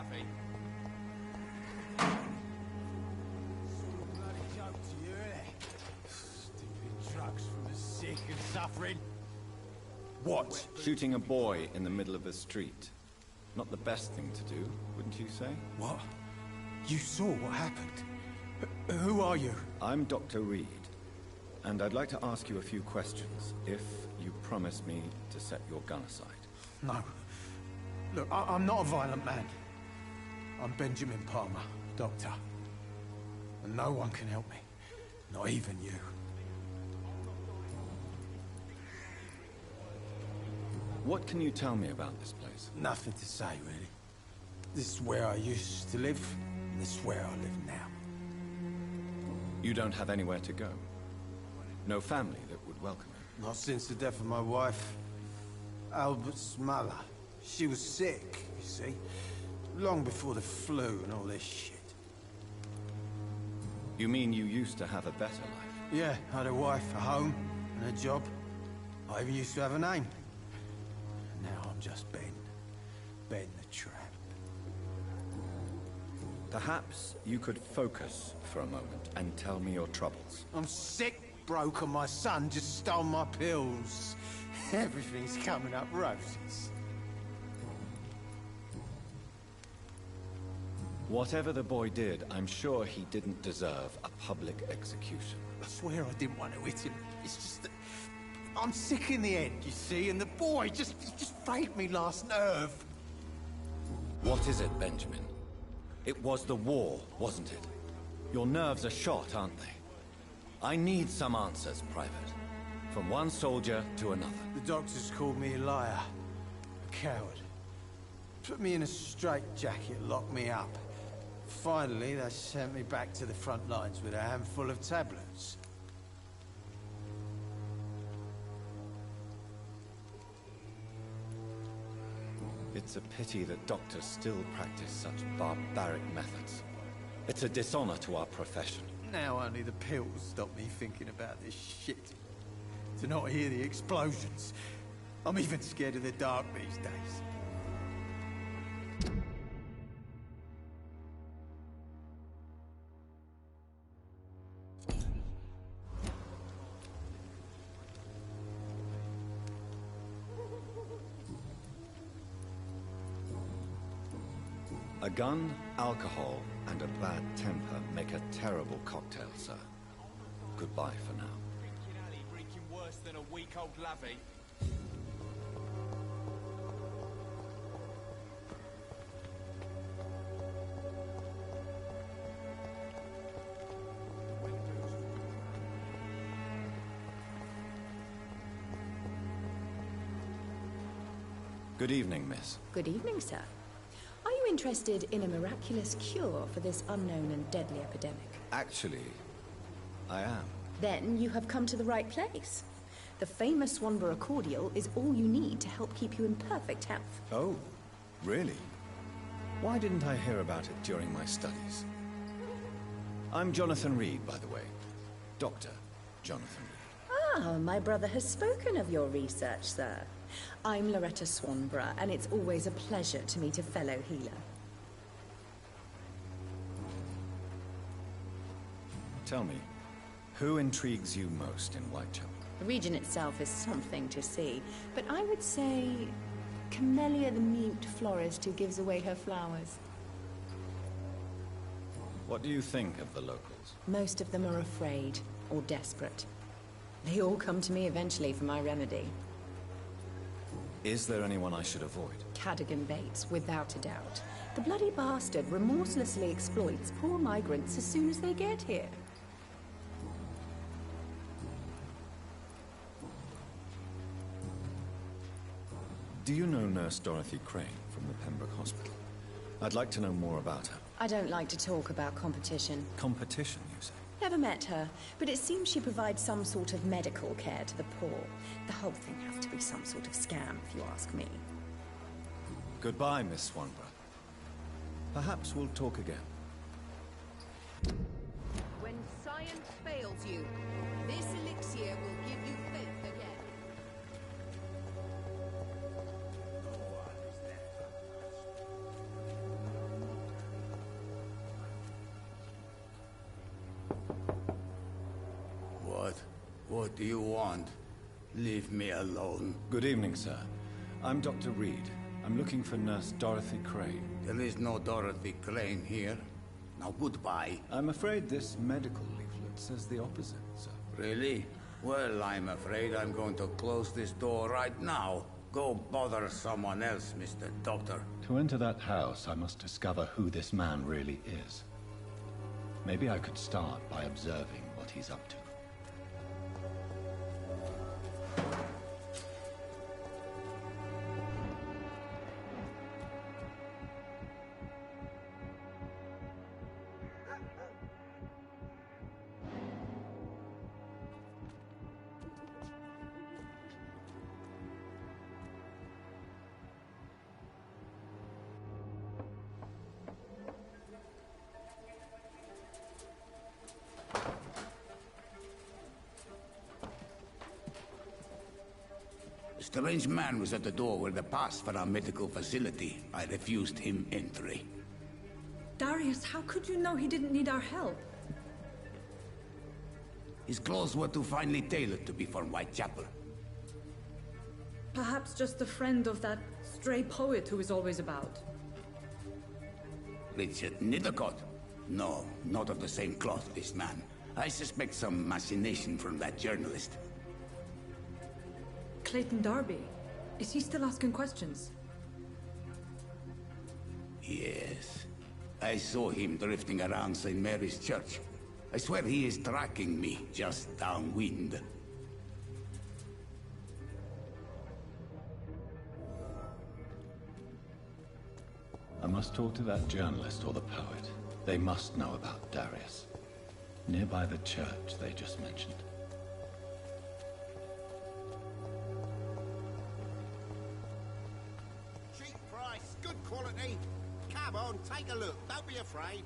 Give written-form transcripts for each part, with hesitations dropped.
Lavey. Bloody joke to you, innit? Stupid trucks for the sick and suffering. What? Shooting a boy in the middle of a street. Not the best thing to do, wouldn't you say? What? You saw what happened? Who are you? I'm Dr. Reed, and I'd like to ask you a few questions, if you promise me to set your gun aside. No. Look, I'm not a violent man. I'm Benjamin Palmer, doctor. And no one can help me. Not even you. What can you tell me about this place? Nothing to say, really. This is where I used to live, and this is where I live now. You don't have anywhere to go? No family that would welcome you? Not since the death of my wife, Albert's mother. She was sick, you see. Long before the flu and all this shit. You mean you used to have a better life? Yeah, I had a wife, a home, and a job. I even used to have a name. Now I'm just Ben. Ben the Tramp. Perhaps you could focus for a moment and tell me your troubles. I'm sick, broke, and my son just stole my pills. Everything's coming up roses. Whatever the boy did, I'm sure he didn't deserve a public execution. I swear I didn't want to hit him. It's just that I'm sick in the head, you see, and the boy just frayed me last nerve. What is it, Benjamin? It was the war, wasn't it? Your nerves are shot, aren't they? I need some answers, Private. From one soldier to another. The doctors called me a liar. A coward. Put me in a straitjacket, locked me up. Finally, they sent me back to the front lines with a handful of tablets. It's a pity that doctors still practice such barbaric methods. It's a dishonor to our profession. Now only the pills stop me thinking about this shit. To not hear the explosions. I'm even scared of the dark these days. A gun, alcohol, and a bad temper make a terrible cocktail, sir. Goodbye for now. Drinking alley, drinking worse than a week-old Lavey. Good evening, miss. Good evening, sir. Are you interested in a miraculous cure for this unknown and deadly epidemic? Actually, I am. Then you have come to the right place. The famous Swanborough cordial is all you need to help keep you in perfect health. Oh, really? Why didn't I hear about it during my studies? I'm Jonathan Reed, by the way. Dr. Jonathan Reed. Ah, my brother has spoken of your research, sir. I'm Loretta Swanborough, and it's always a pleasure to meet a fellow healer. Tell me, who intrigues you most in Whitechapel? The region itself is something to see, but I would say Camellia the mute florist who gives away her flowers. What do you think of the locals? Most of them are afraid or desperate. They all come to me eventually for my remedy. Is there anyone I should avoid? Cadogan Bates, without a doubt. The bloody bastard remorselessly exploits poor migrants as soon as they get here. Do you know Nurse Dorothy Crane from the Pembroke Hospital? I'd like to know more about her. I don't like to talk about competition. Competition, you say? Never met her, but it seems she provides some sort of medical care to the poor. The whole thing has to be some sort of scam, if you ask me. Goodbye, Miss Swanborough. Perhaps we'll talk again. When science fails you, this elixir will give you faith again. What do you want? Leave me alone. Good evening, sir. I'm Dr. Reed. I'm looking for Nurse Dorothy Crane. There is no Dorothy Crane here. Now goodbye. I'm afraid this medical leaflet says the opposite, sir. Really? Well, I'm afraid I'm going to close this door right now. Go bother someone else, Mr. Doctor. To enter that house, I must discover who this man really is. Maybe I could start by observing what he's up to. A strange man was at the door with a pass for our medical facility. I refused him entry. Darius, how could you know he didn't need our help? His clothes were too finely tailored to be from Whitechapel. Perhaps just a friend of that stray poet who is always about. Richard Nithercott? No, not of the same cloth, this man. I suspect some machination from that journalist. Clayton Darby. Is he still asking questions? Yes. I saw him drifting around St. Mary's Church. I swear he is tracking me, just downwind. I must talk to that journalist or the poet. They must know about Darius. Nearby the church they just mentioned. Cheap price, good quality. Come on, take a look. Don't be afraid.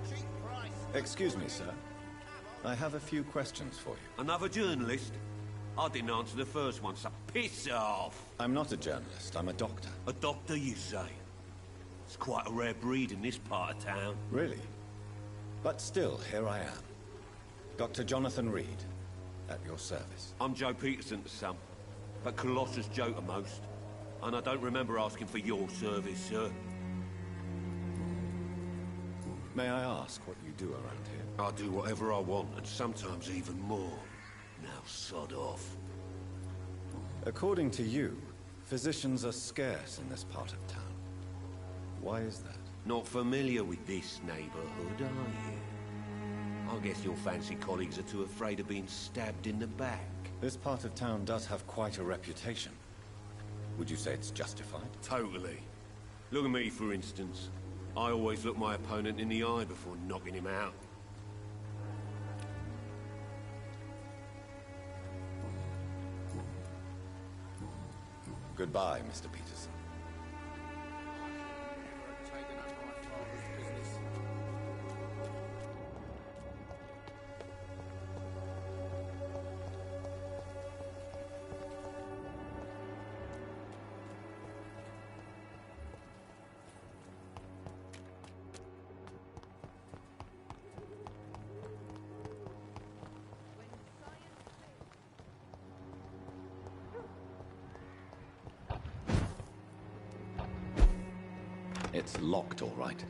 Cheap price. Excuse me, sir. I have a few questions for you. Another journalist? I didn't answer the first one, so piss off! I'm not a journalist, I'm a doctor. A doctor, you say? It's quite a rare breed in this part of town. Really? But still, here I am. Dr. Jonathan Reed, at your service. I'm Joe Peterson's son, but Colossus Joe to most. And I don't remember asking for your service, sir. May I ask what you do around here? I do whatever I want, and sometimes even more. Now sod off. According to you, physicians are scarce in this part of town. Why is that? Not familiar with this neighborhood, are you? I guess your fancy colleagues are too afraid of being stabbed in the back. This part of town does have quite a reputation. Would you say it's justified? Totally. Look at me, for instance. I always look my opponent in the eye before knocking him out. Goodbye, Mr. Peterson. Taking up my father's business. It's locked, all right.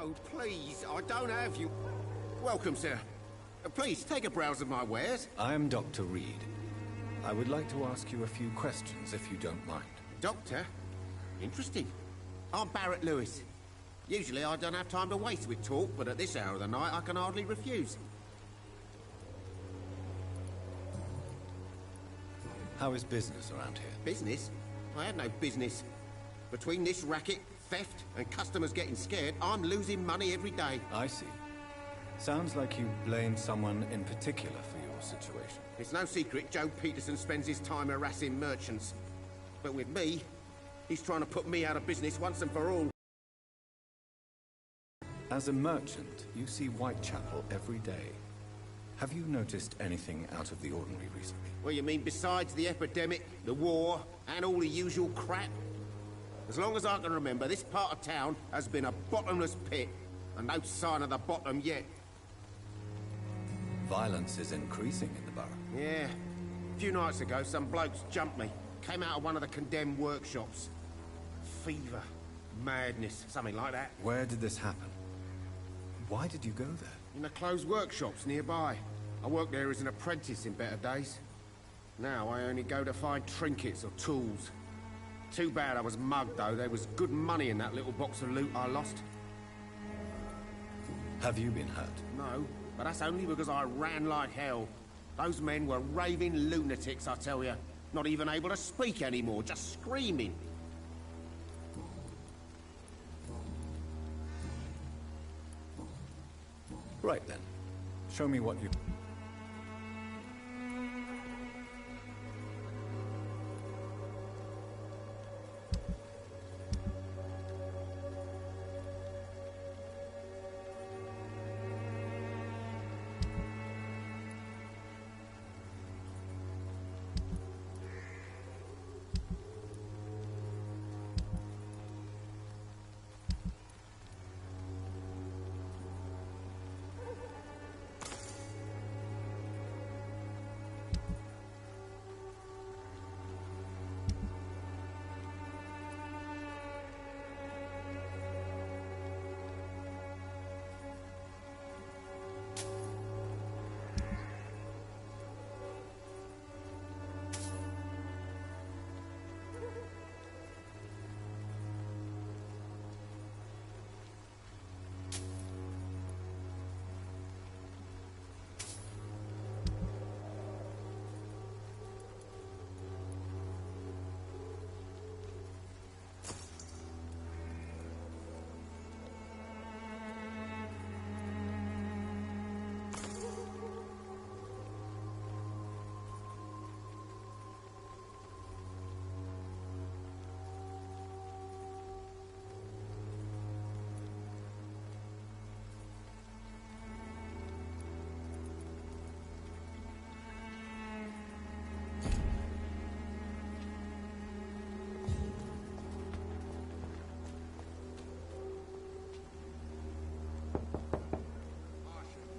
Oh, please, I don't have you. Welcome, sir. Please, take a browse of my wares. I am Dr. Reed. I would like to ask you a few questions, if you don't mind. Doctor? Interesting. I'm Barrett Lewis. Usually I don't have time to waste with talk, but at this hour of the night I can hardly refuse. How is business around here? Business? I had no business. Between this racket, theft, and customers getting scared, I'm losing money every day. I see. Sounds like you blame someone in particular for your situation. It's no secret Joe Peterson spends his time harassing merchants. But with me, he's trying to put me out of business once and for all. As a merchant, you see Whitechapel every day. Have you noticed anything out of the ordinary recently? Well, you mean besides the epidemic, the war, and all the usual crap? As long as I can remember, this part of town has been a bottomless pit, and no sign of the bottom yet. Violence is increasing in the borough. Yeah. A few nights ago, some blokes jumped me. Came out of one of the condemned workshops. Fever, madness, something like that. Where did this happen? Why did you go there? In the closed workshops nearby. I worked there as an apprentice in better days. Now I only go to find trinkets or tools. Too bad I was mugged, though. There was good money in that little box of loot I lost. Have you been hurt? No, but that's only because I ran like hell. Those men were raving lunatics, I tell you. Not even able to speak anymore, just screaming. Right then. Show me what you...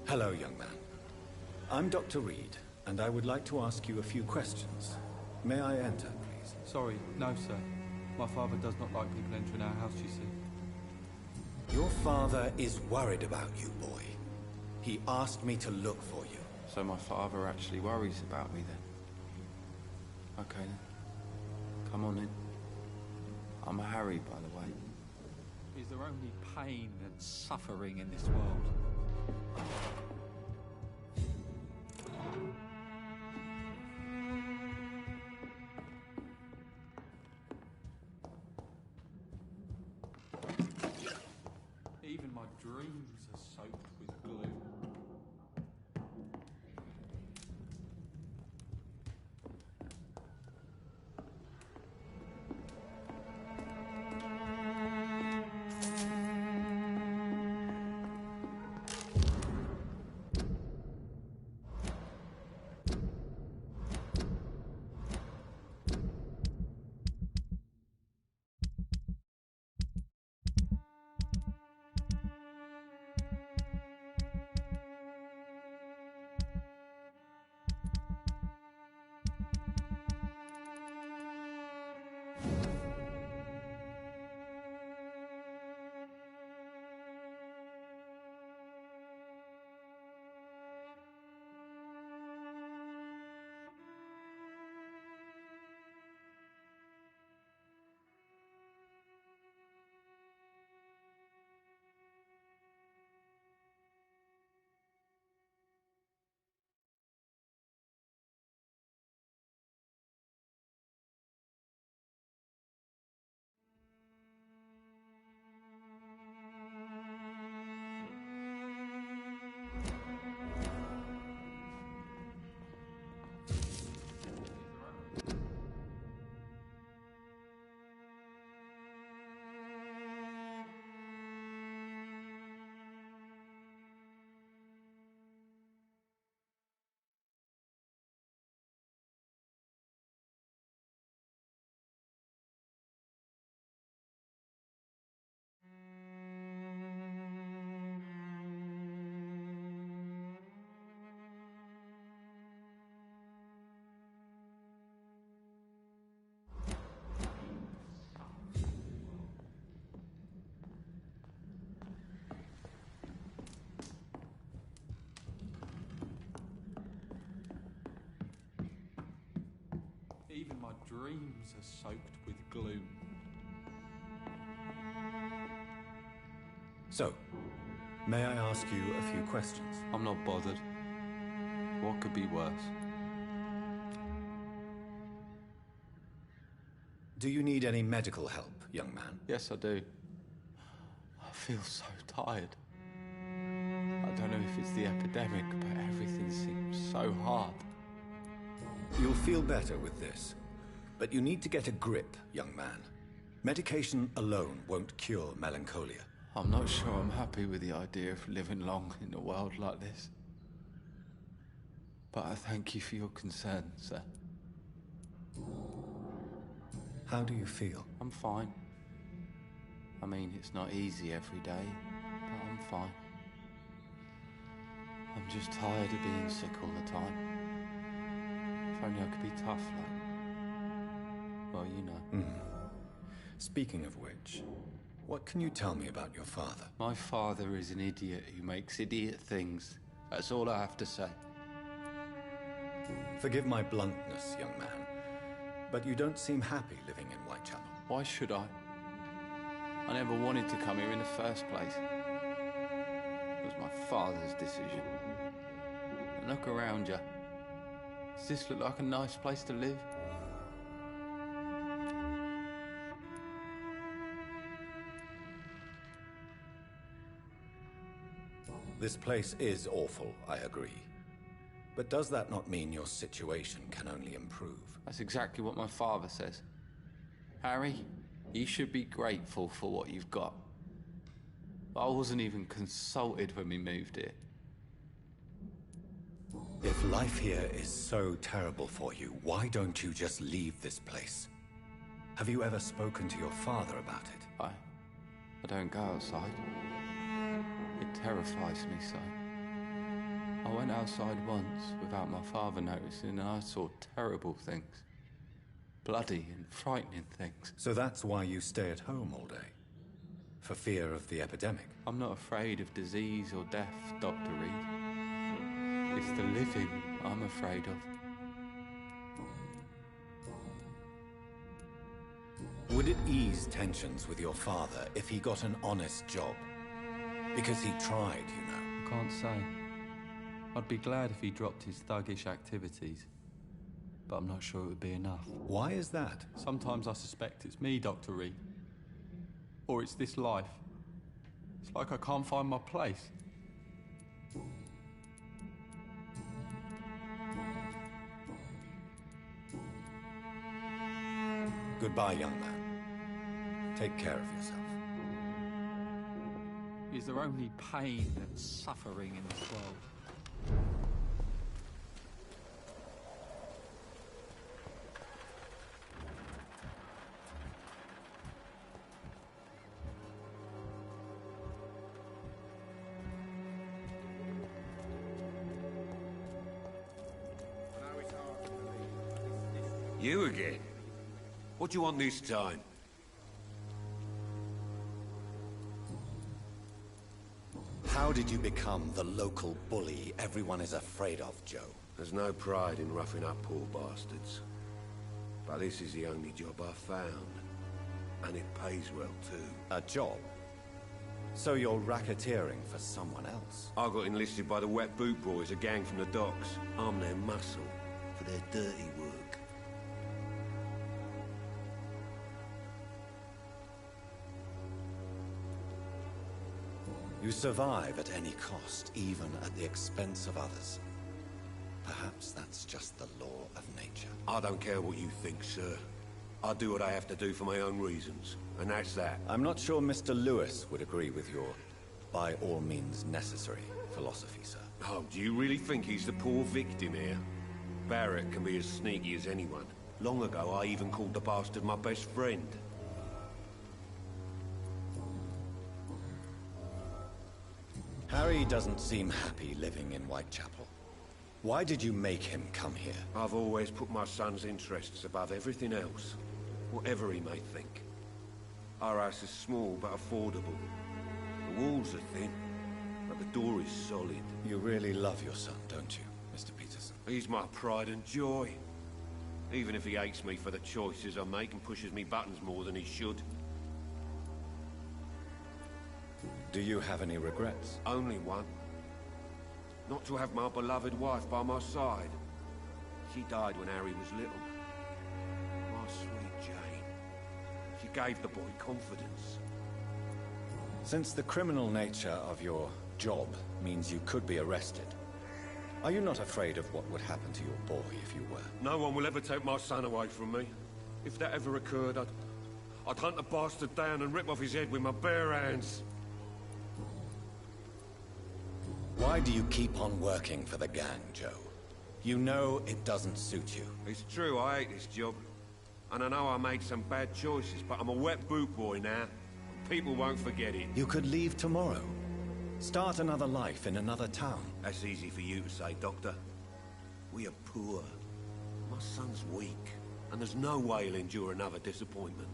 Hello, young man. I'm Dr. Reed, and I would like to ask you a few questions. May I enter, please? Sorry, no, sir. My father does not like people entering our house, you see. Your father is worried about you, boy. He asked me to look for you. So my father actually worries about me, then? Okay, then. Come on, in. I'm Harry, by the way. Is there only pain and suffering in this world? Even my dreams are soaked with glue. Even my dreams are soaked with gloom. So, may I ask you a few questions? I'm not bothered. What could be worse? Do you need any medical help, young man? Yes, I do. I feel so tired. I don't know if it's the epidemic, but everything seems so hard. You'll feel better with this. But you need to get a grip, young man. Medication alone won't cure melancholia. I'm not sure I'm happy with the idea of living long in a world like this. But I thank you for your concern, sir. How do you feel? I'm fine. I mean, it's not easy every day, but I'm fine. I'm just tired of being sick all the time. If only I could be tough, like... Well, you know. Speaking of which, what can you tell me about your father? My father is an idiot who makes idiot things. That's all I have to say. Forgive my bluntness, young man, but you don't seem happy living in Whitechapel. Why should I? I never wanted to come here in the first place. It was my father's decision. And look around you. Does this look like a nice place to live? This place is awful, I agree. But does that not mean your situation can only improve? That's exactly what my father says. Harry, you should be grateful for what you've got. I wasn't even consulted when we moved here. If life here is so terrible for you, why don't you just leave this place? Have you ever spoken to your father about it? I don't go outside. It terrifies me so. I went outside once without my father noticing and I saw terrible things. Bloody and frightening things. So that's why you stay at home all day? For fear of the epidemic? I'm not afraid of disease or death, Dr. Reed. It's the living I'm afraid of. Would it ease tensions with your father if he got an honest job? Because he tried, you know. I can't say. I'd be glad if he dropped his thuggish activities. But I'm not sure it would be enough. Why is that? Sometimes I suspect it's me, Dr. Reed. Or it's this life. It's like I can't find my place. Goodbye, young man. Take care of yourself. Is there only pain and suffering in this world? You again? What do you want this time? How did you become the local bully everyone is afraid of, Joe? There's no pride in roughing up poor bastards. But this is the only job I've found. And it pays well, too. A job? So you're racketeering for someone else? I got enlisted by the Wet Boot Boys, a gang from the docks. I'm their muscle for their dirty work. You survive at any cost, even at the expense of others. Perhaps that's just the law of nature. I don't care what you think, sir. I do what I have to do for my own reasons, and that's that. I'm not sure Mr. Lewis would agree with your by all means necessary philosophy, sir. Oh, do you really think he's the poor victim here? Barrett can be as sneaky as anyone. Long ago, I even called the bastard my best friend. Harry doesn't seem happy living in Whitechapel. Why did you make him come here? I've always put my son's interests above everything else, whatever he may think. Our house is small but affordable. The walls are thin, but the door is solid. You really love your son, don't you, Mr. Peterson? He's my pride and joy. Even if he hates me for the choices I make and pushes me buttons more than he should. Do you have any regrets? Only one. Not to have my beloved wife by my side. She died when Harry was little. My sweet Jane. She gave the boy confidence. Since the criminal nature of your job means you could be arrested, are you not afraid of what would happen to your boy if you were? No one will ever take my son away from me. If that ever occurred, I'd hunt the bastard down and rip off his head with my bare hands. Why do you keep on working for the gang, Joe? You know it doesn't suit you. It's true, I hate this job. And I know I made some bad choices, but I'm a wet boot boy now. People won't forget it. You could leave tomorrow. Start another life in another town. That's easy for you to say, Doctor. We are poor. My son's weak, and there's no way he'll endure another disappointment.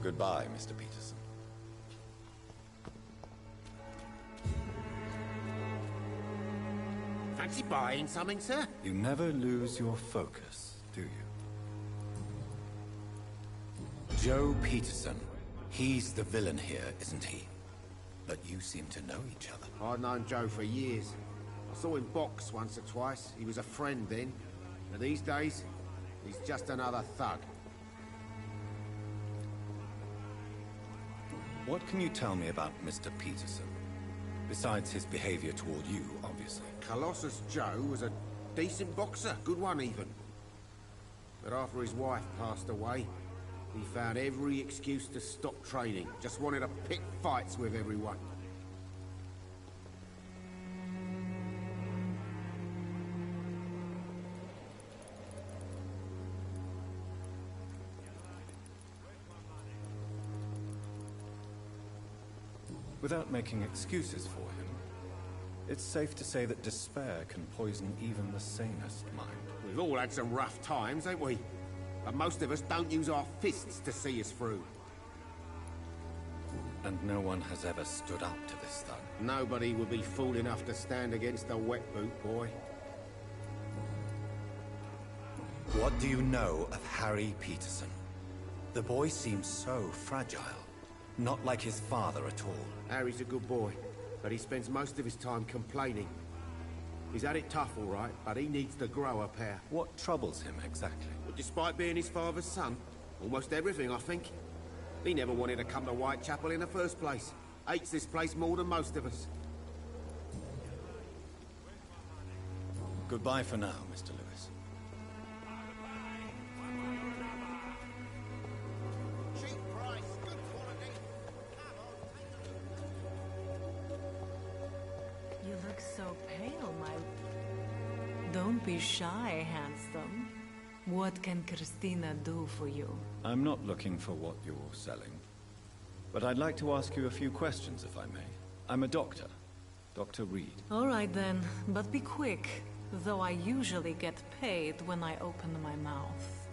Goodbye, Mr. Peterson. Fancy buying something, sir? You never lose your focus, do you? Joe Peterson. He's the villain here, isn't he? But you seem to know each other. I've known Joe for years. I saw him box once or twice. He was a friend then. And these days, he's just another thug. What can you tell me about Mr. Peterson? Besides his behavior toward you, obviously. Colossus Joe was a decent boxer, good one even. But after his wife passed away, he found every excuse to stop training. Just wanted to pick fights with everyone. Without making excuses for him, it's safe to say that despair can poison even the sanest mind. We've all had some rough times, ain't we? But most of us don't use our fists to see us through. And no one has ever stood up to this thug. Nobody would be fool enough to stand against a wet boot boy. What do you know of Harry Peterson? The boy seems so fragile. Not like his father at all. Harry's a good boy, but he spends most of his time complaining. He's had it tough, all right, but he needs to grow a pair. What troubles him exactly? But despite being his father's son, almost everything, I think. He never wanted to come to Whitechapel in the first place. Hates this place more than most of us. Goodbye for now, Mr. Lewis. You look so pale, my... Don't be shy, handsome. What can Christina do for you? I'm not looking for what you're selling. But I'd like to ask you a few questions, if I may. I'm a doctor. Dr. Reed. All right then, but be quick. Though I usually get paid when I open my mouth.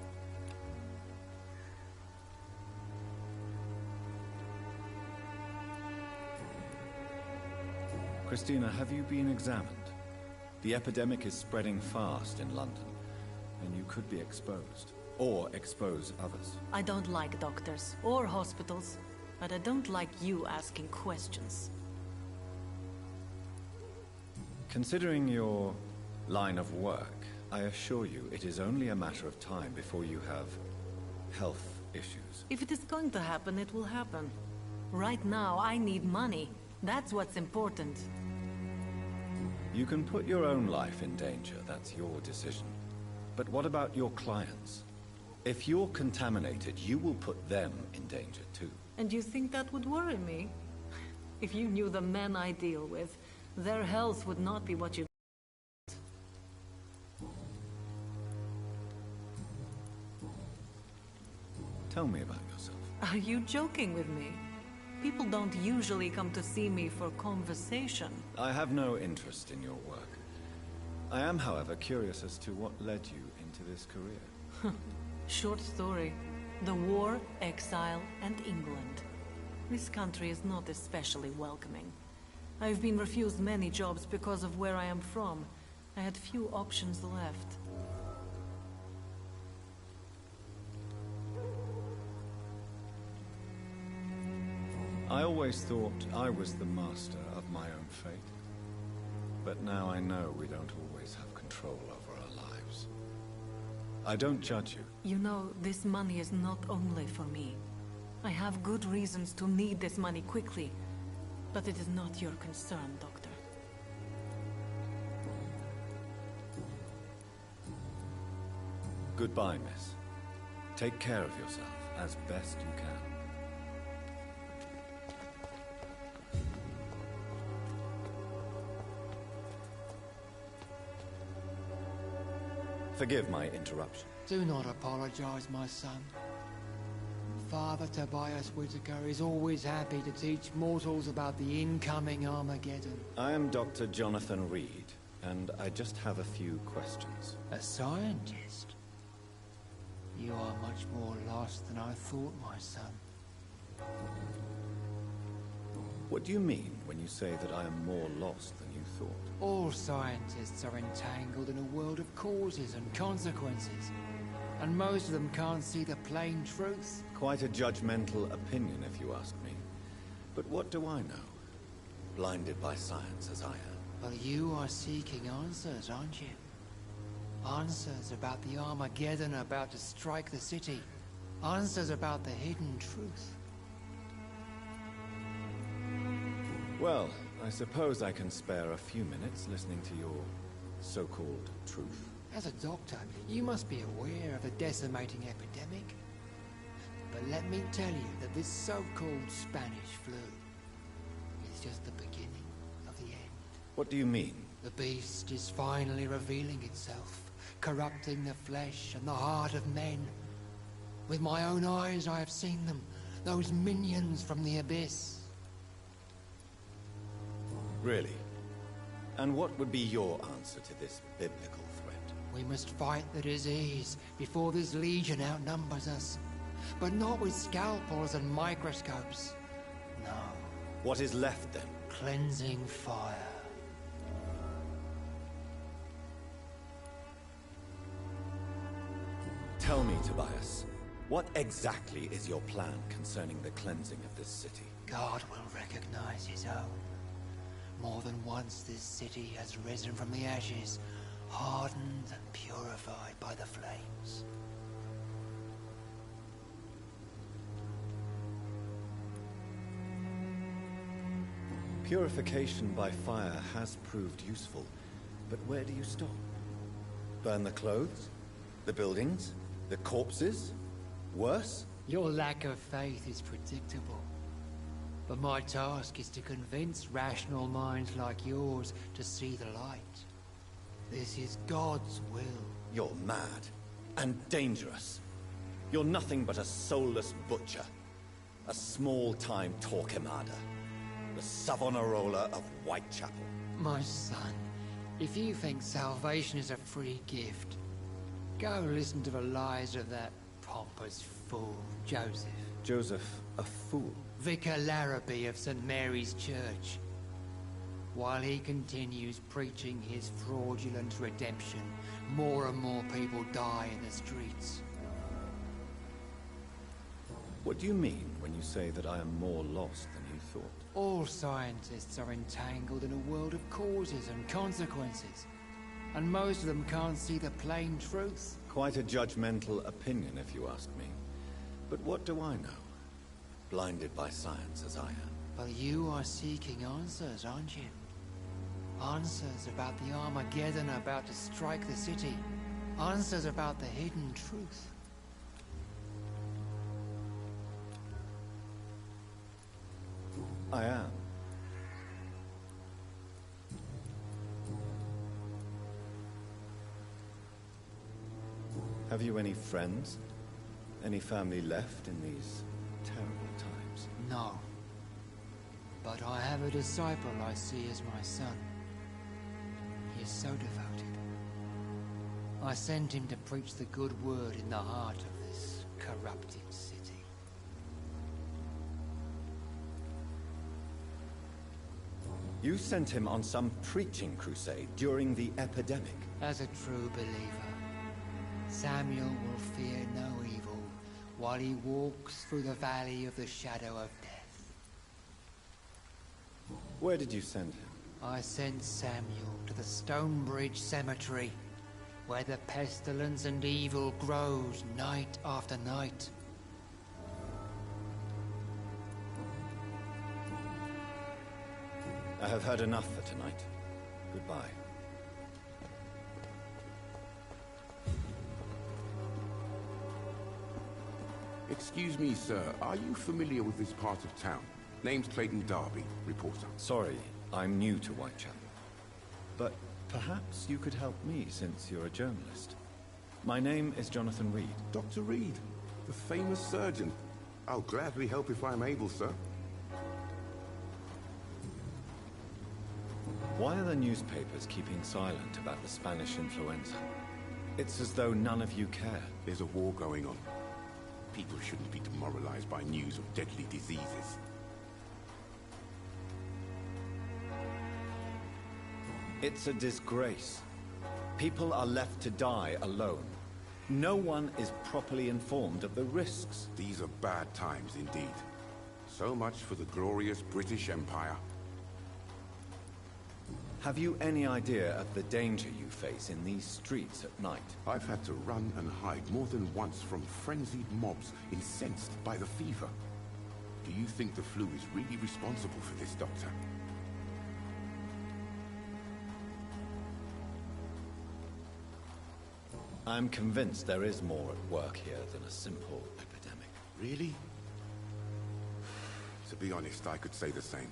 Christina, have you been examined? The epidemic is spreading fast in London, and you could be exposed, or expose others. I don't like doctors or hospitals, but I don't like you asking questions. Considering your line of work, I assure you it is only a matter of time before you have health issues. If it is going to happen, it will happen. Right now, I need money. That's what's important. You can put your own life in danger, that's your decision. But what about your clients? If you're contaminated, you will put them in danger too. And you think that would worry me? If you knew the men I deal with, their health would not be what you... Tell me about yourself. Are you joking with me? People don't usually come to see me for conversation. I have no interest in your work. I am, however, curious as to what led you into this career. Short story. The war, exile, and England. This country is not especially welcoming. I've been refused many jobs because of where I am from, I had few options left. I always thought I was the master of my own fate. But now I know we don't always have control over our lives. I don't judge you. You know, this money is not only for me. I have good reasons to need this money quickly, but it is not your concern, Doctor. Goodbye, miss. Take care of yourself as best you can. Forgive my interruption. Do not apologize, my son. Father Tobias Whitaker is always happy to teach mortals about the incoming Armageddon. I am Dr. Jonathan Reed, and I just have a few questions. A scientist? You are much more lost than I thought, my son. What do you mean when you say that I am more lost than you thought? All scientists are entangled in a world of causes and consequences, and most of them can't see the plain truth. Quite a judgmental opinion, if you ask me. But what do I know? Blinded by science as I am. Well, you are seeking answers, aren't you? Answers about the Armageddon about to strike the city. Answers about the hidden truth. Well, I suppose I can spare a few minutes listening to your so-called truth. As a doctor, you must be aware of the decimating epidemic. But let me tell you that this so-called Spanish flu is just the beginning of the end. What do you mean? The beast is finally revealing itself, corrupting the flesh and the heart of men. With my own eyes I have seen them, those minions from the abyss. Really? And what would be your answer to this biblical threat? We must fight the disease before this legion outnumbers us. But not with scalpels and microscopes. No. What is left then? Cleansing fire. Tell me, Tobias, what exactly is your plan concerning the cleansing of this city? God will recognize his own. More than once this city has risen from the ashes, hardened and purified by the flames. Purification by fire has proved useful, but where do you stop? Burn the clothes? The buildings? The corpses? Worse? Your lack of faith is predictable. But my task is to convince rational minds like yours to see the light. This is God's will. You're mad. And dangerous. You're nothing but a soulless butcher. A small-time Torquemada. The Savonarola of Whitechapel. My son, if you think salvation is a free gift, go listen to the lies of that pompous fool, Joseph. Joseph, a fool? Vicar Larrabee of St. Mary's Church. While he continues preaching his fraudulent redemption, more and more people die in the streets. What do you mean when you say that I am more lost than you thought? All scientists are entangled in a world of causes and consequences, and most of them can't see the plain truth. Quite a judgmental opinion, if you ask me. But what do I know? Blinded by science as I am. Well, you are seeking answers, aren't you? Answers about the Armageddon about to strike the city. Answers about the hidden truth. I am. Have you any friends? Any family left in these terrible times? No. But I have a disciple I see as my son. He is so devoted. I sent him to preach the good word in the heart of this corrupted city. You sent him on some preaching crusade during the epidemic. As a true believer, Samuel will fear no evil while he walks through the valley of the shadow of death. Where did you send him? I sent Samuel to the Stonebridge Cemetery, where the pestilence and evil grows night after night. I have heard enough for tonight. Goodbye. Excuse me, sir. Are you familiar with this part of town? Name's Clayton Darby, reporter. Sorry, I'm new to Whitechapel. But perhaps you could help me since you're a journalist. My name is Jonathan Reed. Dr. Reed, the famous surgeon. I'll gladly help if I'm able, sir. Why are the newspapers keeping silent about the Spanish influenza? It's as though none of you care. There's a war going on. People shouldn't be demoralized by news of deadly diseases. It's a disgrace. People are left to die alone. No one is properly informed of the risks. These are bad times indeed. So much for the glorious British Empire. Have you any idea of the danger you face in these streets at night? I've had to run and hide more than once from frenzied mobs incensed by the fever. Do you think the flu is really responsible for this, Doctor? I'm convinced there is more at work here than a simple epidemic. Really? To be honest, I could say the same.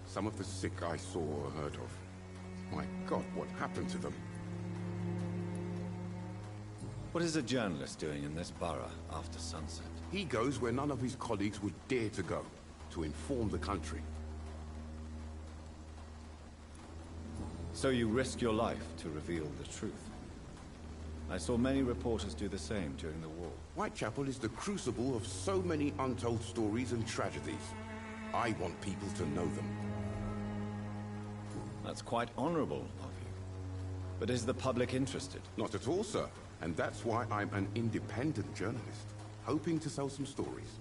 Some of the sick I saw or heard of. My God, what happened to them? What is a journalist doing in this borough after sunset? He goes where none of his colleagues would dare to go, to inform the country. So you risk your life to reveal the truth. I saw many reporters do the same during the war. Whitechapel is the crucible of so many untold stories and tragedies. I want people to know them. That's quite honorable of you. But is the public interested? Not at all, sir. And that's why I'm an independent journalist, hoping to sell some stories.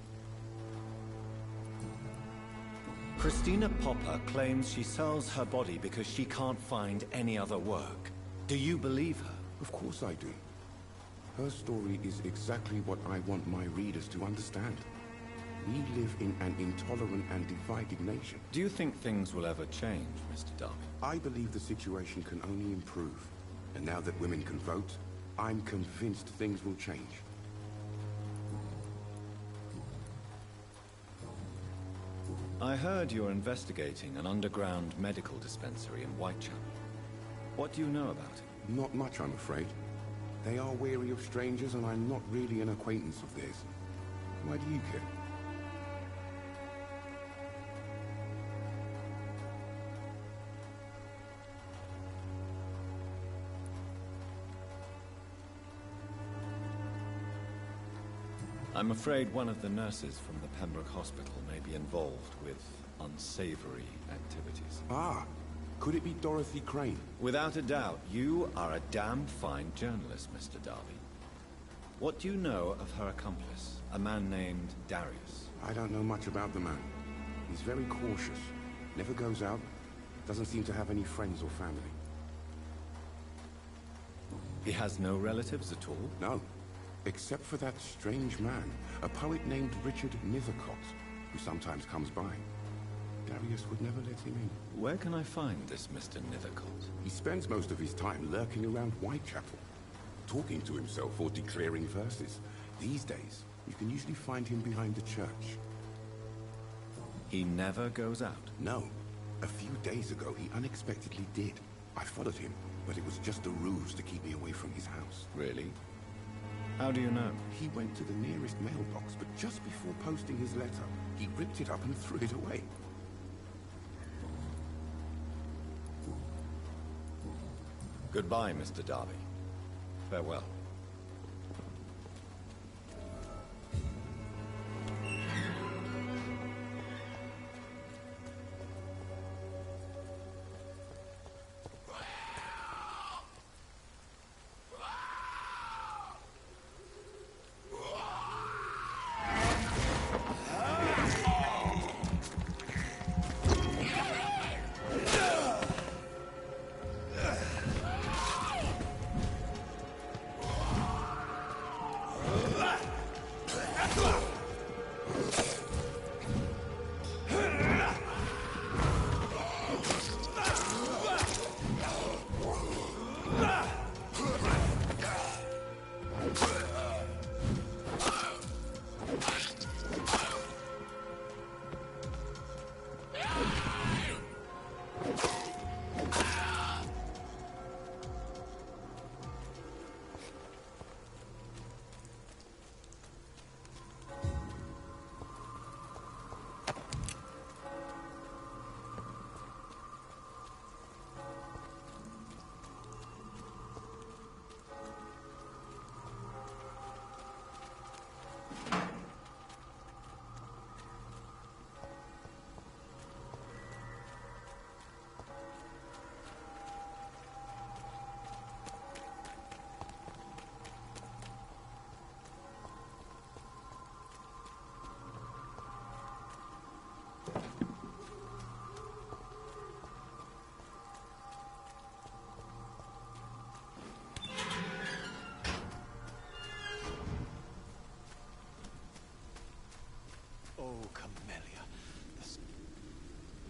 Christina Popper claims she sells her body because she can't find any other work. Do you believe her? Of course I do. Her story is exactly what I want my readers to understand. We live in an intolerant and divided nation. Do you think things will ever change, Mr. Darby? I believe the situation can only improve. And now that women can vote, I'm convinced things will change. I heard you're investigating an underground medical dispensary in Whitechapel. What do you know about it? Not much, I'm afraid. They are wary of strangers, and I'm not really an acquaintance of theirs. Why do you care? I'm afraid one of the nurses from the Pembroke Hospital may be involved with unsavory activities. Ah, could it be Dorothy Crane? Without a doubt, you are a damn fine journalist, Mr. Darby. What do you know of her accomplice, a man named Darius? I don't know much about the man. He's very cautious, never goes out, doesn't seem to have any friends or family. He has no relatives at all? No. Except for that strange man, a poet named Richard Nethercott, who sometimes comes by. Darius would never let him in. Where can I find this Mr. Nethercott? He spends most of his time lurking around Whitechapel, talking to himself or declaring verses. These days, you can usually find him behind the church. He never goes out? No. A few days ago, he unexpectedly did. I followed him, but it was just a ruse to keep me away from his house. Really? How do you know? He went to the nearest mailbox, but just before posting his letter, he ripped it up and threw it away. Goodbye, Mr. Darby. Farewell.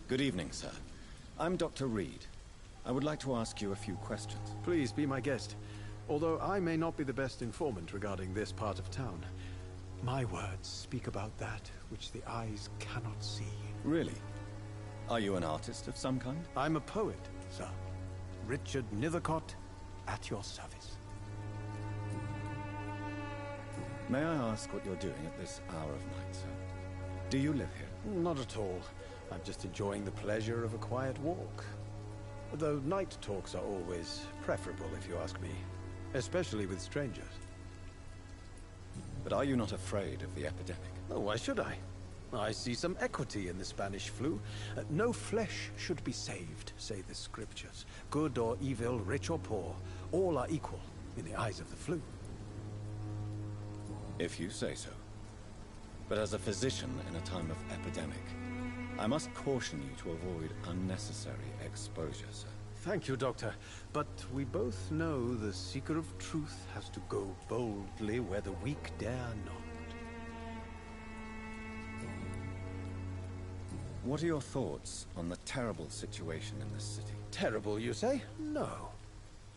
Good evening, sir. I'm Dr. Reed. I would like to ask you a few questions. Please be my guest. Although I may not be the best informant regarding this part of town, my words speak about that which the eyes cannot see. Really? Are you an artist of some kind? I'm a poet, sir. Richard Nethercott, at your service. May I ask what you're doing at this hour of night, sir? Do you live here? Not at all. I'm just enjoying the pleasure of a quiet walk. Though night talks are always preferable, if you ask me. Especially with strangers. But are you not afraid of the epidemic? Oh, why should I? I see some equity in the Spanish flu. No flesh should be saved, say the scriptures. Good or evil, rich or poor, all are equal in the eyes of the flu. If you say so. But as a physician in a time of epidemic, I must caution you to avoid unnecessary exposure, sir. Thank you, Doctor. But we both know the seeker of truth has to go boldly where the weak dare not. What are your thoughts on the terrible situation in this city? Terrible, you say? No.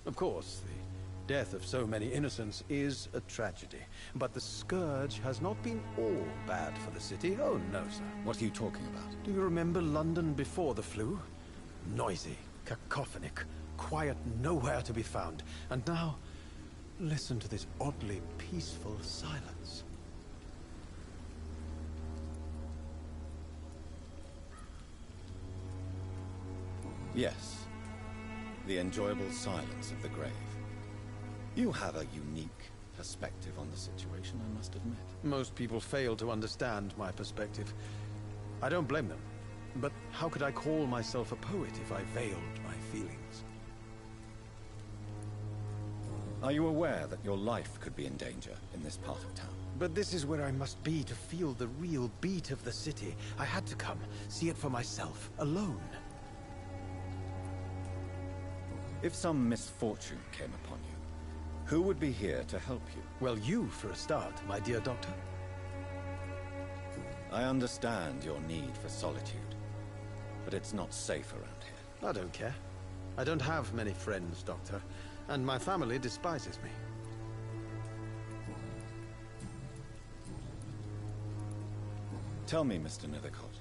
Of course, the death of so many innocents is a tragedy. But the scourge has not been all bad for the city. Oh, no, sir. What are you talking about? Do you remember London before the flu? Noisy, cacophonic, quiet nowhere to be found. And now, listen to this oddly peaceful silence. Yes. The enjoyable silence of the grave. You have a unique perspective on the situation, I must admit. Most people fail to understand my perspective. I don't blame them. But how could I call myself a poet if I veiled my feelings? Are you aware that your life could be in danger in this part of town? But this is where I must be to feel the real beat of the city. I had to come, see it for myself, alone. If some misfortune came upon you, who would be here to help you? Well, you for a start, my dear doctor. I understand your need for solitude, but it's not safe around here. I don't care. I don't have many friends, Doctor, and my family despises me. Tell me, Mr. Nethercott,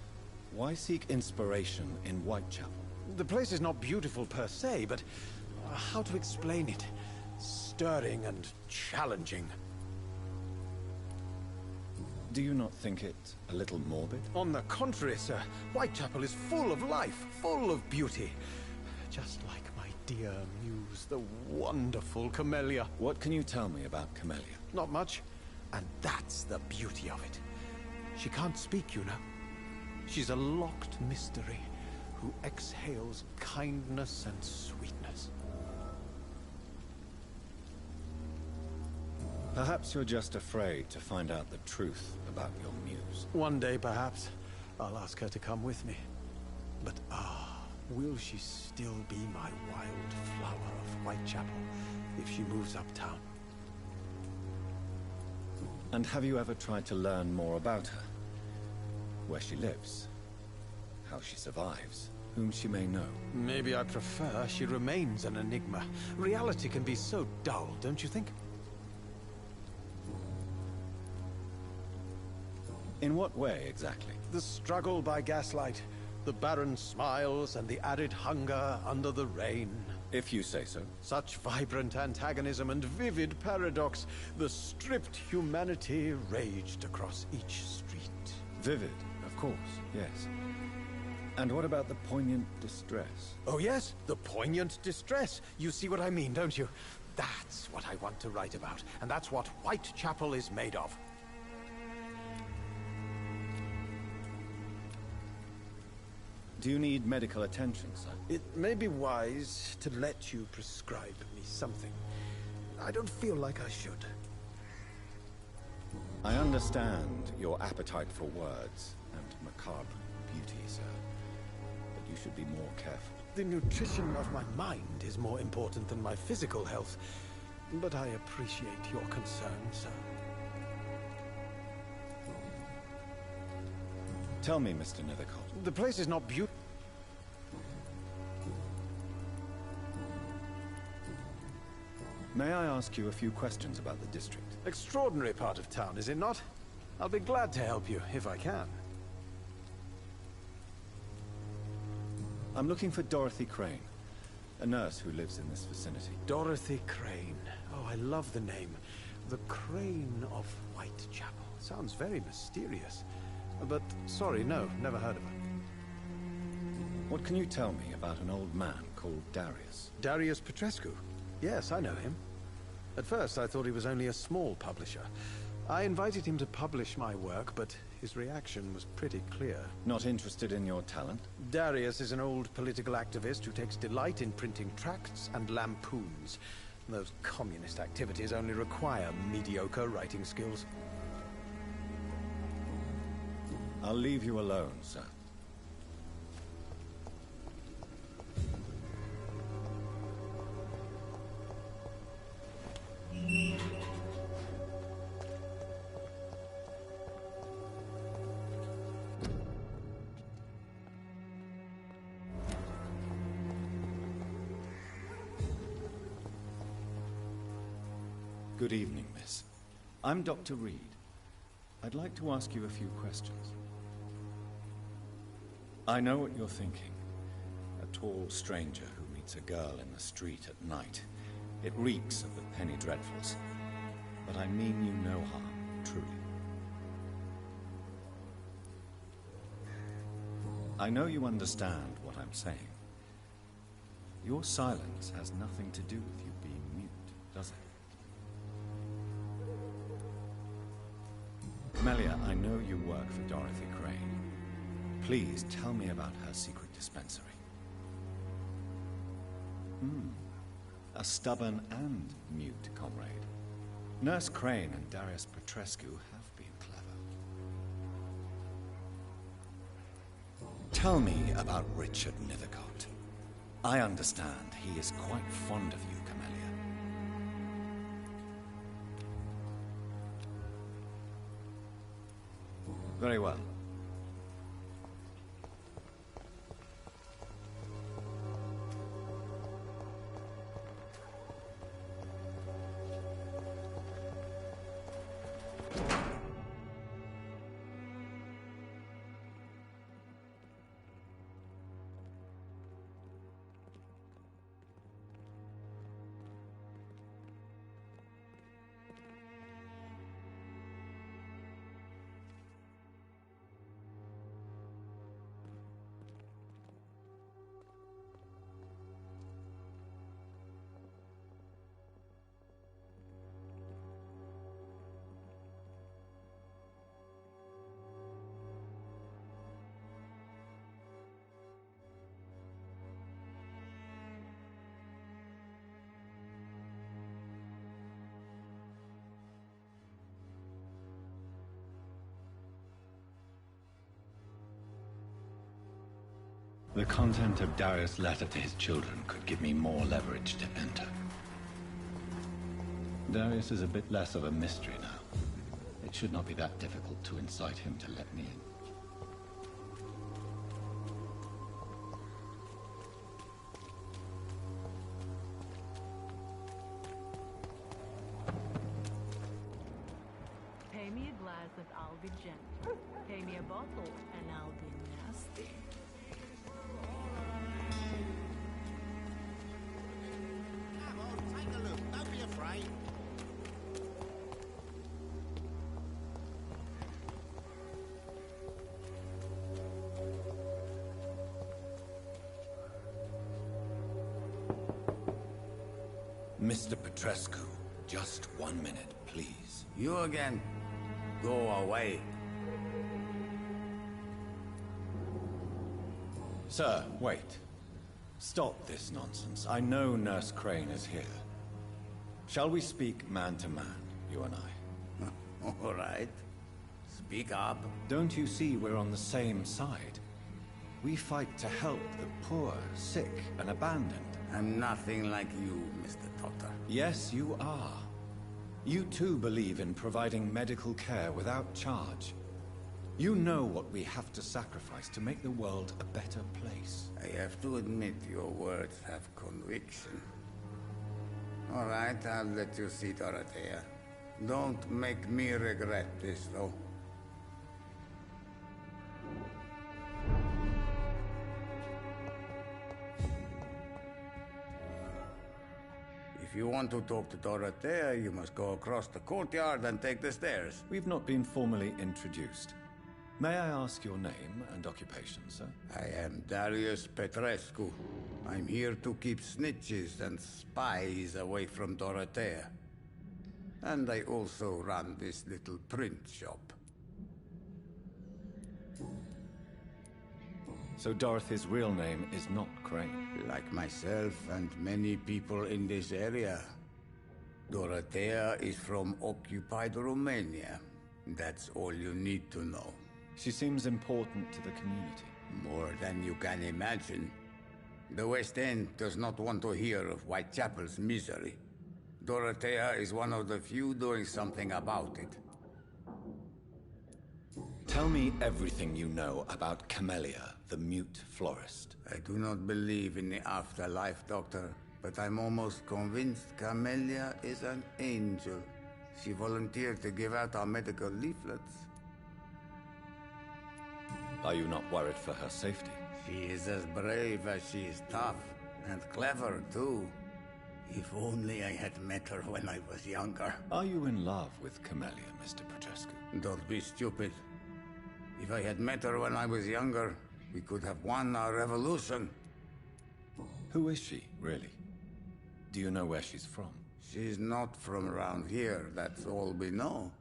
why seek inspiration in Whitechapel? The place is not beautiful per se, but how to explain it? Stirring and challenging. Do you not think it a little morbid? On the contrary, sir. Whitechapel is full of life, full of beauty. Just like my dear muse, the wonderful Camellia. What can you tell me about Camellia? Not much, and that's the beauty of it. She can't speak, you know. She's a locked mystery who exhales kindness and sweetness. Perhaps you're just afraid to find out the truth about your muse. One day, perhaps, I'll ask her to come with me. But will she still be my wild flower of Whitechapel if she moves uptown? And have you ever tried to learn more about her? Where she lives? How she survives? Whom she may know? Maybe I prefer she remains an enigma. Reality can be so dull, don't you think? In what way, exactly? The struggle by gaslight, the barren smiles and the arid hunger under the rain. If you say so. Such vibrant antagonism and vivid paradox. The stripped humanity raged across each street. Vivid, of course, yes. And what about the poignant distress? Oh yes, the poignant distress. You see what I mean, don't you? That's what I want to write about, and that's what Whitechapel is made of. Do you need medical attention, sir? It may be wise to let you prescribe me something. I don't feel like I should. I understand your appetite for words and macabre beauty, sir. But you should be more careful. The nutrition of my mind is more important than my physical health. But I appreciate your concern, sir. Tell me, Mr. Nethercott. The place is not beautiful. May I ask you a few questions about the district? Extraordinary part of town, is it not? I'll be glad to help you, if I can. I'm looking for Dorothy Crane, a nurse who lives in this vicinity. Dorothy Crane. Oh, I love the name. The Crane of Whitechapel. Sounds very mysterious. But, sorry, no, never heard of her. What can you tell me about an old man called Darius? Darius Petrescu? Yes, I know him. At first, I thought he was only a small publisher. I invited him to publish my work, but his reaction was pretty clear. Not interested in your talent? Darius is an old political activist who takes delight in printing tracts and lampoons. Those communist activities only require mediocre writing skills. I'll leave you alone, sir. Good evening, miss. I'm Dr. Reed. I'd like to ask you a few questions. I know what you're thinking. A tall stranger who meets a girl in the street at night. It reeks of the penny dreadfuls. But I mean you no harm, truly. I know you understand what I'm saying. Your silence has nothing to do with you being mute, does it? Camellia, I know you work for Dorothy Crane. Please tell me about her secret dispensary. A stubborn and mute comrade. Nurse Crane and Darius Petrescu have been clever. Tell me about Richard Nethercote. I understand he is quite fond of you, Camellia. Very well. The content of Darius' letter to his children could give me more leverage to enter. Darius is a bit less of a mystery now. It should not be that difficult to incite him to let me in. Pay me a glass and I'll be gentle. Pay me a bottle and I'll be nasty. Take a look, don't be afraid. Mr. Petrescu, just 1 minute, please. You again? Go away. Sir, wait. Stop this nonsense. I know Nurse Crane is here. Shall we speak man to man, you and I? All right. Speak up. Don't you see we're on the same side? We fight to help the poor, sick, and abandoned. I'm nothing like you, Mr. Potter. Yes, you are. You too believe in providing medical care without charge. You know what we have to sacrifice to make the world a better place. I have to admit your words have conviction. All right, I'll let you see Dorothea. Don't make me regret this, though. If you want to talk to Dorothea, you must go across the courtyard and take the stairs. We've not been formally introduced. May I ask your name and occupation, sir? I am Darius Petrescu. I'm here to keep snitches and spies away from Dorothea. And I also run this little print shop. So Dorothy's real name is not Crane? Like myself and many people in this area, Dorothea is from occupied Romania. That's all you need to know. She seems important to the community. More than you can imagine. The West End does not want to hear of Whitechapel's misery. Dorothea is one of the few doing something about it. Tell me everything you know about Camellia, the mute florist. I do not believe in the afterlife, Doctor, but I'm almost convinced Camellia is an angel. She volunteered to give out our medical leaflets. Are you not worried for her safety? She is as brave as she is tough, and clever, too. If only I had met her when I was younger. Are you in love with Camellia, Mr. Petrescu? Don't be stupid. If I had met her when I was younger, we could have won our revolution. Who is she, really? Do you know where she's from? She's not from around here, that's all we know.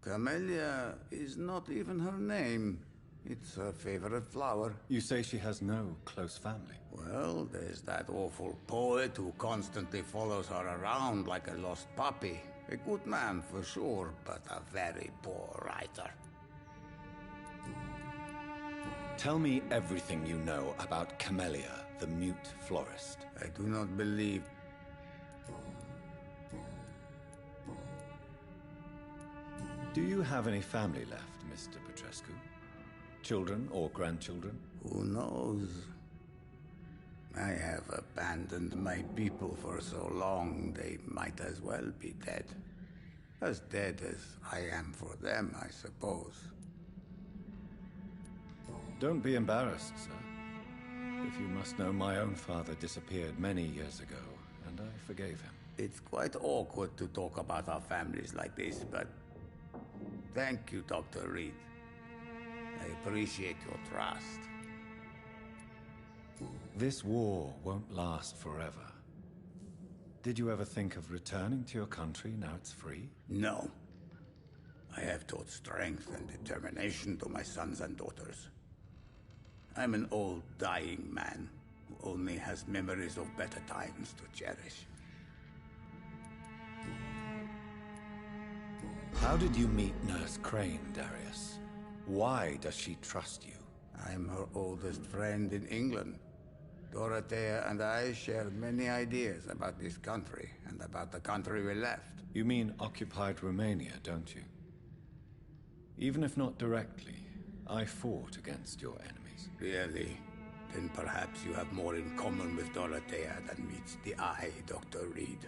Camellia is not even her name. It's her favorite flower. You say she has no close family? Well, there's that awful poet who constantly follows her around like a lost puppy. A good man for sure, but a very poor writer. Tell me everything you know about Camellia, the mute florist. I do not believe... Do you have any family left, Mr. Petrescu? Children or grandchildren? Who knows? I have abandoned my people for so long, they might as well be dead. As dead as I am for them, I suppose. Don't be embarrassed, sir. If you must know, my own father disappeared many years ago, and I forgave him. It's quite awkward to talk about our families like this, but... Thank you, Dr. Reed. I appreciate your trust. This war won't last forever. Did you ever think of returning to your country now it's free? No. I have taught strength and determination to my sons and daughters. I'm an old, dying man who only has memories of better times to cherish. How did you meet Nurse Crane, Darius? Why does she trust you? I'm her oldest friend in England. Dorothea and I share many ideas about this country and about the country we left. You mean occupied Romania, don't you? Even if not directly, I fought against your enemies. Really? Then perhaps you have more in common with Dorothea than meets the eye, Dr. Reed.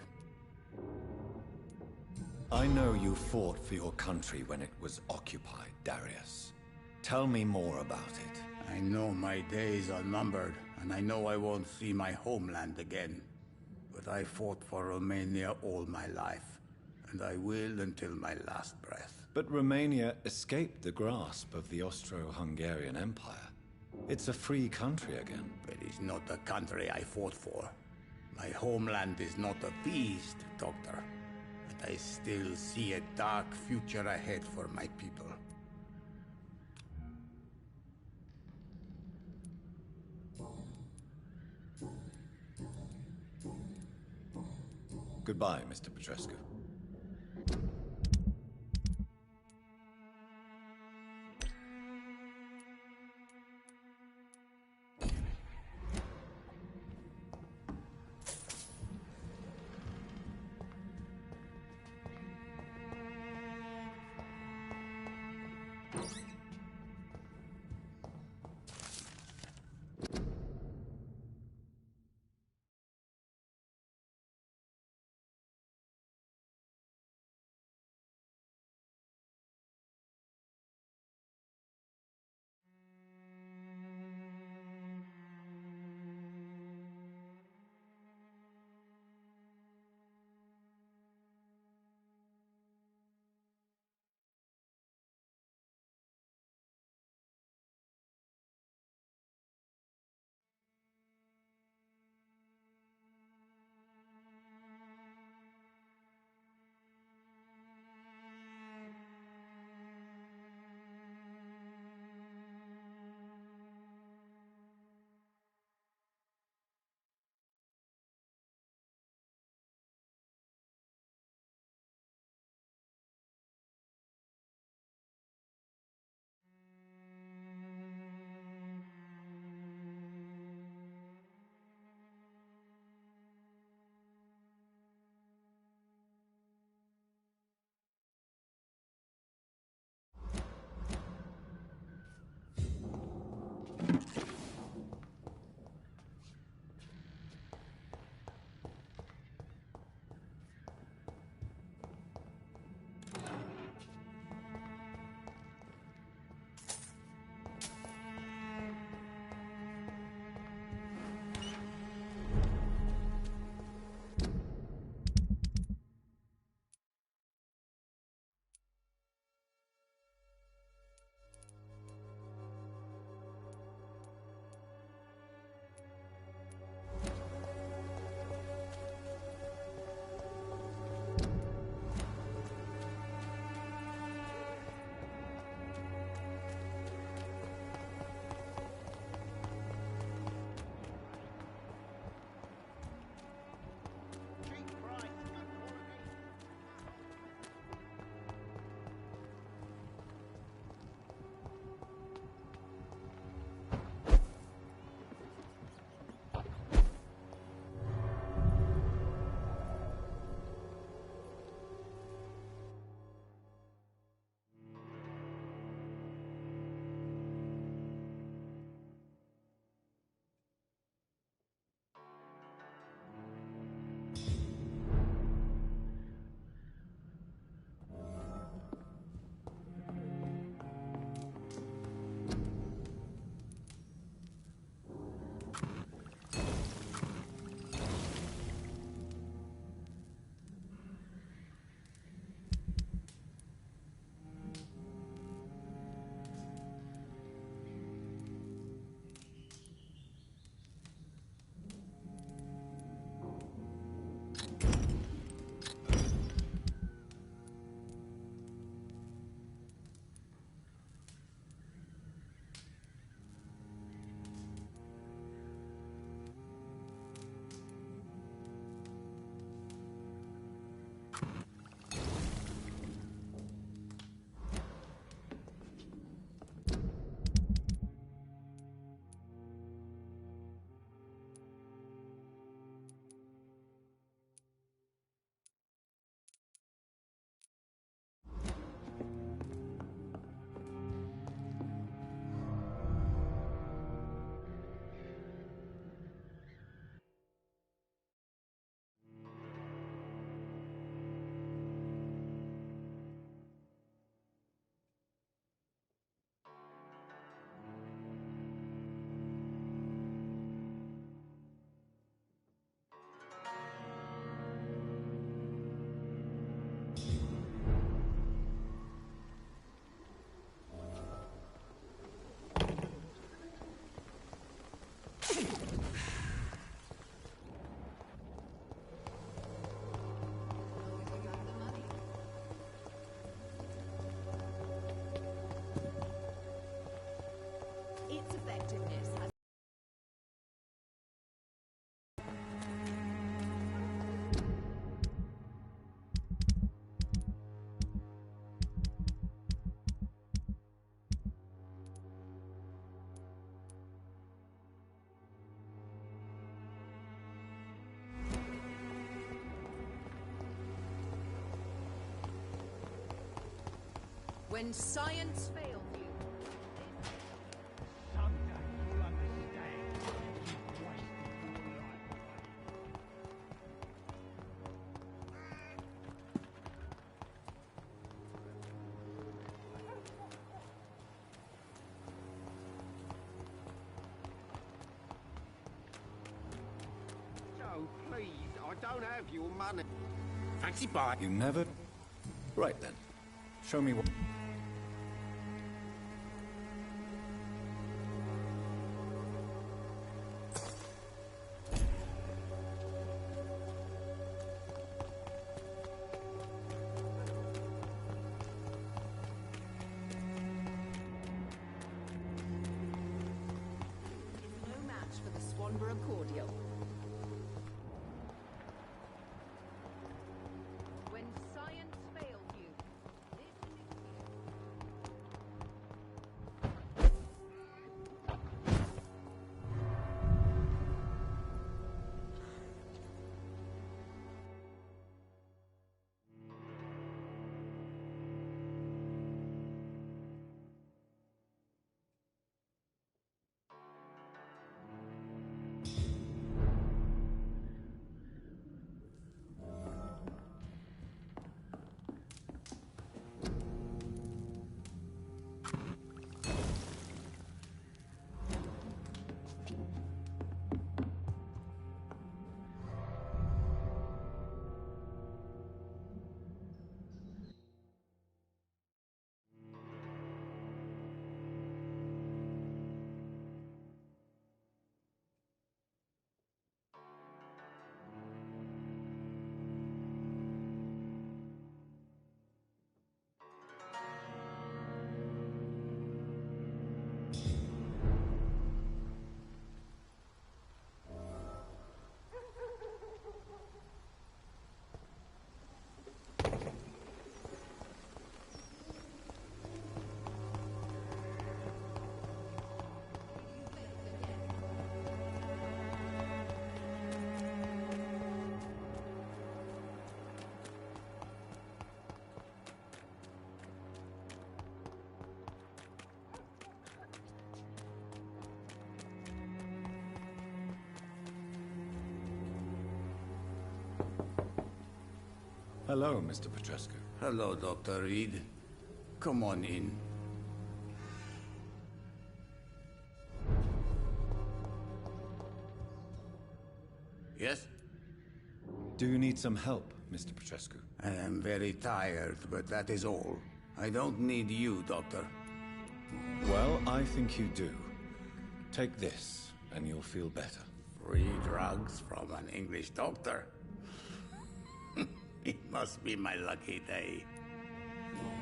I know you fought for your country when it was occupied, Darius. Tell me more about it. I know my days are numbered, and I know I won't see my homeland again. But I fought for Romania all my life, and I will until my last breath. But Romania escaped the grasp of the Austro-Hungarian Empire. It's a free country again. But it's not the country I fought for. My homeland is not appeased, Doctor. But I still see a dark future ahead for my people. Goodbye, Mr. Petrescu. When science fails you. Joe, please, I don't have your money. Fancy buy. You never... Right then. Show me what... No match for the Swanborough cordial. When science fails you. Hello, Mr. Petrescu. Hello, Dr. Reed. Come on in. Yes? Do you need some help, Mr. Petrescu? I am very tired, but that is all. I don't need you, Doctor. Well, I think you do. Take this, and you'll feel better. Free drugs from an English doctor? It must be my lucky day.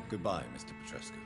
Goodbye, Mr. Petrescu.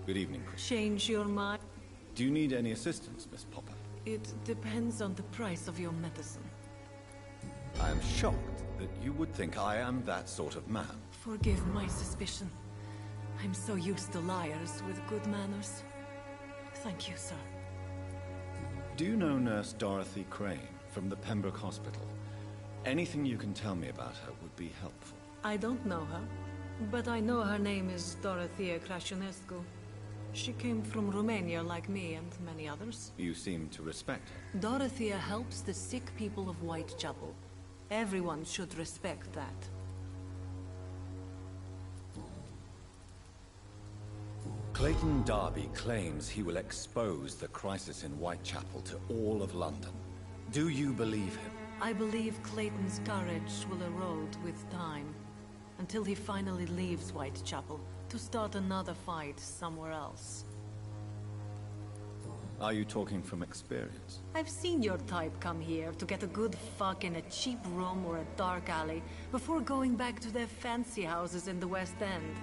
Good evening, Chris. Change your mind? Do you need any assistance, Miss Popper? It depends on the price of your medicine. I am shocked that you would think I am that sort of man. Forgive my suspicion. I'm so used to liars with good manners. Thank you, sir. Do you know Nurse Dorothy Crane from the Pembroke Hospital? Anything you can tell me about her would be helpful. I don't know her, but I know her name is Dorothea Crasionescu. She came from Romania like me and many others. You seem to respect her. Dorothea helps the sick people of Whitechapel. Everyone should respect that. Clayton Darby claims he will expose the crisis in Whitechapel to all of London. Do you believe him? I believe Clayton's courage will erode with time, until he finally leaves Whitechapel to start another fight somewhere else. Are you talking from experience? I've seen your type come here to get a good fuck in a cheap room or a dark alley before going back to their fancy houses in the West End.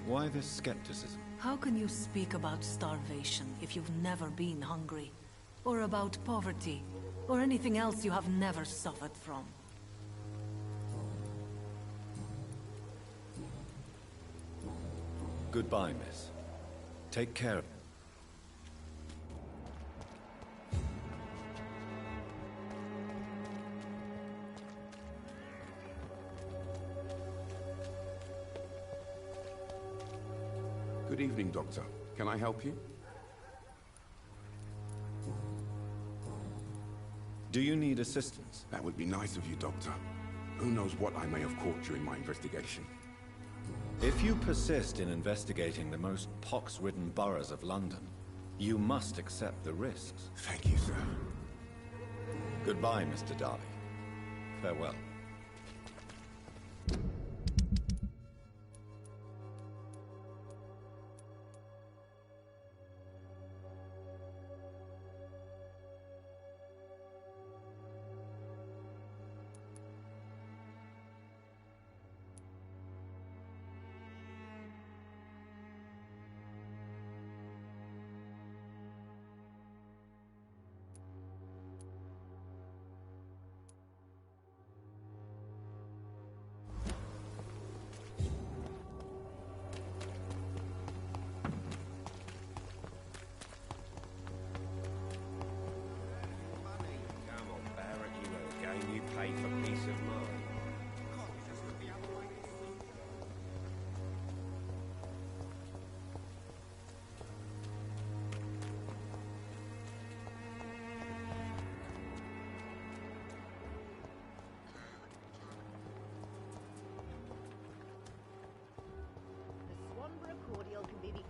Why this skepticism? How can you speak about starvation if you've never been hungry? Or about poverty? Or anything else you have never suffered from? Goodbye, miss. Take care of it. Good evening, Doctor. Can I help you? Do you need assistance? That would be nice of you, Doctor. Who knows what I may have caught you in my investigation. If you persist in investigating the most pox-ridden boroughs of London, you must accept the risks. Thank you, sir. Goodbye, Mr. Darby. Farewell.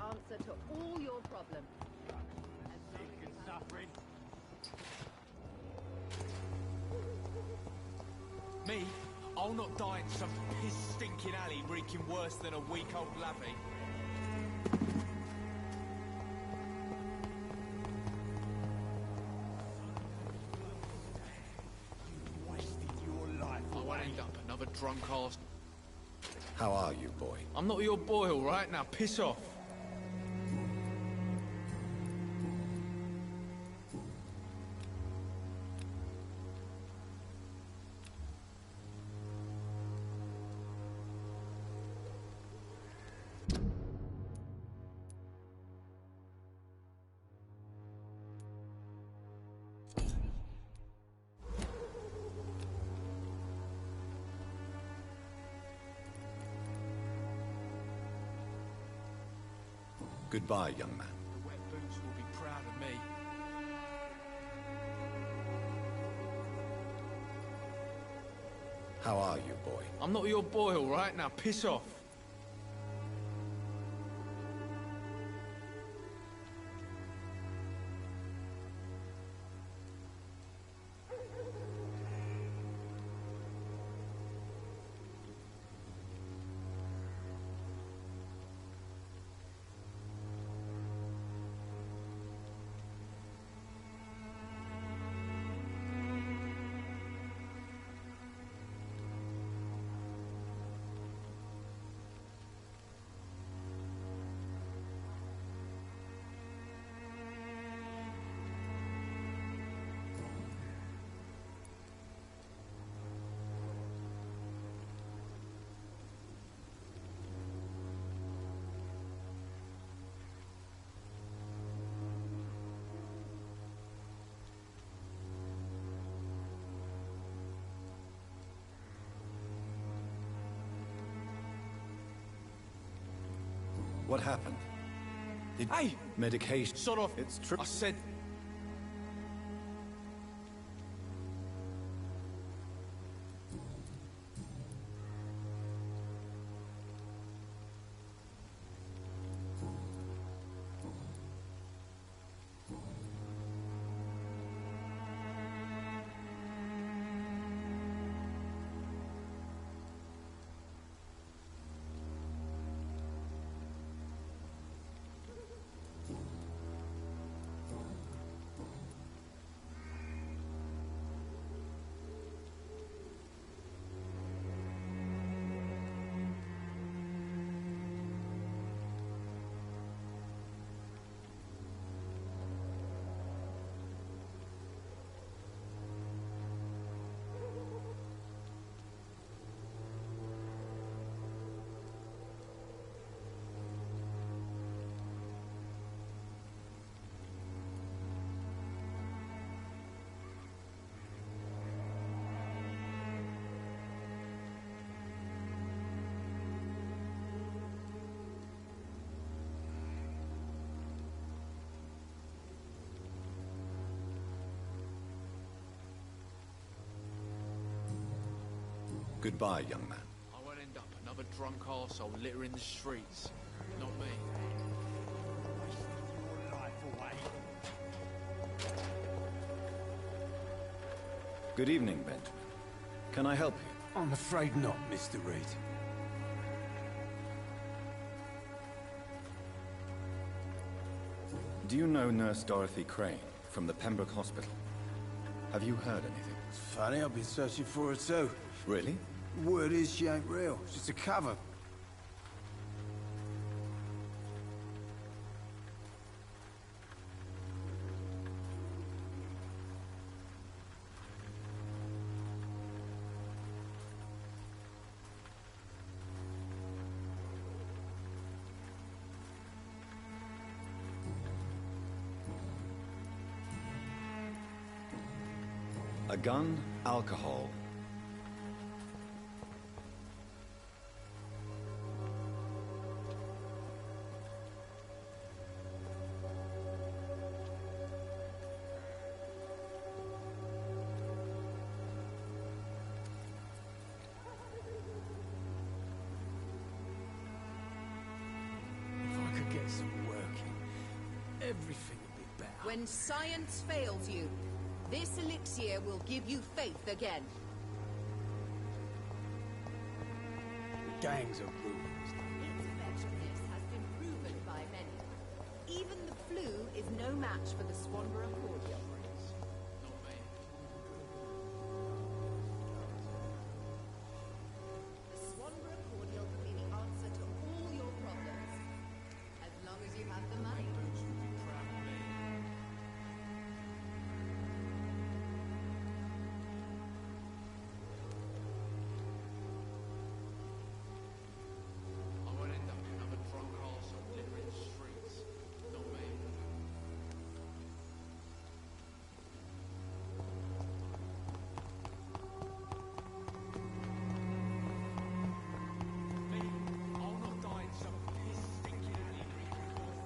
Answer to all your problems. Suffering. Me? I'll not die in some piss-stinking alley reeking worse than a week-old lavvy. You wasted your life. I won't end up another drunk ass. How are you, boy? I'm not your boy, all right? Now piss off. Goodbye, young man. The wet boots will be proud of me. How are you, boy? I'm not your boy, all right? Now piss off. What happened? Hey! Medication. Sort of. It's true. I said... Goodbye, young man. I won't end up another drunk arsehole littering the streets. Not me. Wasting your life away. Good evening, Benjamin. Can I help you? I'm afraid not, Mr. Reed. Do you know Nurse Dorothy Crane from the Pembroke Hospital? Have you heard anything? It's funny, I've been searching for her too. Really? Word is she ain't real. It's just a cover. A gun, alcohol. If I could get some working, everything would be better. When science fails you, this elixir will give you faith again. The gangs are ruined. Its effectiveness has been proven by many. Even the flu is no match for the Swanborough cordial. Not me. The Swanborough cordial can be the answer to all your problems. As long as you have the money. I won't end up another drunk arsehole littering the streets. Not me. Me? I'll not die in some piss-stinking alley drinking worse.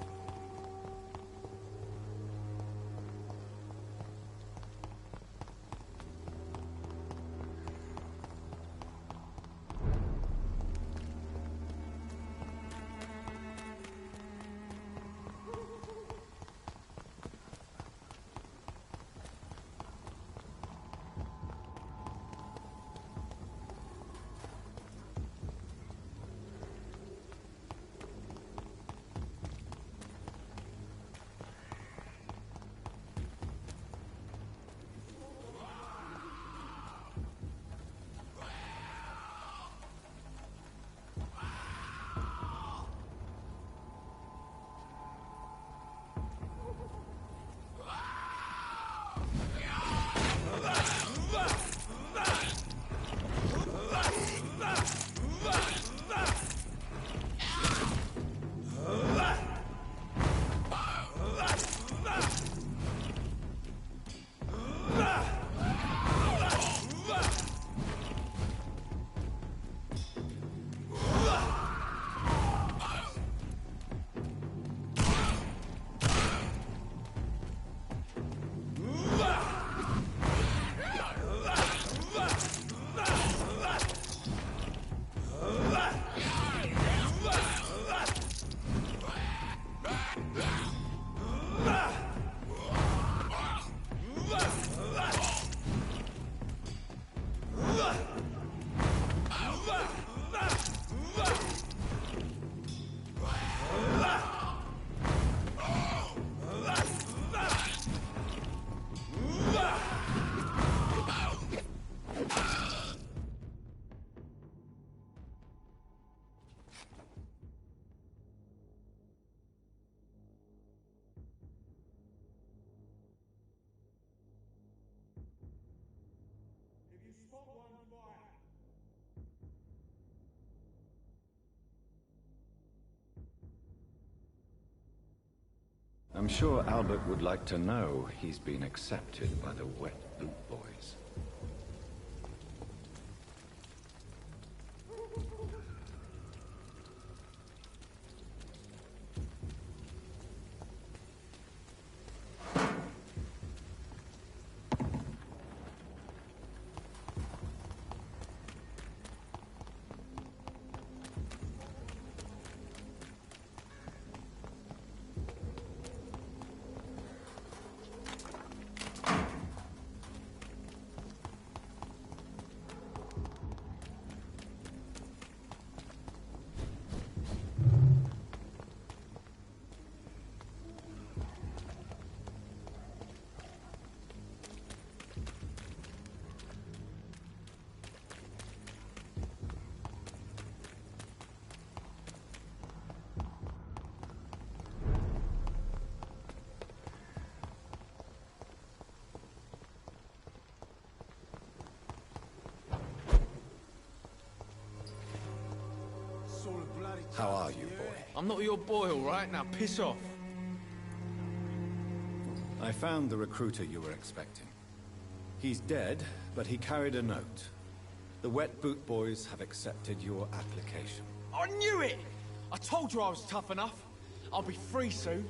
I'm sure Albert would like to know he's been accepted by the Wet Boot Boys. How are you, boy? I'm not your boy, all right? Now piss off. I found the recruiter you were expecting. He's dead, but he carried a note. The Wet Boot Boys have accepted your application. I knew it! I told you I was tough enough. I'll be free soon.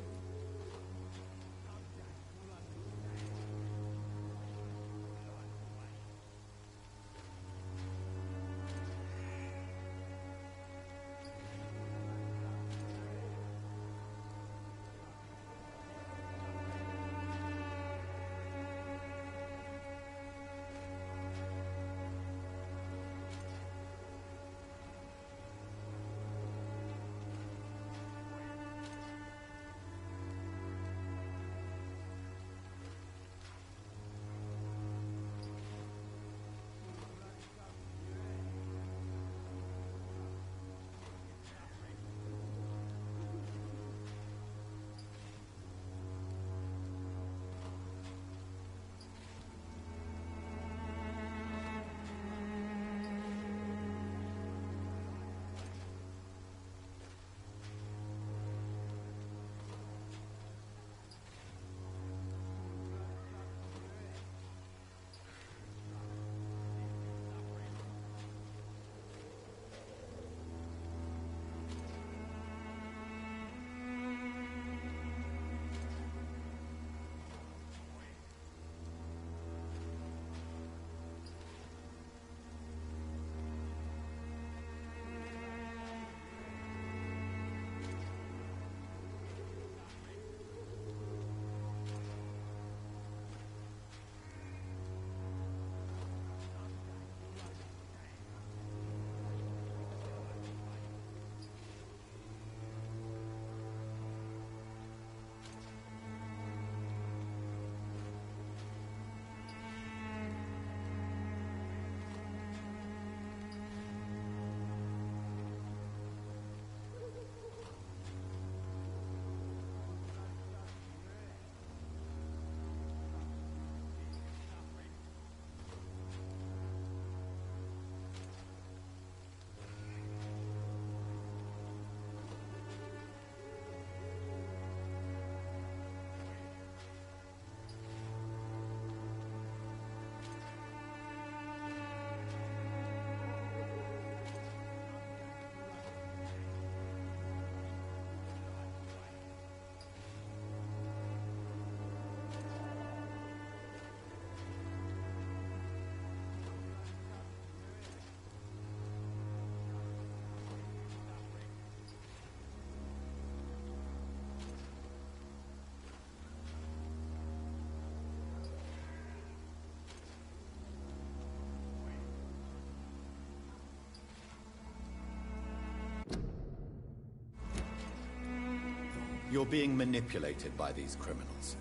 You're being manipulated by these criminals.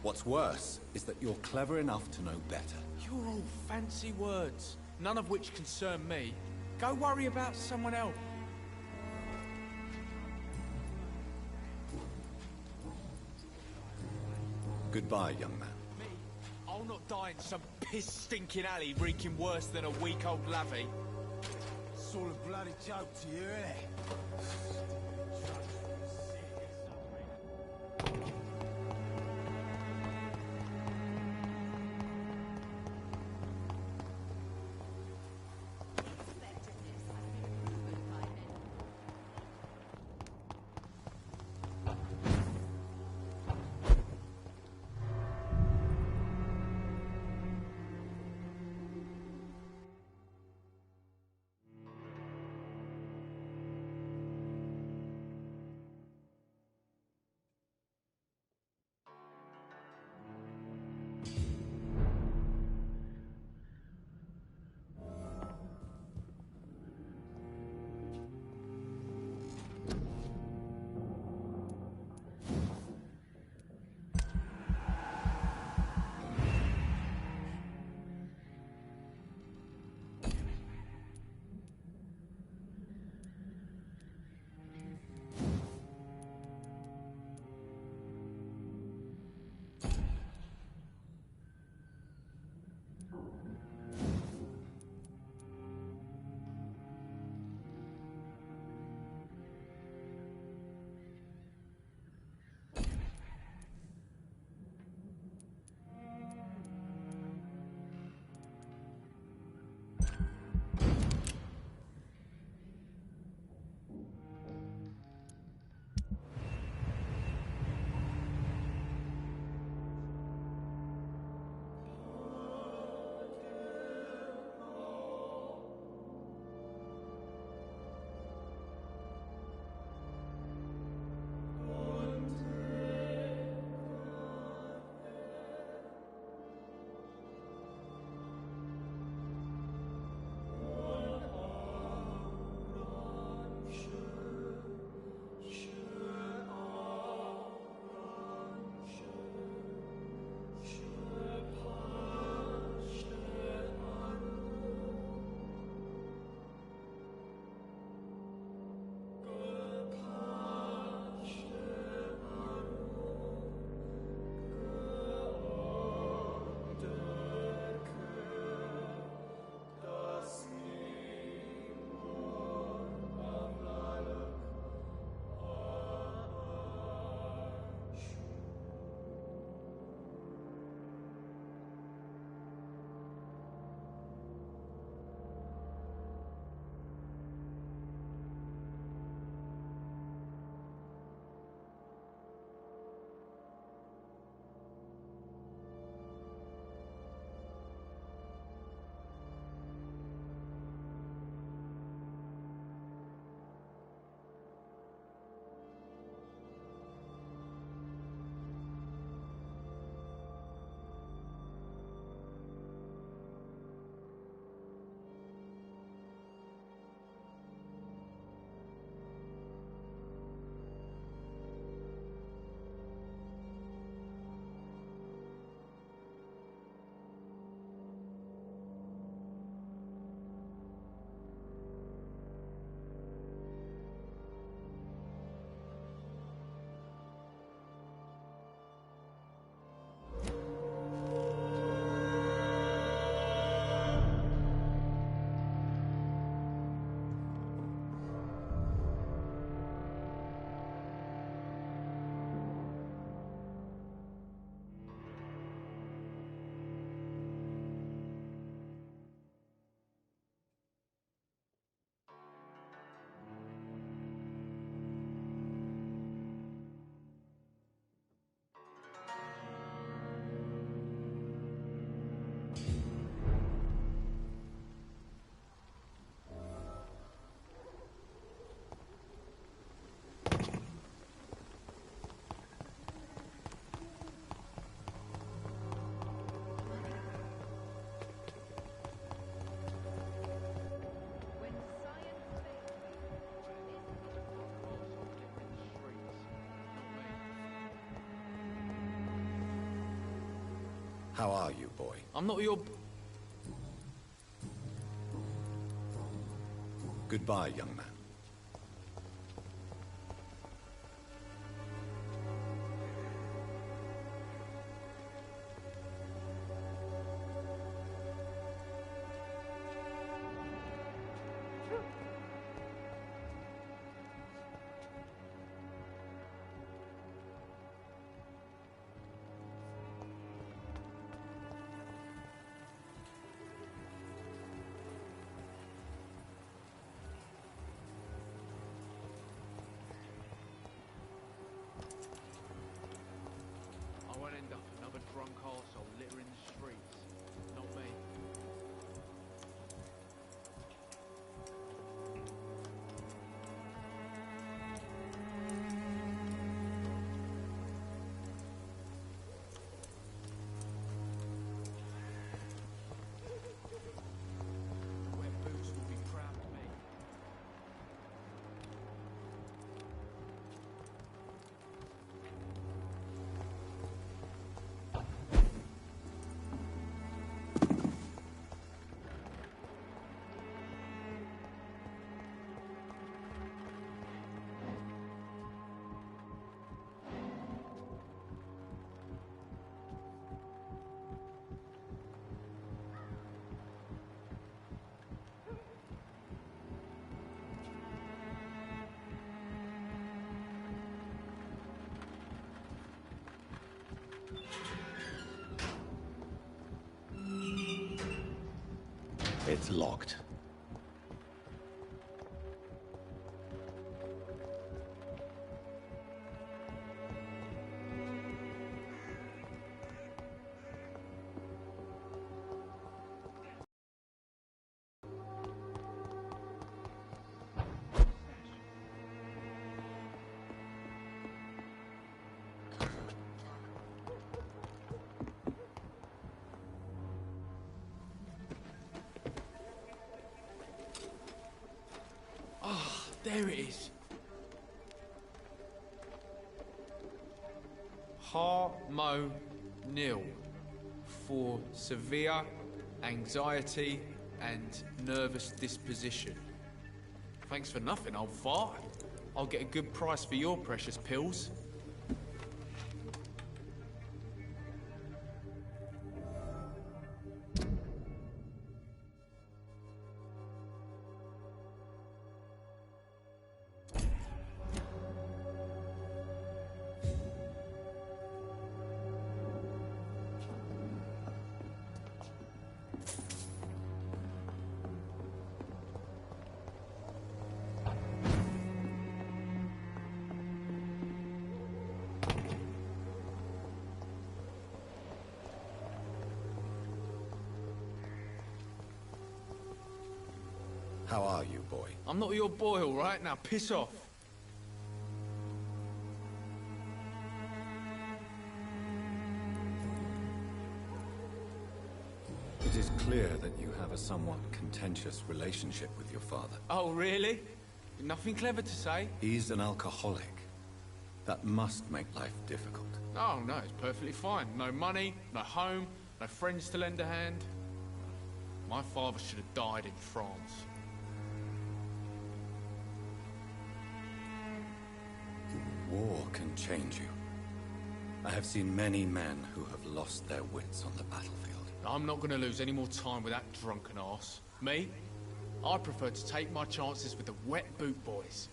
What's worse is that you're clever enough to know better. You're all fancy words, none of which concern me. Go worry about someone else. Goodbye, young man. Me? I'll not die in some piss-stinking alley reeking worse than a week-old lavvy. It's all a bloody joke to you, innit? How are you, boy? I'm not your... Goodbye, young man. I won't end up another drunk arsehole littering the streets. Not me. Wet boots will be proud of me. It's locked. There it is. Harmonil for severe anxiety and nervous disposition. Thanks for nothing, old fart. I'll get a good price for your precious pills. How are you, boy? I'm not your boy, all right? Now piss off. It is clear that you have a somewhat contentious relationship with your father. Oh, really? Nothing clever to say? He's an alcoholic. That must make life difficult. Oh, no, it's perfectly fine. No money, no home, no friends to lend a hand. My father should have died in France. War can change you. I have seen many men who have lost their wits on the battlefield. I'm not going to lose any more time with that drunken arse. Me? I prefer to take my chances with the wet boot boys.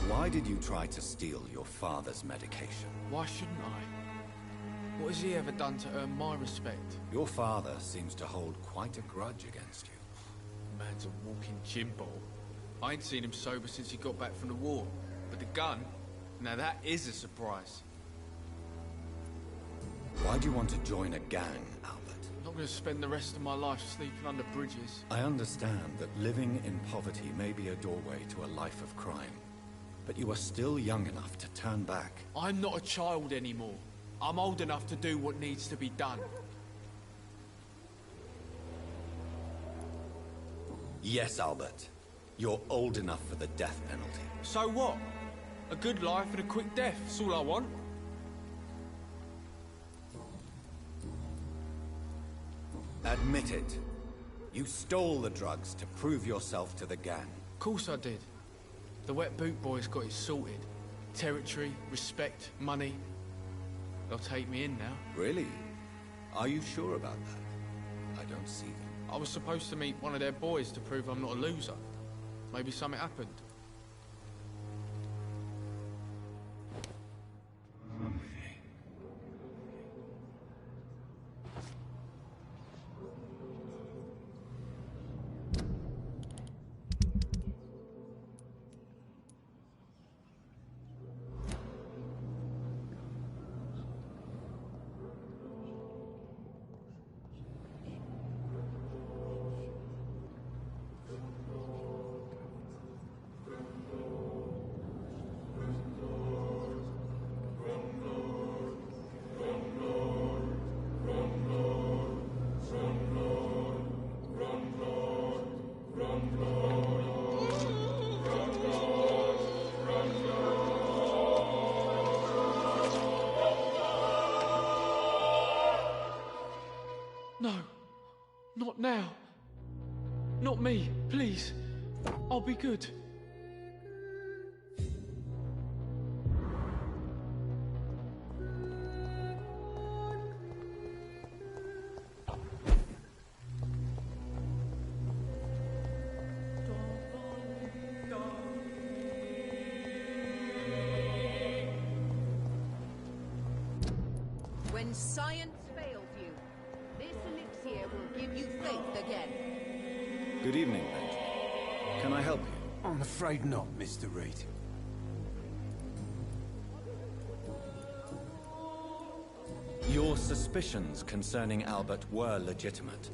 Why did you try to steal your father's medication? Why shouldn't I? What has he ever done to earn my respect? Your father seems to hold quite a grudge against you. Man's a walking gym ball. I ain't seen him sober since he got back from the war. But the gun? Now that is a surprise. Why do you want to join a gang, Albert? I'm not going to spend the rest of my life sleeping under bridges. I understand that living in poverty may be a doorway to a life of crime. But you are still young enough to turn back. I'm not a child anymore. I'm old enough to do what needs to be done. Yes, Albert. You're old enough for the death penalty. So what? A good life and a quick death, that's all I want. Admit it. You stole the drugs to prove yourself to the gang. Of course I did. The Wet Boot Boy's got it sorted. Territory, respect, money. They'll take me in now. Really? Are you sure about that? I don't see them. I was supposed to meet one of their boys to prove I'm not a loser. Maybe something happened. No, not now. Not me, please. I'll be good. When science fails you, this elixir will give you faith again. Good evening, Benjamin. Can I help you? I'm afraid not, Mr. Reed. Your suspicions concerning Albert were legitimate,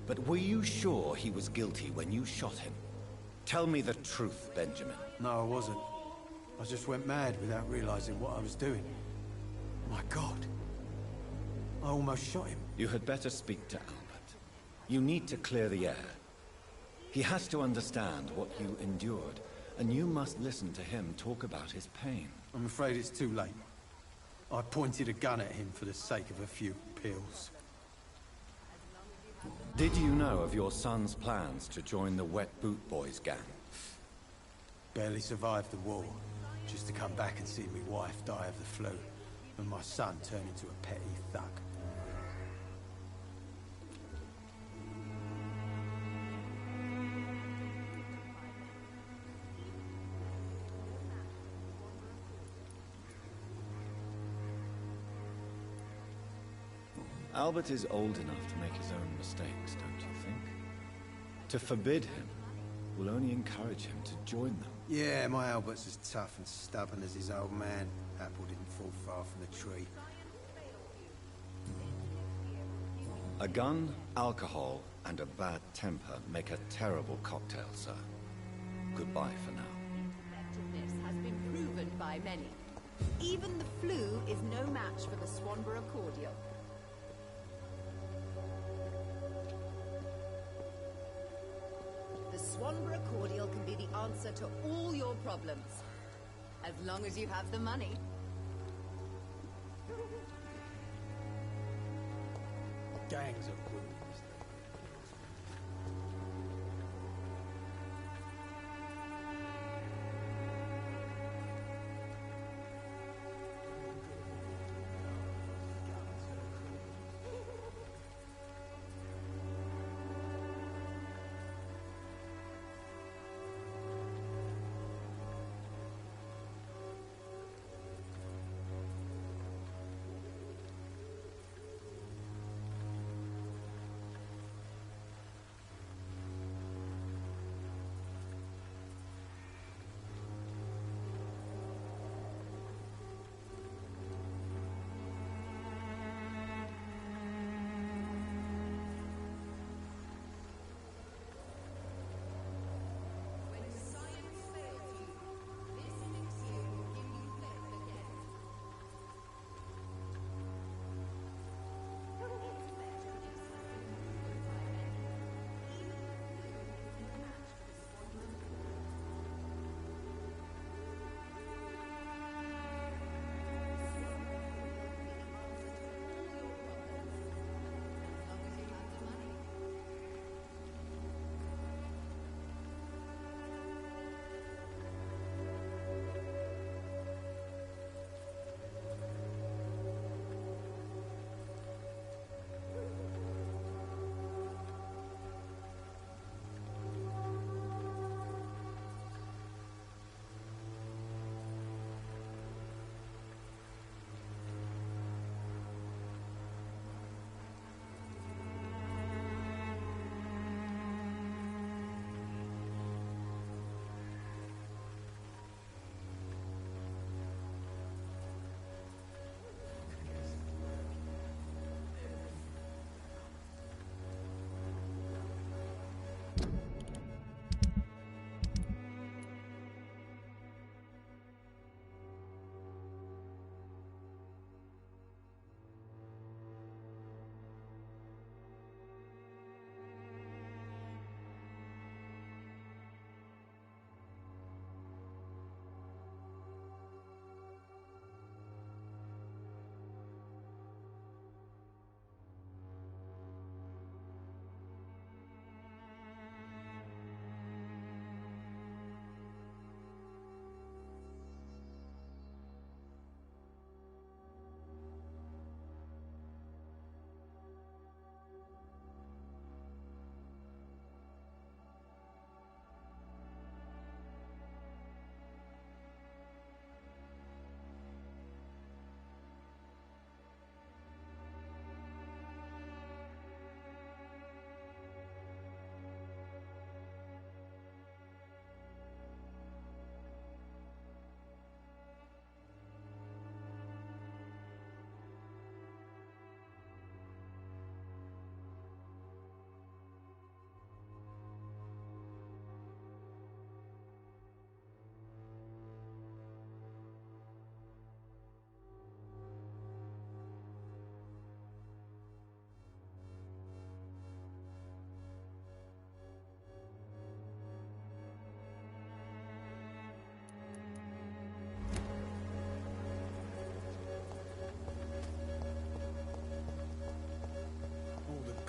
but were you sure he was guilty when you shot him? Tell me the truth, Benjamin. No, I wasn't. I just went mad without realizing what I was doing. My God. I almost shot him. You had better speak to Albert. You need to clear the air. He has to understand what you endured, and you must listen to him talk about his pain. I'm afraid it's too late. I pointed a gun at him for the sake of a few pills. Did you know of your son's plans to join the Wet Boot Boys gang? Barely survived the war, just to come back and see my wife die of the flu, and my son turn into a petty thug. Albert is old enough to make his own mistakes, don't you think? To forbid him will only encourage him to join them. Yeah, my Albert's as tough and stubborn as his old man. Apple didn't fall far from the tree. A gun, alcohol, and a bad temper make a terrible cocktail, sir. Goodbye for now. Effectiveness has been proven by many. Even the flu is no match for the Swanborough cordial. The Swanborough cordial can be the answer to all your problems. As long as you have the money. Gangs are ruined.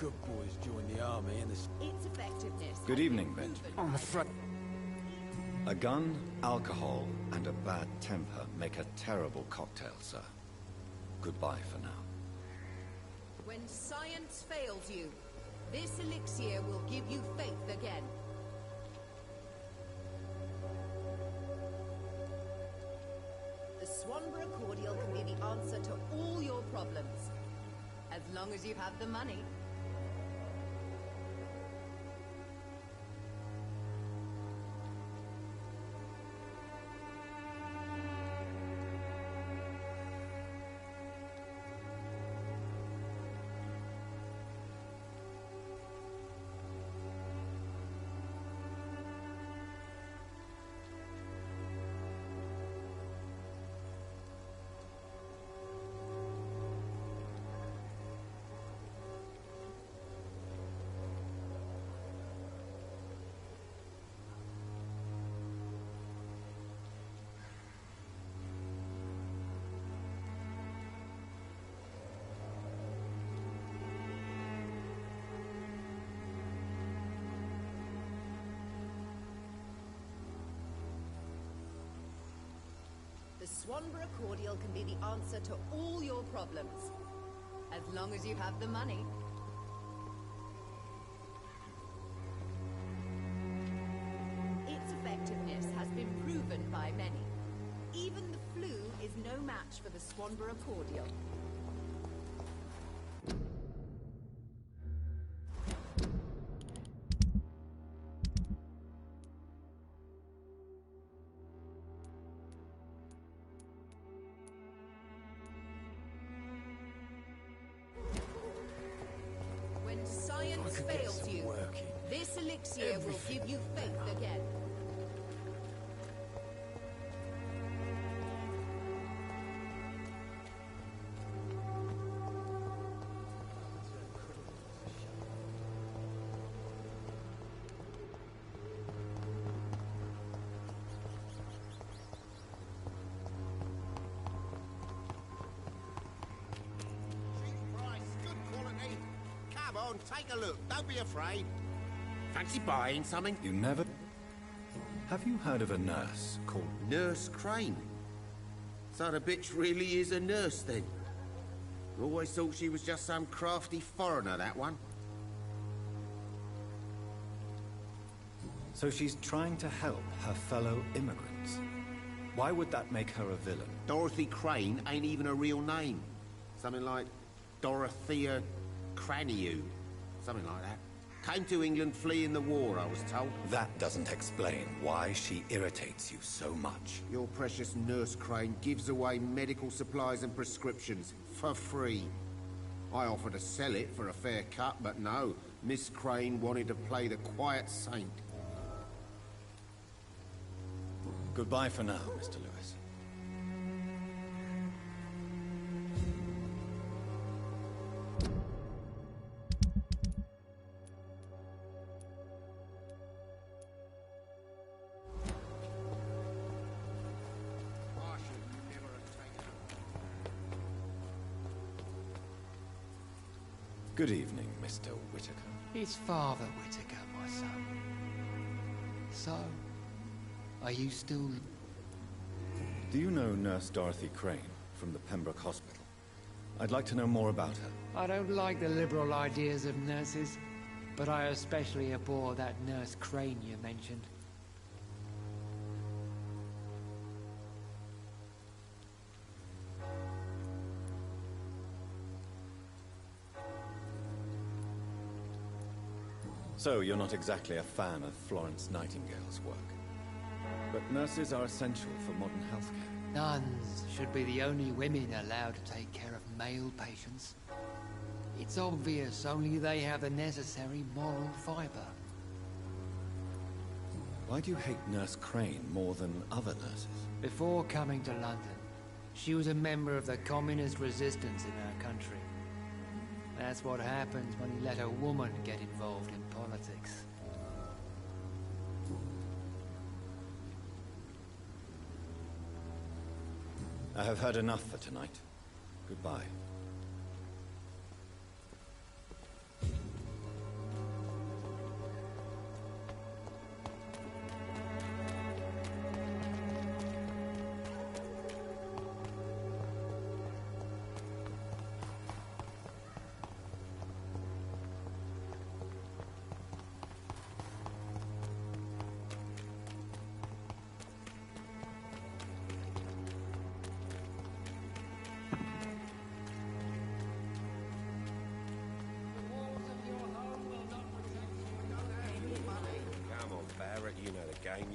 good boys join the army and the... Its effectiveness. Good evening, Benjamin. I'm afraid... A gun, alcohol, and a bad temper make a terrible cocktail, sir. Goodbye for now. When science fails you, this elixir will give you faith again. The Swanborough cordial can be the answer to all your problems. As long as you have the money. The Swanborough cordial can be the answer to all your problems. As long as you have the money. Its effectiveness has been proven by many. Even the flu is no match for the Swanborough cordial. When science fails you, this elixir will give you faith again. Come on, take a look. Don't be afraid. Fancy buying something? You never... Have you heard of a nurse called... Nurse Crane? So the bitch really is a nurse, then? Always thought she was just some crafty foreigner, that one. So she's trying to help her fellow immigrants. Why would that make her a villain? Dorothy Crane ain't even a real name. Something like Dorothea Craniu. Something like that. Came to England fleeing the war, I was told. That doesn't explain why she irritates you so much. Your precious Nurse Crane gives away medical supplies and prescriptions for free. I offered to sell it for a fair cut, but no. Miss Crane wanted to play the quiet saint. Goodbye for now, Mr. Lewis. Good evening, Mr. Whitaker. It's Father Whitaker, my son. So, are you still... Do you know Nurse Dorothy Crane from the Pembroke Hospital? I'd like to know more about her. I don't like the liberal ideas of nurses, but I especially abhor that Nurse Crane you mentioned. So, you're not exactly a fan of Florence Nightingale's work. But nurses are essential for modern healthcare. Nuns should be the only women allowed to take care of male patients. It's obvious only they have the necessary moral fiber. Why do you hate Nurse Crane more than other nurses? Before coming to London, she was a member of the communist resistance in our country. That's what happens when you let a woman get involved in politics. I have heard enough for tonight. Goodbye.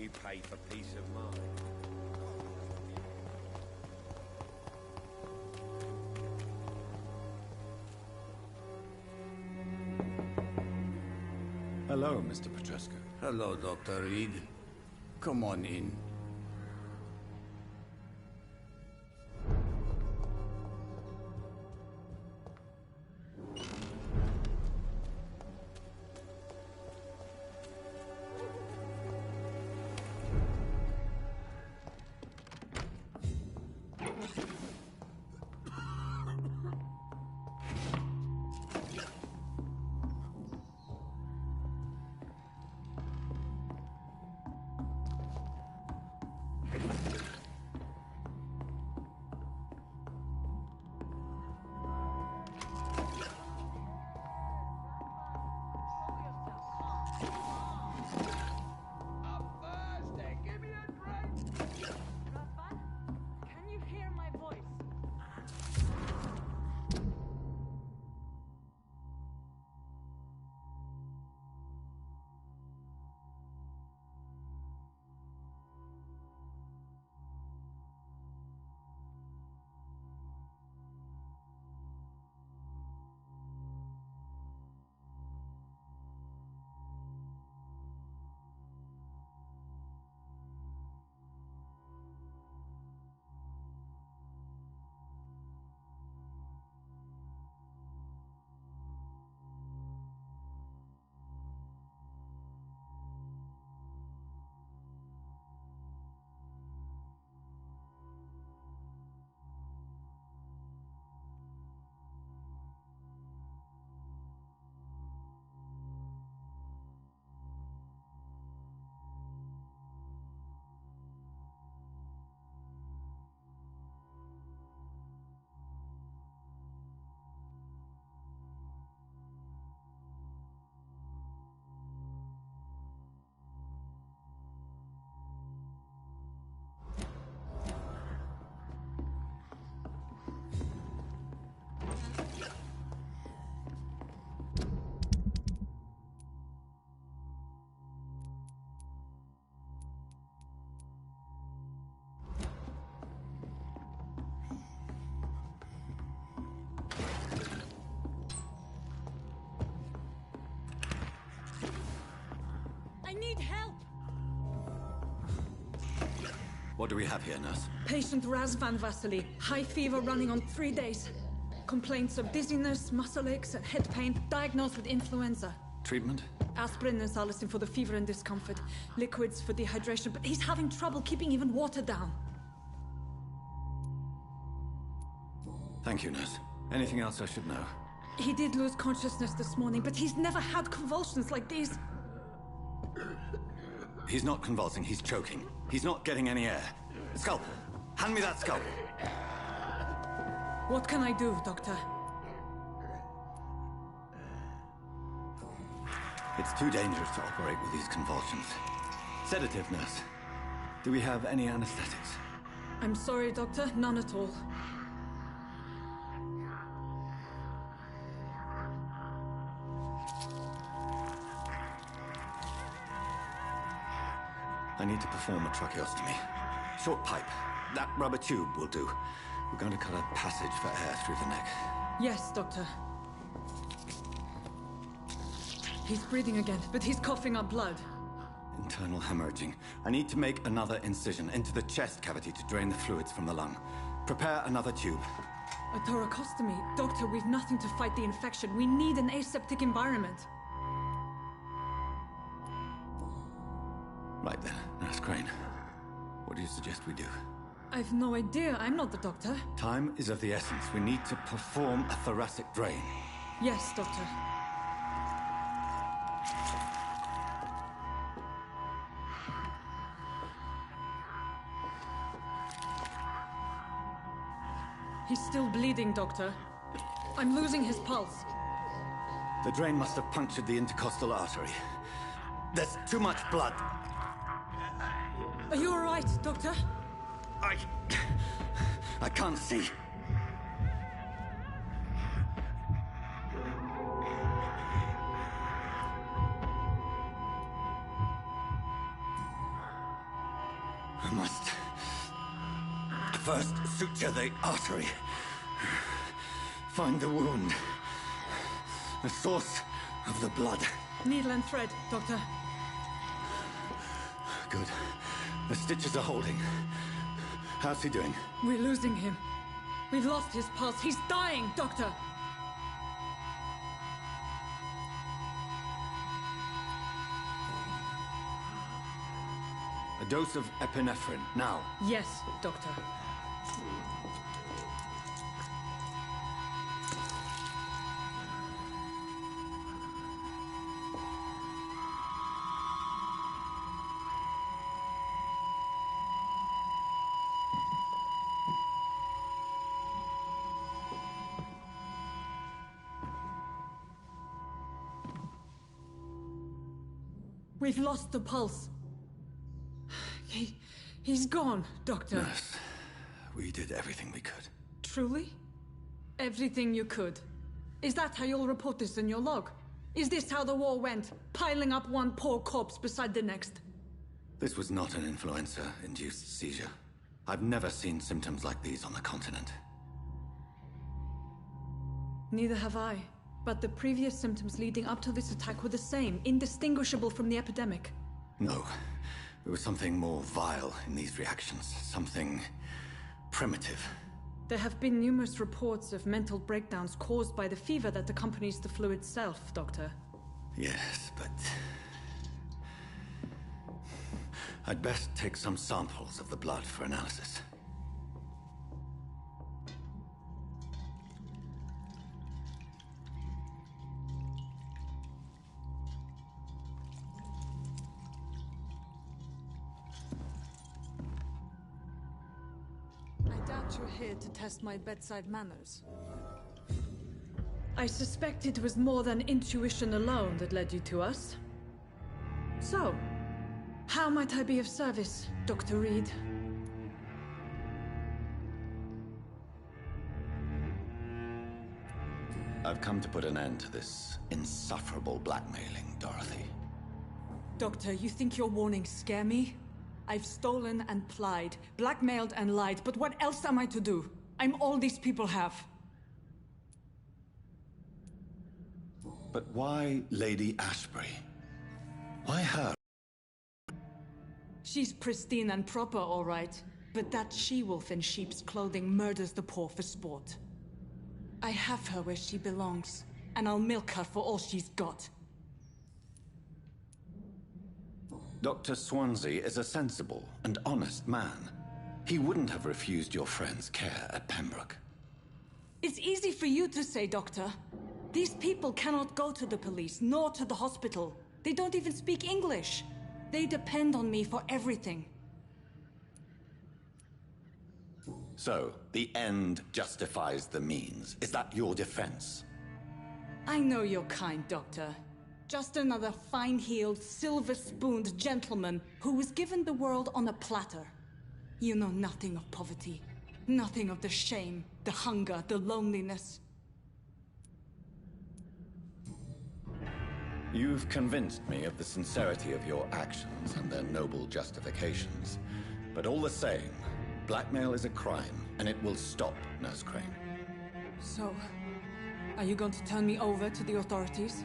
you pay for peace of mind. Hello, Mr. Petrescu. Hello, Dr. Reed. Come on in. Can you hear my voice? I need help! What do we have here, nurse? Patient Razvan Vasily. High fever running on 3 days. Complaints of dizziness, muscle aches, and head pain. Diagnosed with influenza. Treatment? Aspirin and salicin for the fever and discomfort. Liquids for dehydration, but he's having trouble keeping even water down. Thank you, nurse. Anything else I should know? He did lose consciousness this morning, but he's never had convulsions like these. He's not convulsing, he's choking. He's not getting any air. Scalpel! Hand me that scalpel! What can I do, Doctor? It's too dangerous to operate with these convulsions. Sedative, nurse. Do we have any anesthetics? I'm sorry, Doctor. None at all. I need to perform a tracheostomy. Short pipe. That rubber tube will do. We're going to cut a passage for air through the neck. Yes, Doctor. He's breathing again, but he's coughing up blood. Internal hemorrhaging. I need to make another incision into the chest cavity to drain the fluids from the lung. Prepare another tube. A thoracostomy. Doctor, we've nothing to fight the infection. We need an aseptic environment. Right then, Nurse Crane. What do you suggest we do? I've no idea. I'm not the doctor. Time is of the essence. We need to perform a thoracic drain. Yes, Doctor. He's still bleeding, Doctor. I'm losing his pulse. The drain must have punctured the intercostal artery. There's too much blood. Are you all right, Doctor? I can't see. First, suture the artery. Find the wound. The source of the blood. Needle and thread, Doctor. Good. The stitches are holding. How's he doing? We're losing him. We've lost his pulse. He's dying, Doctor! A dose of epinephrine, now. Yes, Doctor. We've lost the pulse. He's gone, Doctor. Nurse, we did everything we could. Truly? Everything you could? Is that how you'll report this in your log? Is this how the war went? Piling up one poor corpse beside the next? This was not an influenza-induced seizure. I've never seen symptoms like these on the continent. Neither have I. But the previous symptoms leading up to this attack were the same, indistinguishable from the epidemic. No. There was something more vile in these reactions. Something primitive. There have been numerous reports of mental breakdowns caused by the fever that accompanies the flu itself, Doctor. Yes, but... I'd best take some samples of the blood for analysis. I doubt you're here to test my bedside manners. I suspect it was more than intuition alone that led you to us. So, how might I be of service, Dr. Reed? I've come to put an end to this insufferable blackmailing, Dorothy. Doctor, you think your warnings scare me? I've stolen and plied, blackmailed and lied, but what else am I to do? I'm all these people have. But why Lady Ashbury? Why her? She's pristine and proper, all right. But that she-wolf in sheep's clothing murders the poor for sport. I have her where she belongs, and I'll milk her for all she's got. Dr. Swansea is a sensible and honest man. He wouldn't have refused your friend's care at Pembroke. It's easy for you to say, Doctor. These people cannot go to the police, nor to the hospital. They don't even speak English. They depend on me for everything. So, the end justifies the means. Is that your defense? I know you're kind, Doctor. Just another fine-heeled, silver-spooned gentleman who was given the world on a platter. You know nothing of poverty. Nothing of the shame, the hunger, the loneliness. You've convinced me of the sincerity of your actions and their noble justifications. But all the same, blackmail is a crime, and it will stop, Nurse Crane. So, are you going to turn me over to the authorities?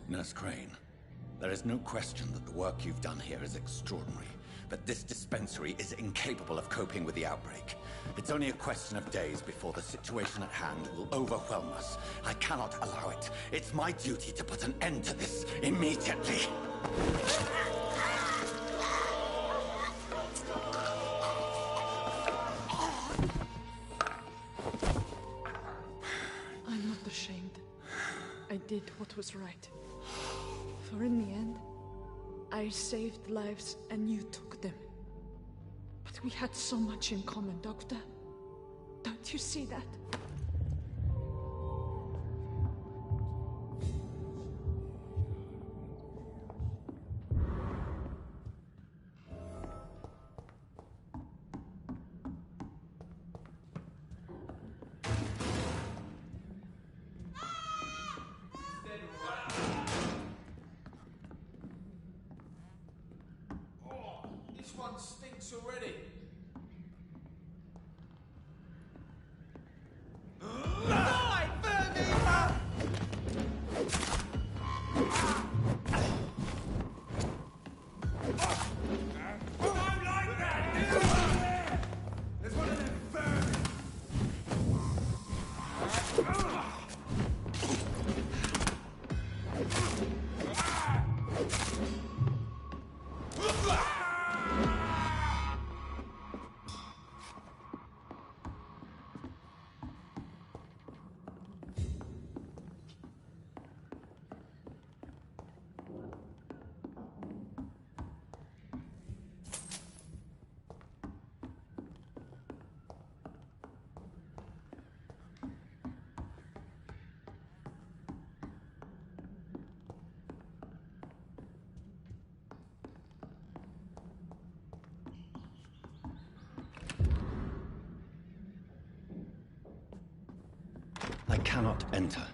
Nurse Crane, there is no question that the work you've done here is extraordinary, but this dispensary is incapable of coping with the outbreak. It's only a question of days before the situation at hand will overwhelm us. I cannot allow it. It's my duty to put an end to this immediately. I'm not ashamed. I did what was right. For in the end, I saved lives and you took them. But we had so much in common, Doctor. Don't you see that? This one stinks already. I cannot enter.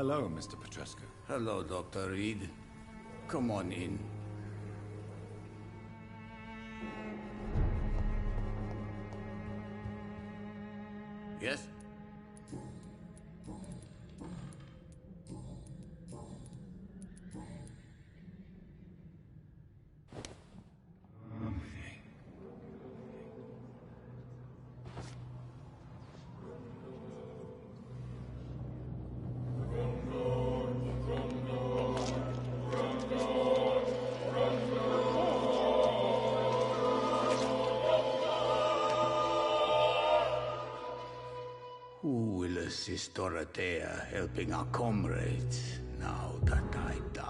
Hello, Mr. Petrescu. Hello, Dr. Reed. Come on in. Yes? Who will assist Dorothea helping our comrades now that I die?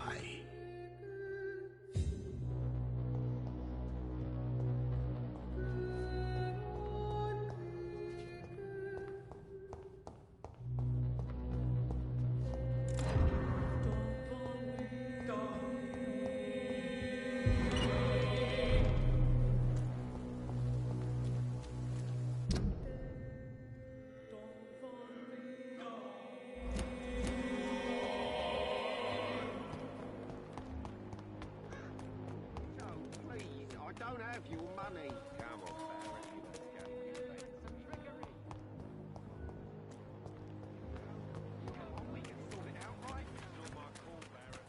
I don't have your money. Come on, Barrett. We can sort it out, right? Not my call, Barrett.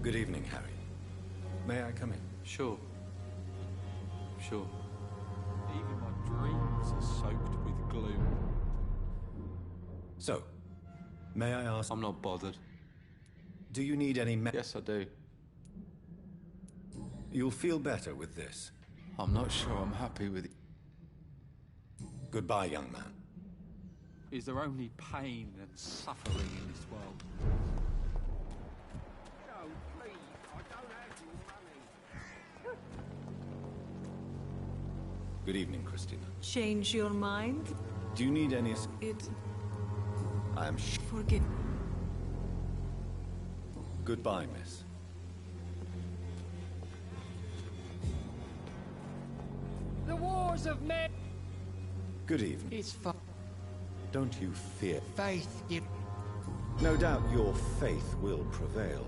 Good evening, Harry. May I come in? Sure. Sure. Even my dreams are soaked with gloom. So, may I ask... I'm not bothered. Do you need any Yes, I do. You'll feel better with this. I'm not sure I'm happy with it. Goodbye, young man. Is there only pain and suffering in this world? No, please, I don't have your money. Good evening, Christina. Change your mind? Do you need any... It... I am Forgive me. Goodbye, miss. The wars of men. Good evening. It's Don't you fear. faith. No doubt your faith will prevail.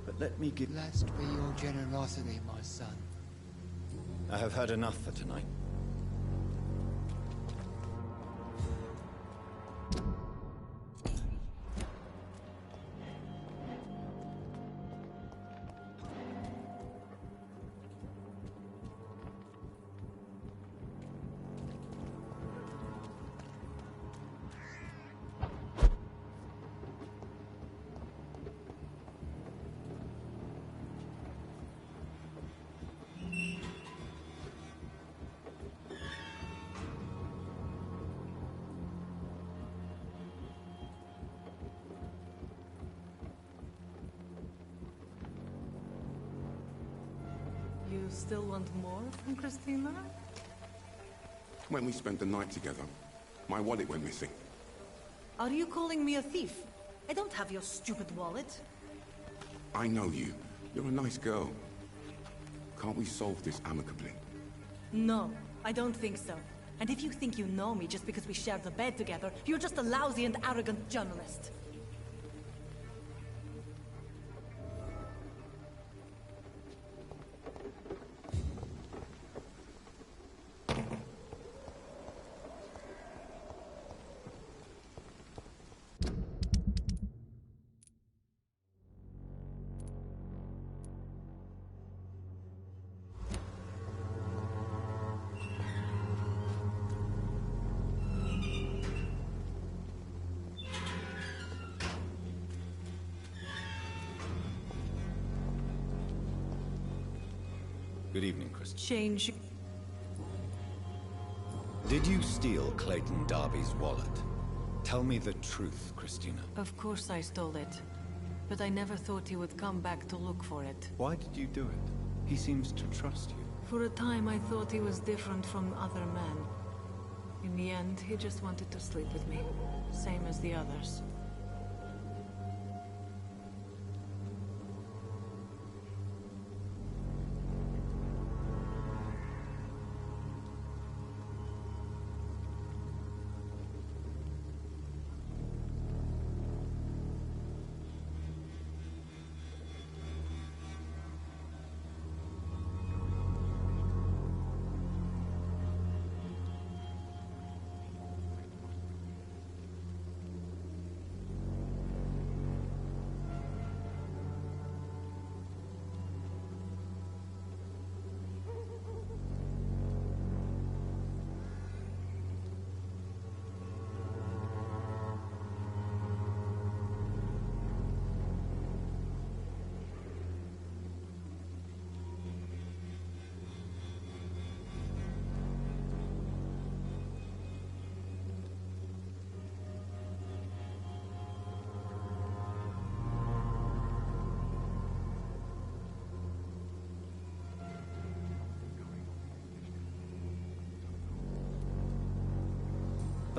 But let me give... Blessed be your generosity, my son. I have had enough for tonight. You still want more from Christina? When we spent the night together, my wallet went missing. Are you calling me a thief? I don't have your stupid wallet. I know you. You're a nice girl. Can't we solve this amicably? No, I don't think so. And if you think you know me just because we shared the bed together, you're just a lousy and arrogant journalist. Good evening, Christina. Change. Did you steal Clayton Darby's wallet? Tell me the truth, Christina. Of course I stole it. But I never thought he would come back to look for it. Why did you do it? He seems to trust you. For a time I thought he was different from other men. In the end, he just wanted to sleep with me. Same as the others.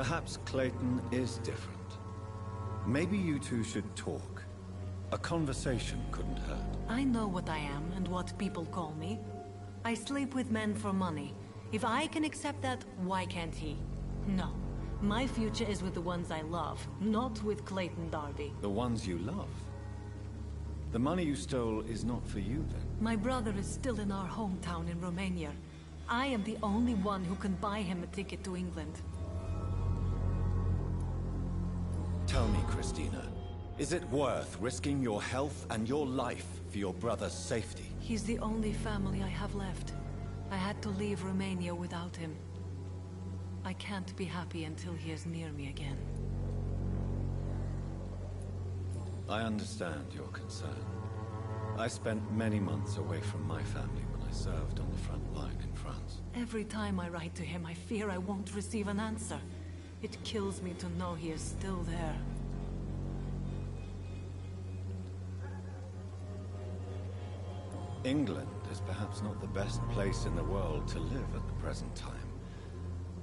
Perhaps Clayton is different. Maybe you two should talk. A conversation couldn't hurt. I know what I am and what people call me. I sleep with men for money. If I can accept that, why can't he? No. My future is with the ones I love, not with Clayton Darby. The ones you love? The money you stole is not for you, then? My brother is still in our hometown in Romania. I am the only one who can buy him a ticket to England. Tell me, Christina, Is it worth risking your health and your life for your brother's safety? He's the only family I have left. I had to leave Romania without him. I can't be happy until he is near me again. I understand your concern. I spent many months away from my family when I served on the front line in France. Every time I write to him, I fear I won't receive an answer. It kills me to know he is still there. England is perhaps not the best place in the world to live at the present time.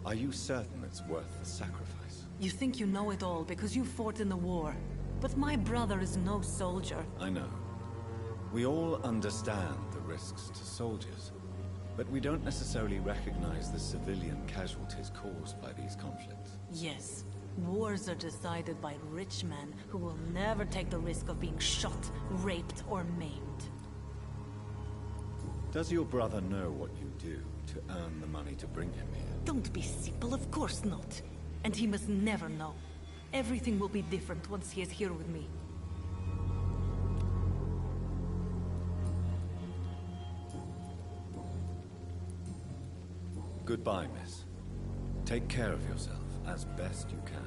Are you certain it's worth the sacrifice? You think you know it all because you fought in the war. But my brother is no soldier. I know. We all understand the risks to soldiers, but we don't necessarily recognize the civilian casualties caused by these conflicts. Yes. Wars are decided by rich men who will never take the risk of being shot, raped, or maimed. Does your brother know what you do to earn the money to bring him here? Don't be simple, of course not. And he must never know. Everything will be different once he is here with me. Goodbye, miss. Take care of yourself as best you can.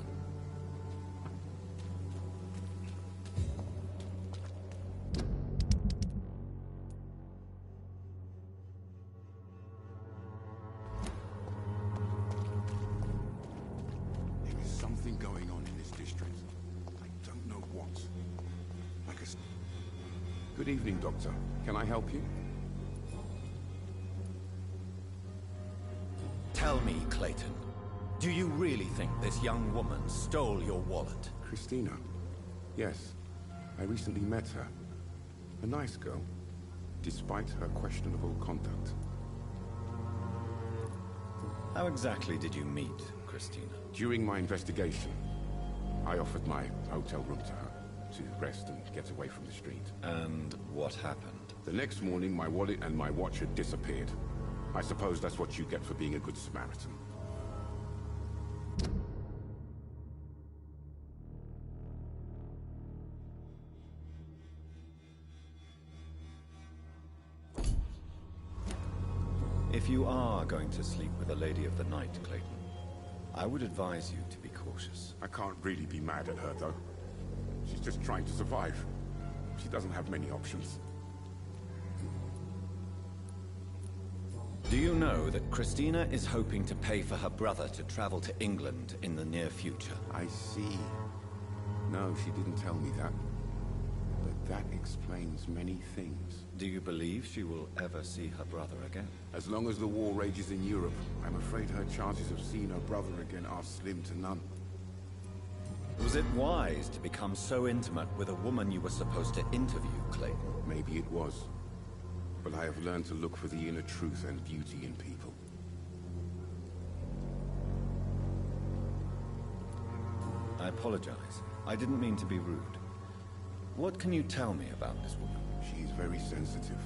There is something going on in this district. I don't know what. Good evening, Doctor. Can I help you? Tell me, Clayton, do you really think this young woman stole your wallet? Christina? Yes. I recently met her. A nice girl, despite her questionable conduct. How exactly did you meet Christina? During my investigation, I offered my hotel room to her to rest and get away from the street. And what happened? The next morning, my wallet and my watch had disappeared. I suppose that's what you get for being a good Samaritan. If you are going to sleep with a lady of the night, Clayton, I would advise you to be cautious. I can't really be mad at her, though. She's just trying to survive. She doesn't have many options. Do you know that Christina is hoping to pay for her brother to travel to England in the near future? I see. No, she didn't tell me that. But that explains many things. Do you believe she will ever see her brother again? As long as the war rages in Europe, I'm afraid her chances of seeing her brother again are slim to none. Was it wise to become so intimate with a woman you were supposed to interview, Clayton? Maybe it was. But I have learned to look for the inner truth and beauty in people. I apologize. I didn't mean to be rude. What can you tell me about this woman? She's very sensitive.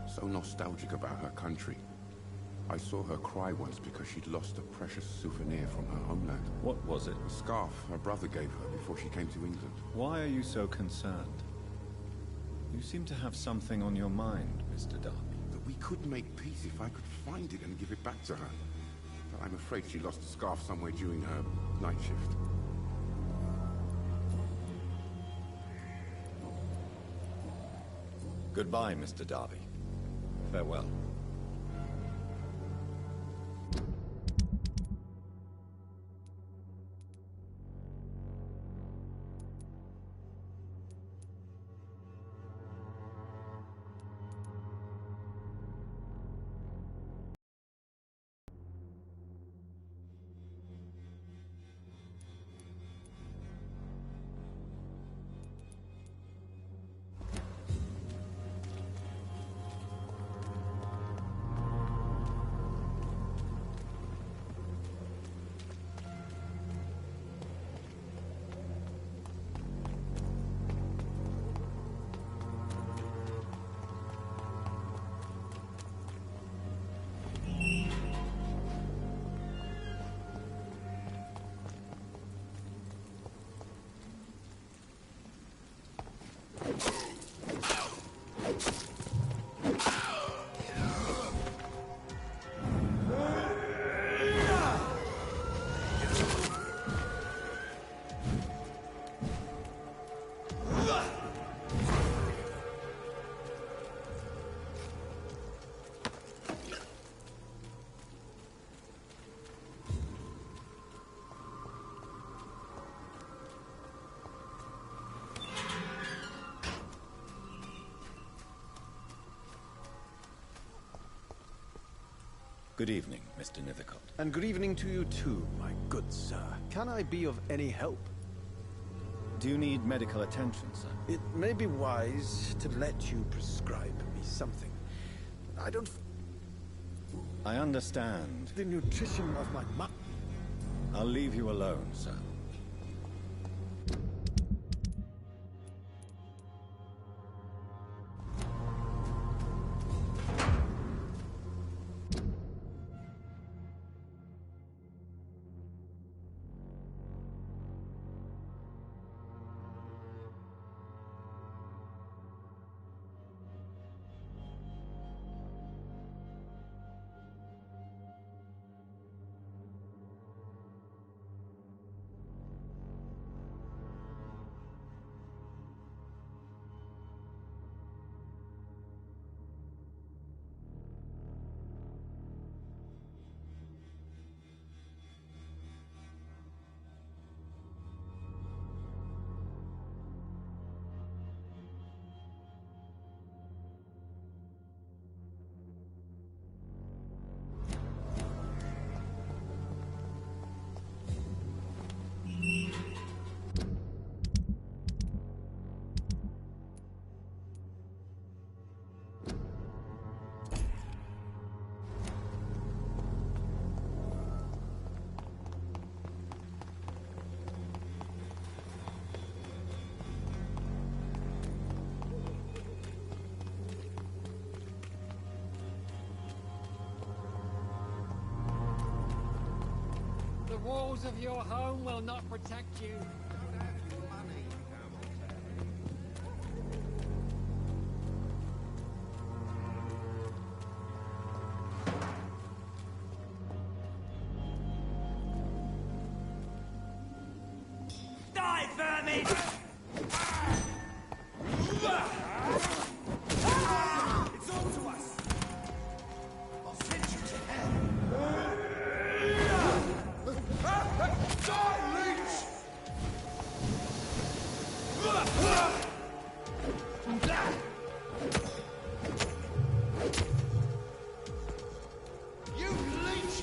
So nostalgic about her country. I saw her cry once because she'd lost a precious souvenir from her homeland. What was it? A scarf her brother gave her before she came to England. Why are you so concerned? You seem to have something on your mind, Mr. Darby. That we could make peace if I could find it and give it back to her. But I'm afraid she lost the scarf somewhere during her night shift. Goodbye, Mr. Darby. Farewell. Good evening, Mr. Nithercott. And good evening to you too, my good sir. Can I be of any help? Do you need medical attention, sir? It may be wise to let you prescribe me something. I don't... I understand. The nutrition of my mum. I'll leave you alone, sir. The walls of your home will not protect you. Die, vermin! It's all to us. I'll send you to hell. Die, leech! You leech!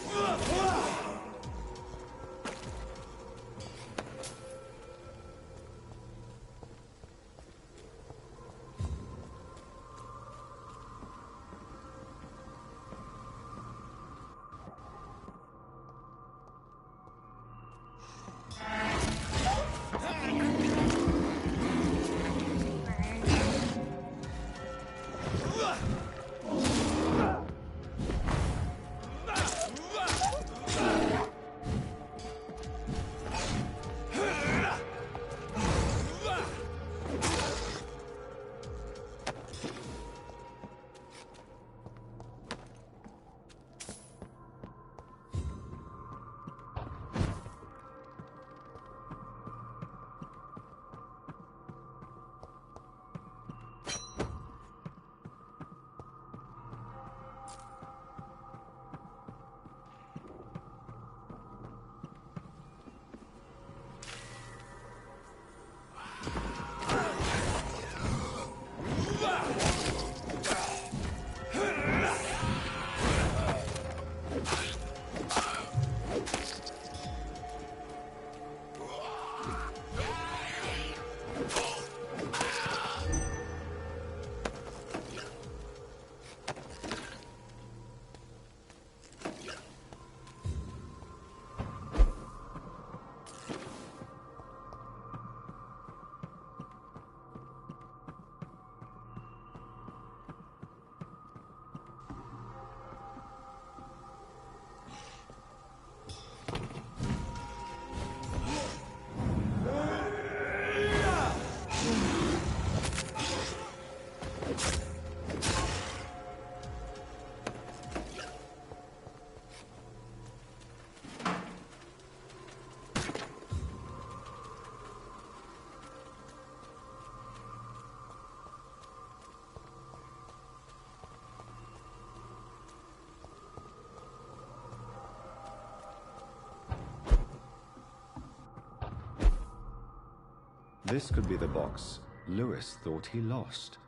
This could be the box Lewis thought he lost.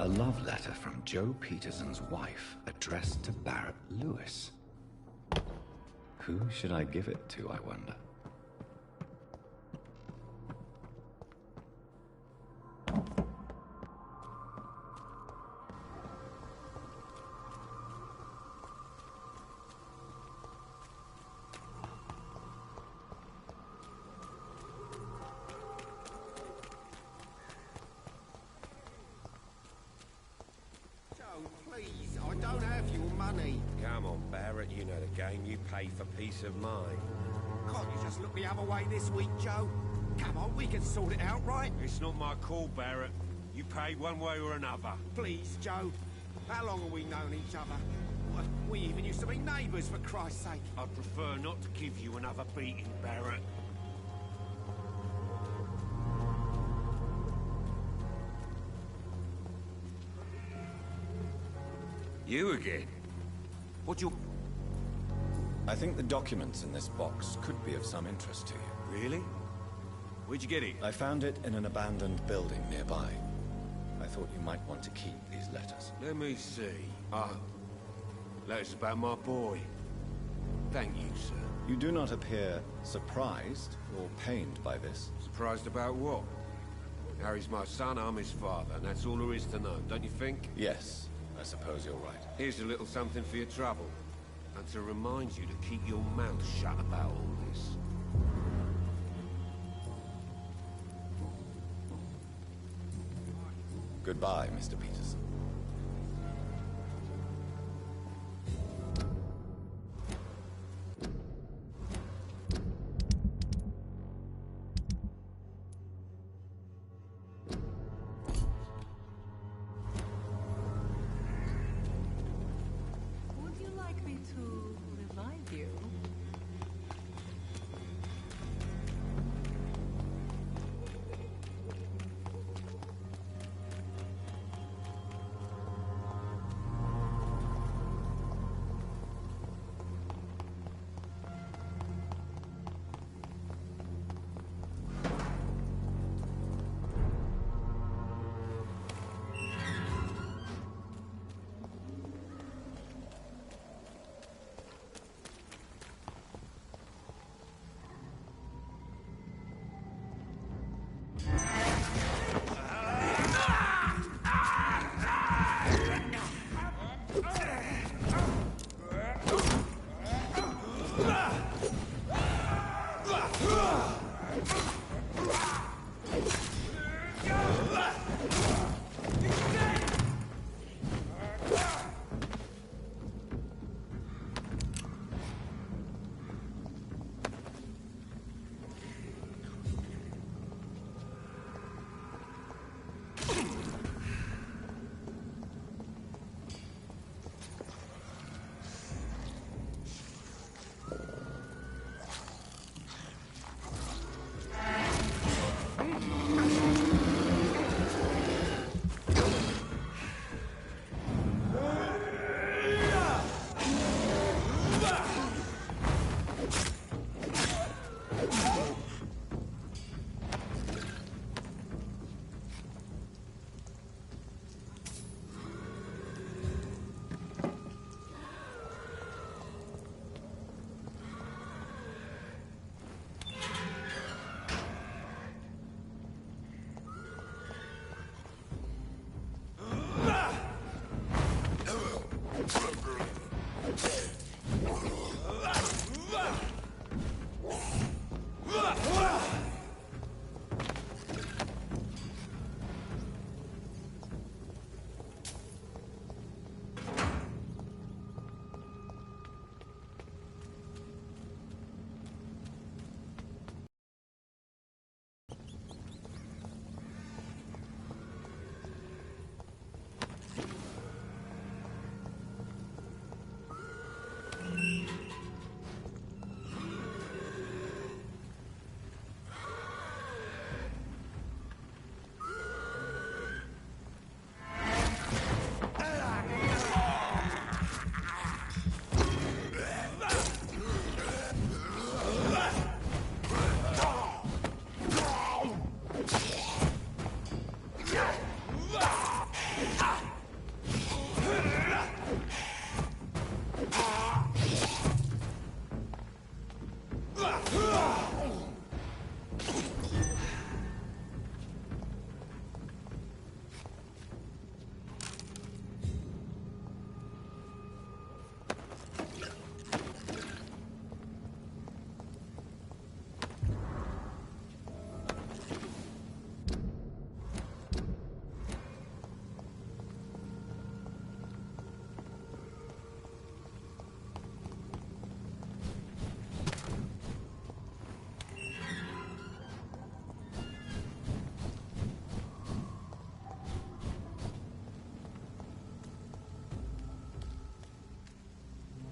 A love letter from Joe Peterson's wife, addressed to Barrett Lewis. Who should I give it to, I wonder? Please, I don't have your money. Come on, Barrett, you know the game. You pay for peace of mind. Can't you just look the other way this week, Joe? Come on, we can sort it out, right? It's not my call, Barrett. You pay one way or another. Please, Joe. How long have we known each other? We even used to be neighbours, for Christ's sake. I'd prefer not to give you another beating, Barrett. You again? What you... I think the documents in this box could be of some interest to you. Really? Where'd you get it? I found it in an abandoned building nearby. I thought you might want to keep these letters. Let me see. Letters about my boy. Thank you, sir. You do not appear surprised or pained by this. Surprised about what? Harry's my son, I'm his father, and that's all there is to know, don't you think? Yes, I suppose you're right. Here's a little something for your trouble. And to remind you to keep your mouth shut about all this. Goodbye, Mr. Peterson. Would you like me to revive you?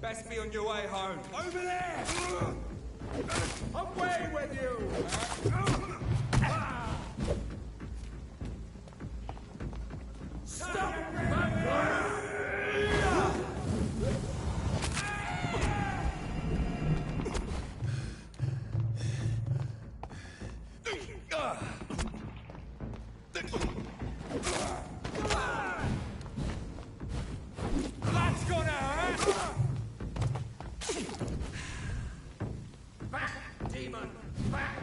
Best be on your way home. Over there! Away with you! Stop! Let's go now, eh? Back, demon! Back!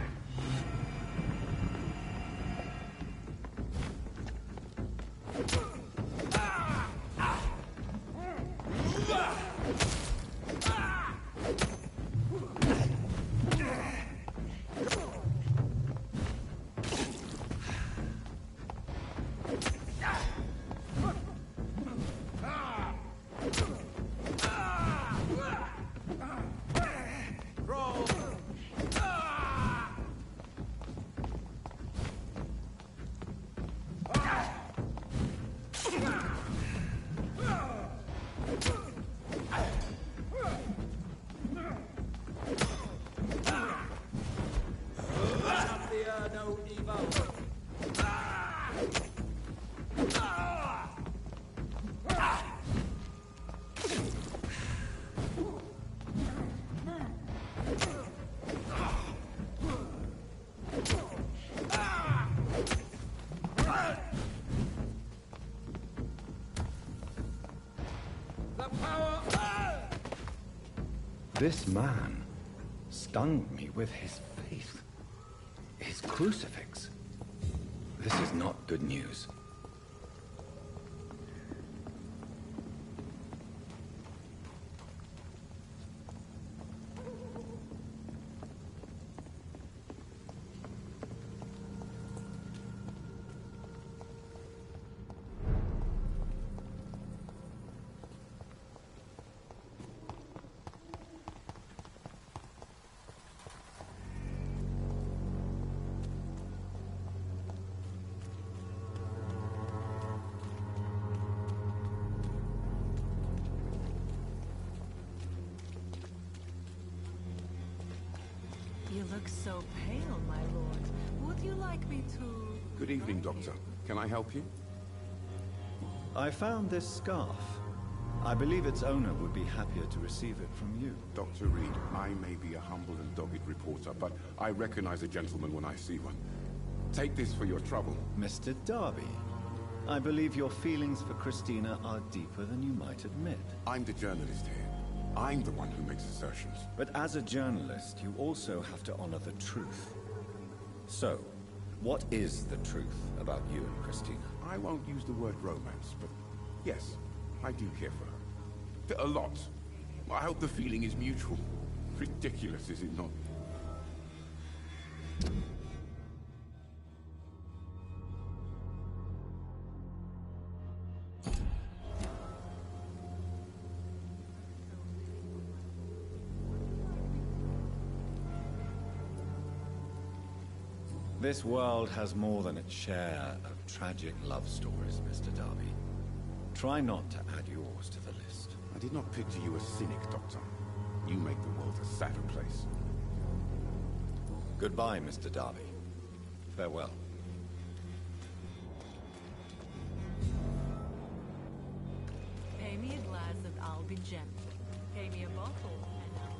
No evil. This man stung me with his faith. His crucifix. This is not good news. You look so pale, my lord. Would you like me to... Good evening, Doctor. Can I help you? I found this scarf. I believe its owner would be happier to receive it from you. Dr. Reed, I may be a humble and dogged reporter, but I recognize a gentleman when I see one. Take this for your trouble. Mr. Darby, I believe your feelings for Christina are deeper than you might admit. I'm the journalist here. I'm the one who makes assertions. But as a journalist, you also have to honor the truth. So, what is the truth about you and Christina? I won't use the word romance, but yes, I do care for her. A lot. I hope the feeling is mutual. Ridiculous, is it not? This world has more than its share of tragic love stories, Mr. Darby. Try not to add yours to the list. I did not picture you as cynic, Doctor. You make the world a sadder place. Goodbye, Mr. Darby. Farewell. Pay me a glass and I'll be gentle. Pay me a bottle and I'll...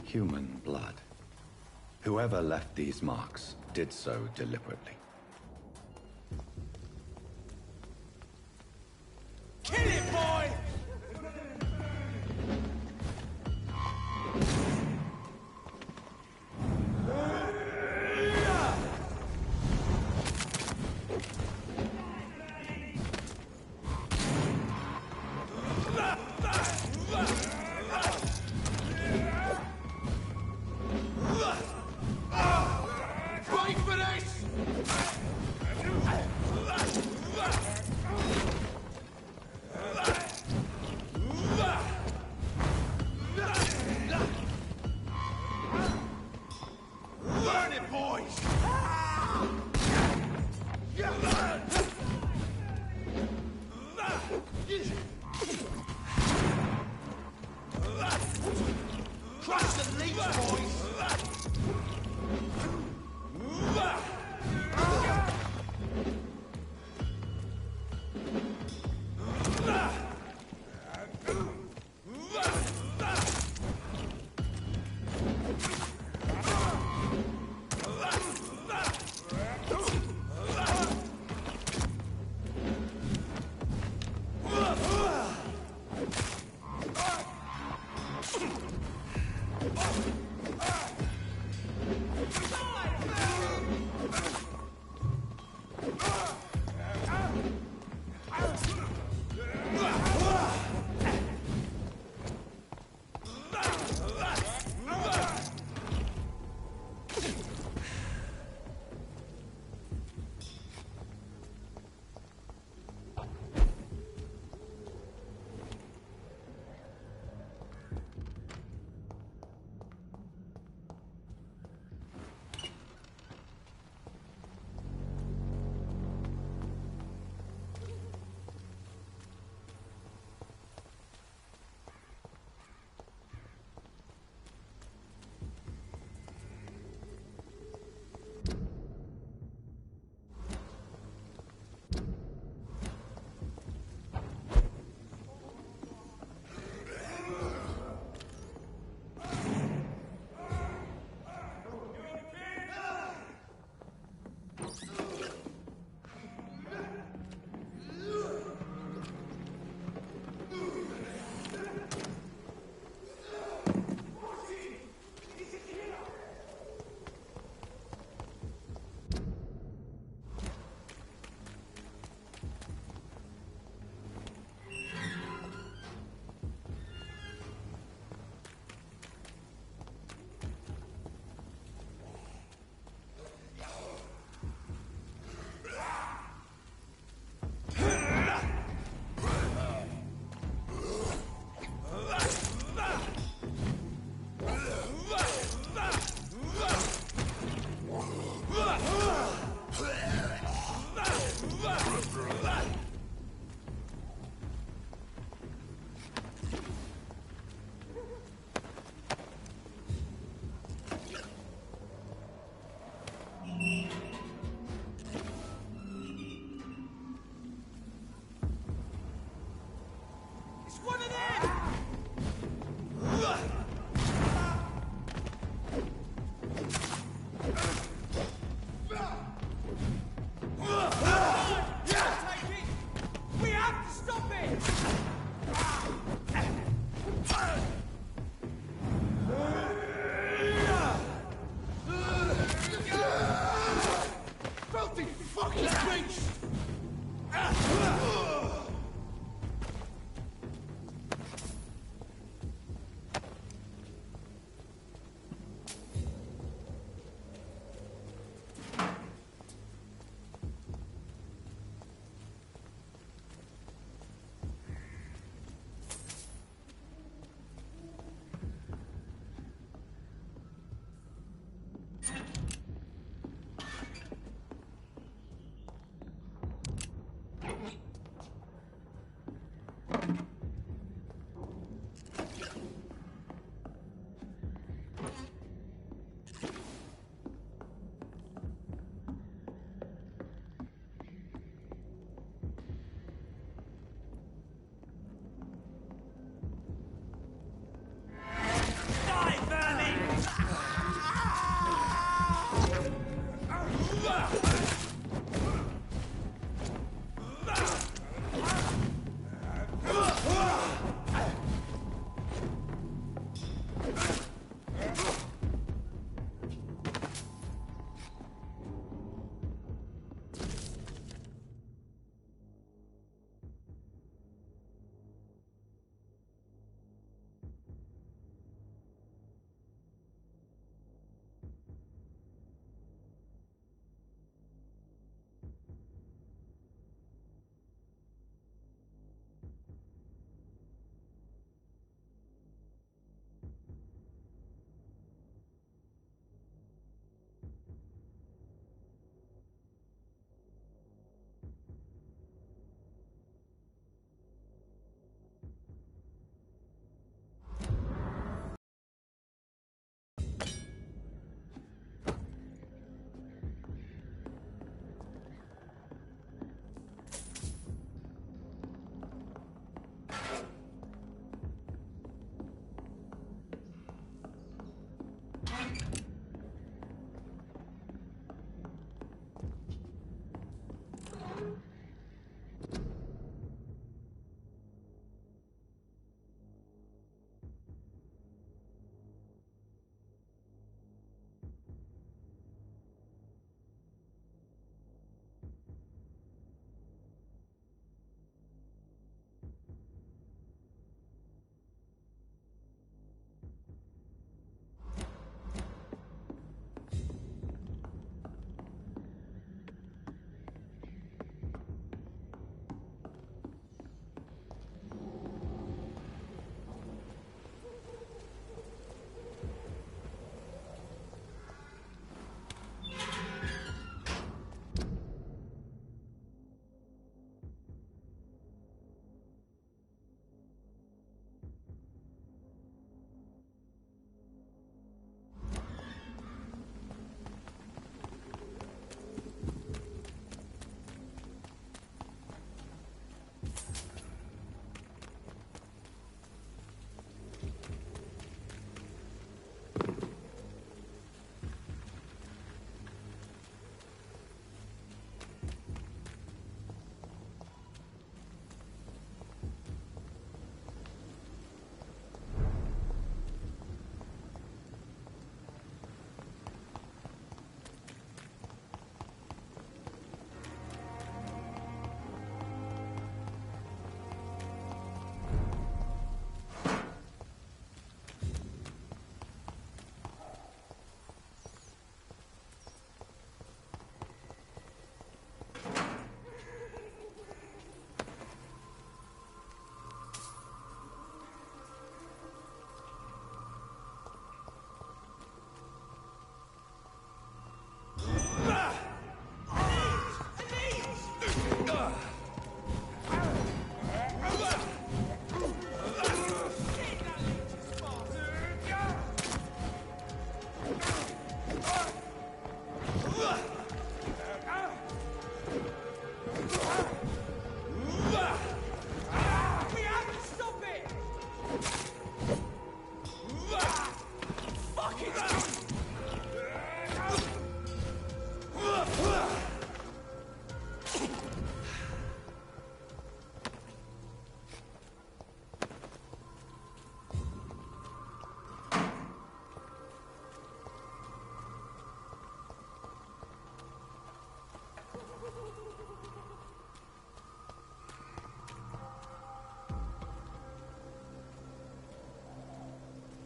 Human blood. Whoever left these marks did so deliberately. Kill it, boy! Fight for this! Burn it, boys! Crush the leech, boys! Ah!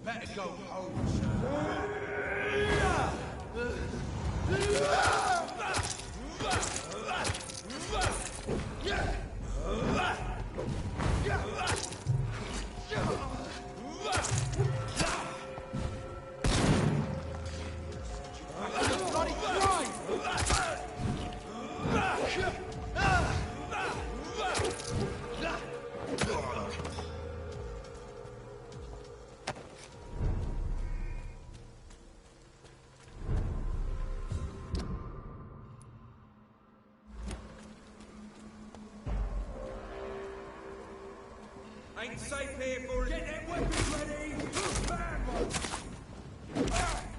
Better go home. Ain't safe here for... Get them weapons ready! Bad one!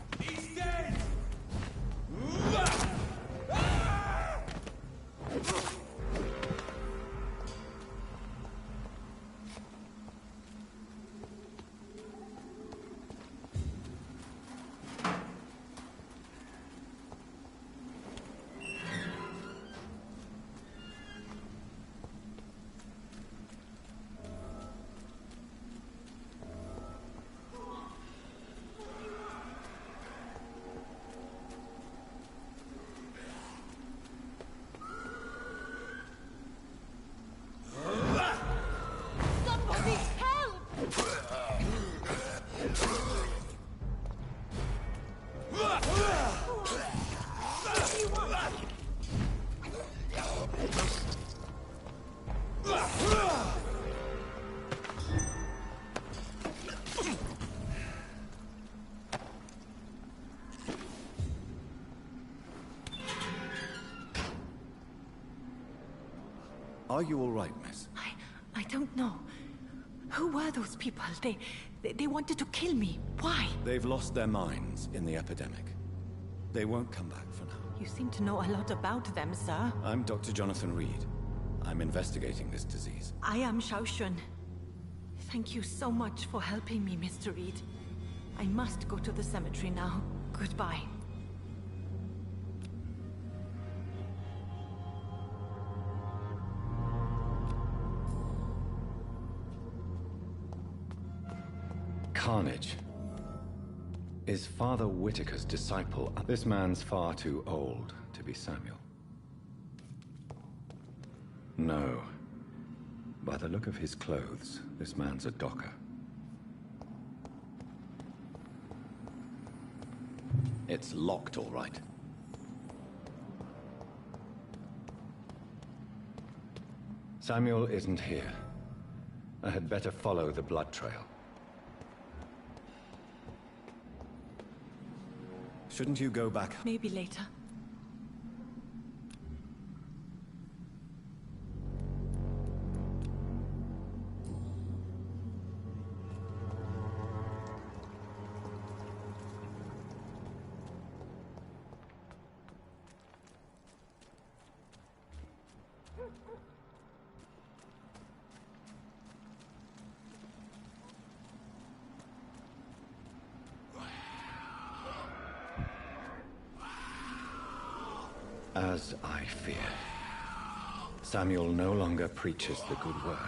Are you all right, miss? I don't know. Who were those people? They wanted to kill me. Why? They've lost their minds in the epidemic. They won't come back for now. You seem to know a lot about them, sir. I'm Dr. Jonathan Reed. I'm investigating this disease. I am Xiaoshun. Thank you so much for helping me, Mr. Reed. I must go to the cemetery now. Goodbye. Carnage is Father Whitaker's disciple. This man's far too old to be Samuel. No. By the look of his clothes, this man's a docker. It's locked, all right. Samuel isn't here. I had better follow the blood trail. Shouldn't you go back? Maybe later. As I feared, Samuel no longer preaches the good word.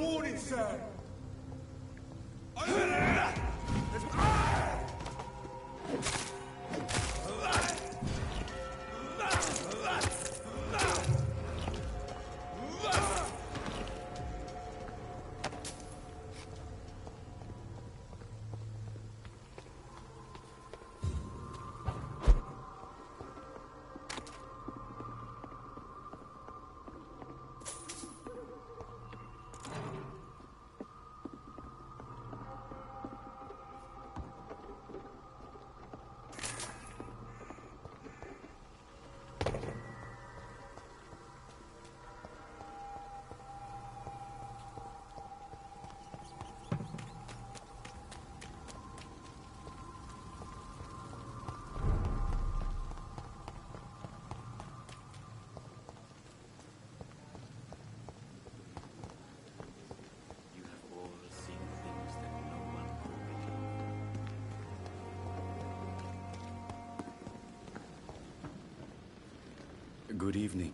warning, sir! Good evening.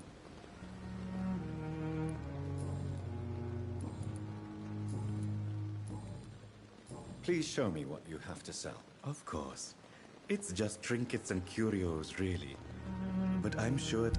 Please show me what you have to sell. Of course. It's just trinkets and curios, really. But I'm sure...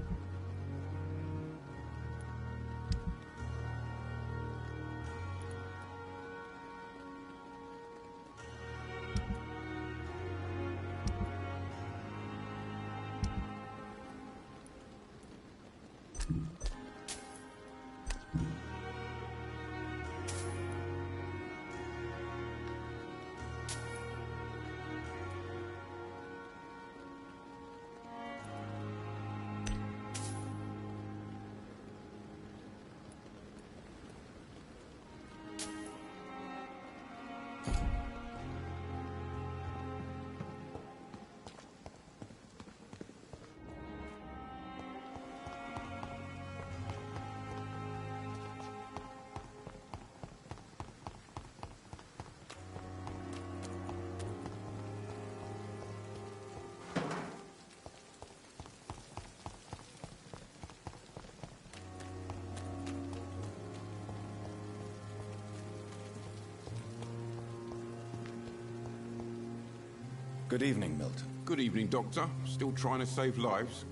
Good evening, Milton. Good evening, Doctor. Still trying to save lives?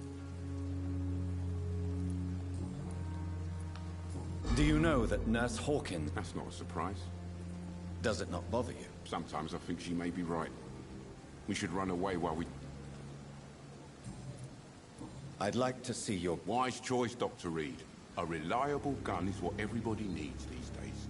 Do you know that Nurse Hawkins... That's not a surprise. Does it not bother you? Sometimes I think she may be right. We should run away while we... I'd like to see your... Wise choice, Dr. Reed. A reliable gun is what everybody needs these days.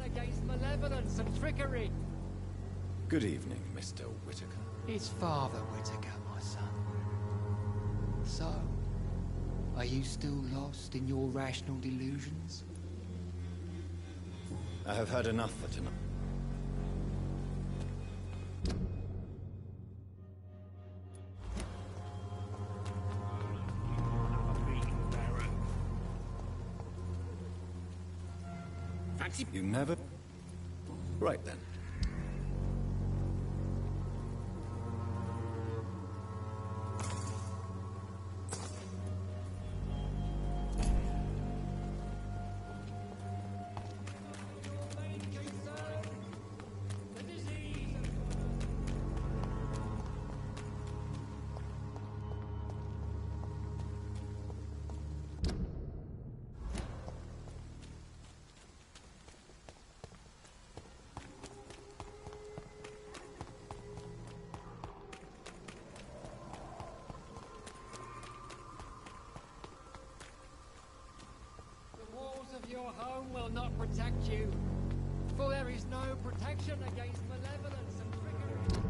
Against malevolence and trickery. Good evening, Mr. Whitaker. It's Father Whitaker, my son. So, are you still lost in your rational delusions? I have heard enough for tonight. Fancy you never... Right then. Your home will not protect you, for there is no protection against malevolence and trickery.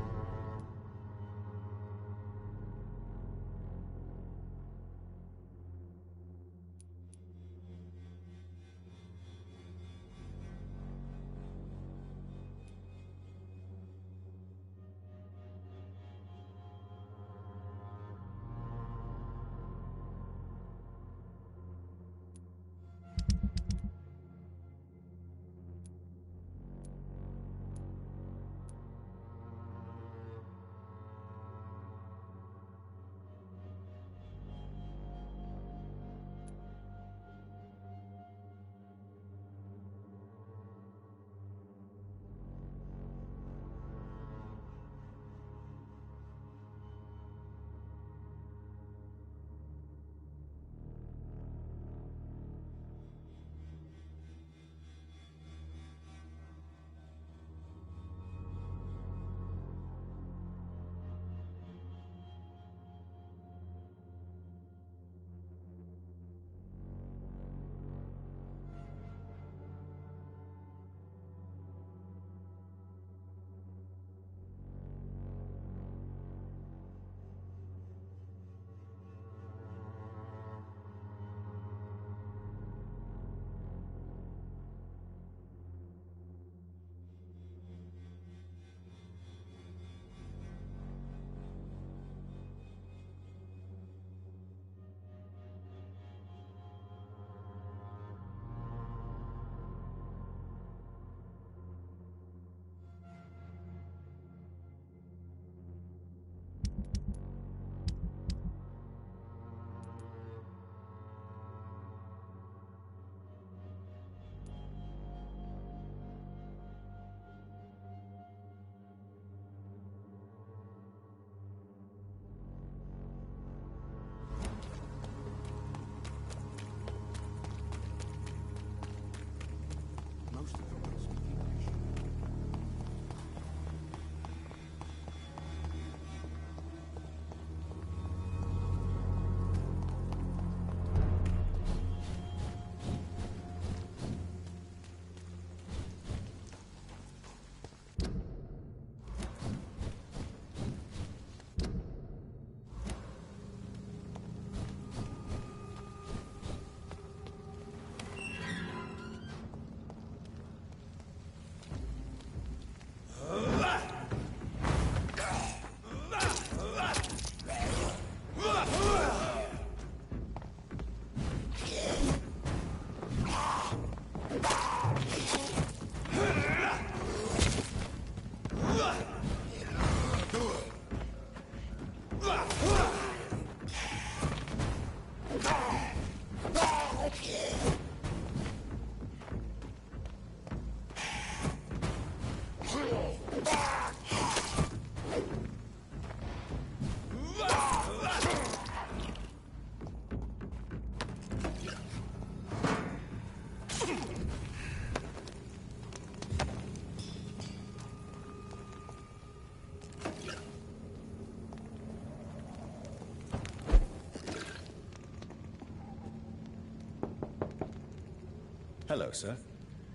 Hello, sir.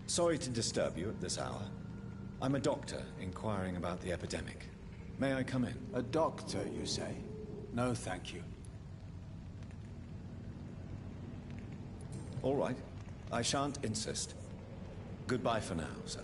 Sorry to disturb you at this hour. I'm a doctor inquiring about the epidemic. May I come in? A doctor, you say? No, thank you. All right. I shan't insist. Goodbye for now, sir.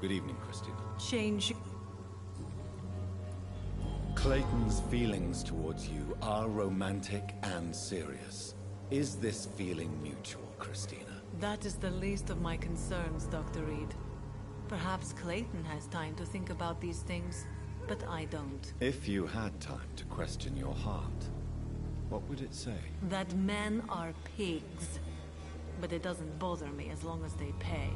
Good evening, Christina. Change. Clayton's feelings towards you are romantic and serious. Is this feeling mutual, Christina? That is the least of my concerns, Dr. Reed. Perhaps Clayton has time to think about these things, but I don't. If you had time to question your heart, what would it say? That men are pigs. But it doesn't bother me as long as they pay.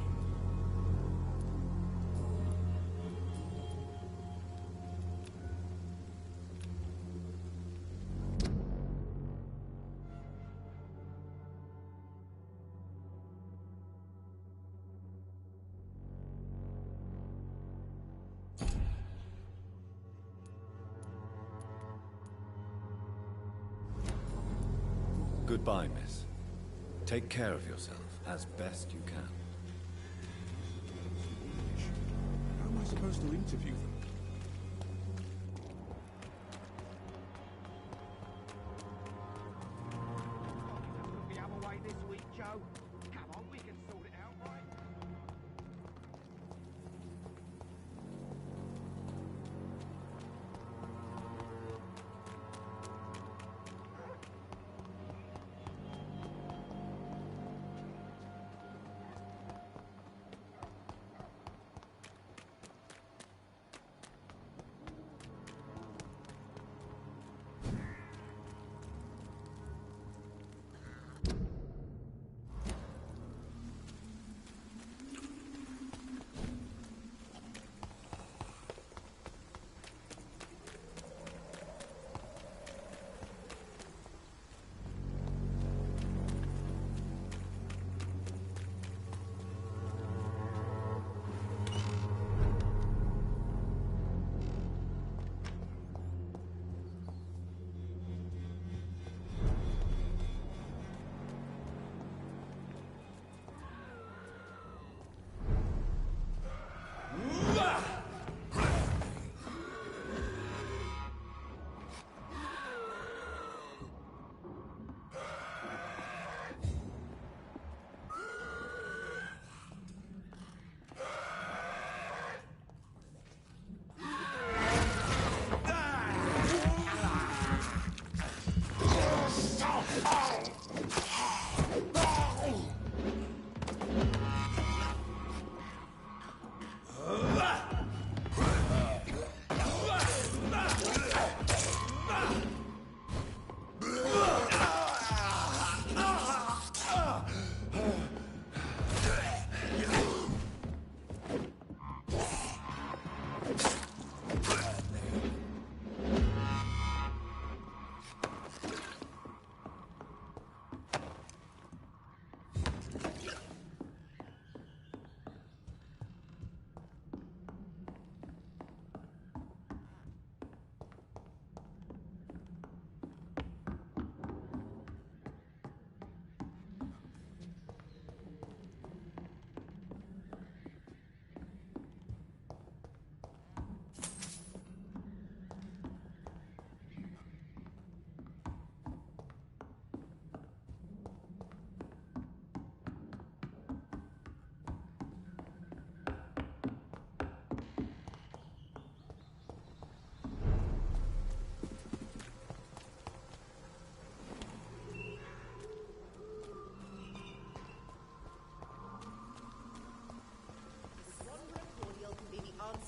Goodbye, miss. Take care of yourself as best you can. How am I supposed to interview them? The other way this week, Joe. Come on, we can sort it out, right?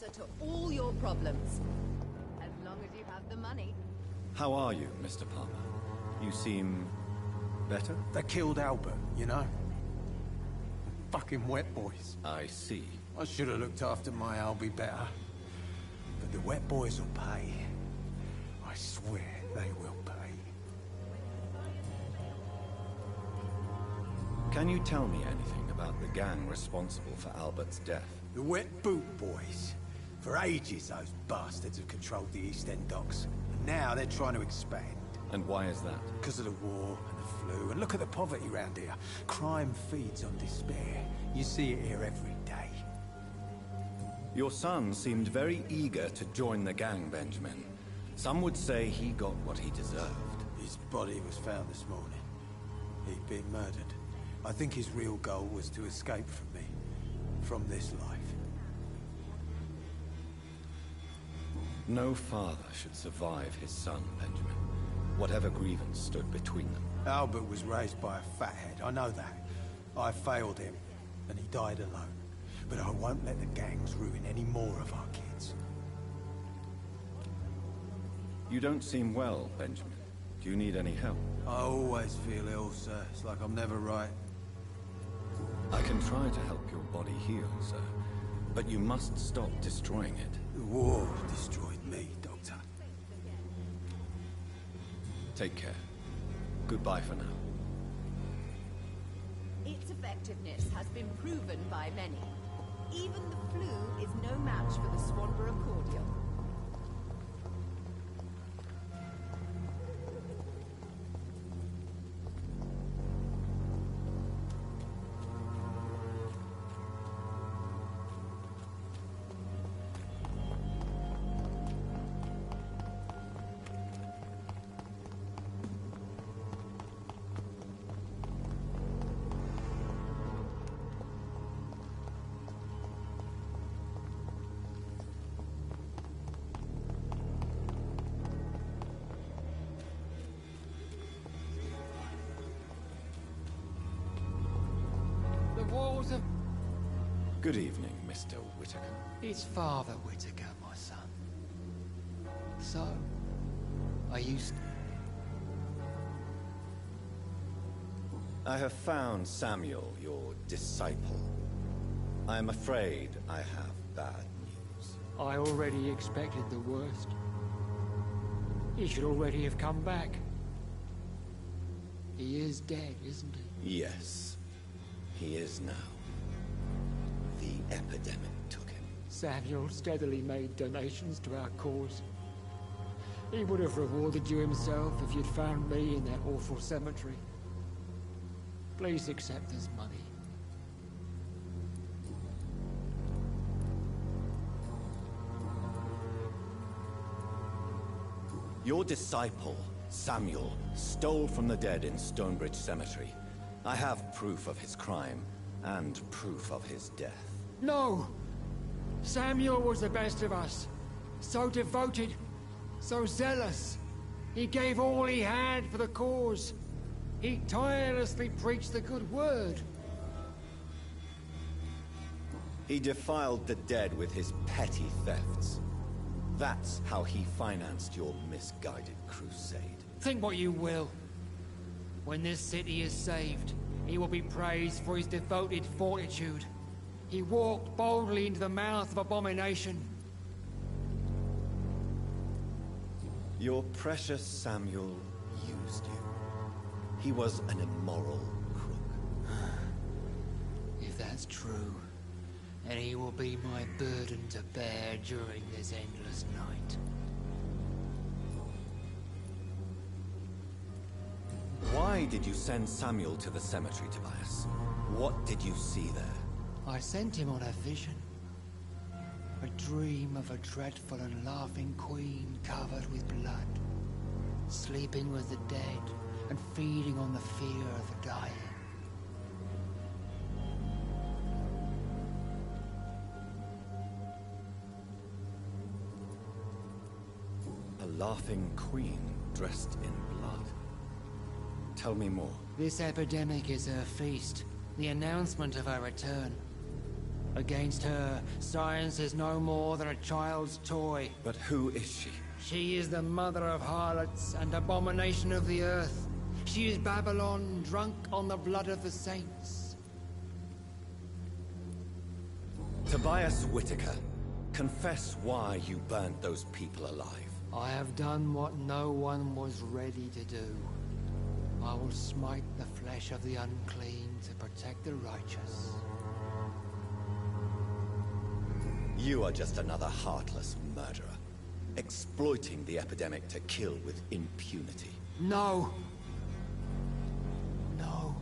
answer to all your problems. As long as you have the money. How are you, Mr. Palmer? You seem... better? They killed Albert, you know? Fucking wet boys. I see. I should have looked after my Albie better. But the wet boys will pay. I swear they will pay. Can you tell me anything about the gang responsible for Albert's death? The wet boot boys. For ages, those bastards have controlled the East End docks. And now they're trying to expand. And why is that? Because of the war and the flu. And look at the poverty around here. Crime feeds on despair. You see it here every day. Your son seemed very eager to join the gang, Benjamin. Some would say he got what he deserved. His body was found this morning. He'd been murdered. I think his real goal was to escape from me. From this life. No father should survive his son, Benjamin. Whatever grievance stood between them. Albert was raised by a fathead, I know that. I failed him, and he died alone. But I won't let the gangs ruin any more of our kids. You don't seem well, Benjamin. Do you need any help? I always feel ill, sir. It's like I'm never right. I can try to help your body heal, sir. But you must stop destroying it. The war destroyed me, Doctor. Take care. Goodbye for now. Its effectiveness has been proven by many. Even the flu is no match for the Swanborough cordial. Good evening, Mr. Whitaker. It's Father Whitaker, my son. So, are you... I have found Samuel, your disciple. I am afraid I have bad news. I already expected the worst. He should already have come back. He is dead, isn't he? Yes, he is now. The epidemic took him. Samuel steadily made donations to our cause. He would have rewarded you himself if you'd found me in that awful cemetery. Please accept this money. Your disciple, Samuel, stole from the dead in Stonebridge Cemetery. I have proof of his crime and proof of his death. No! Samuel was the best of us. So devoted, so zealous. He gave all he had for the cause. He tirelessly preached the good word. He defiled the dead with his petty thefts. That's how he financed your misguided crusade. Think what you will. When this city is saved, he will be praised for his devoted fortitude. He walked boldly into the mouth of abomination. Your precious Samuel used you. He was an immoral crook. If that's true, then he will be my burden to bear during this endless night. Why did you send Samuel to the cemetery, Tobias? What did you see there? I sent him on a vision. A dream of a dreadful and laughing queen covered with blood, sleeping with the dead and feeding on the fear of the dying. A laughing queen dressed in blood. Tell me more. This epidemic is her feast, the announcement of her return. Against her, science is no more than a child's toy. But who is she? She is the mother of harlots and abomination of the earth. She is Babylon, drunk on the blood of the saints. Tobias Whitaker, confess why you burnt those people alive. I have done what no one was ready to do. I will smite the flesh of the unclean to protect the righteous. You are just another heartless murderer, exploiting the epidemic to kill with impunity. No! No.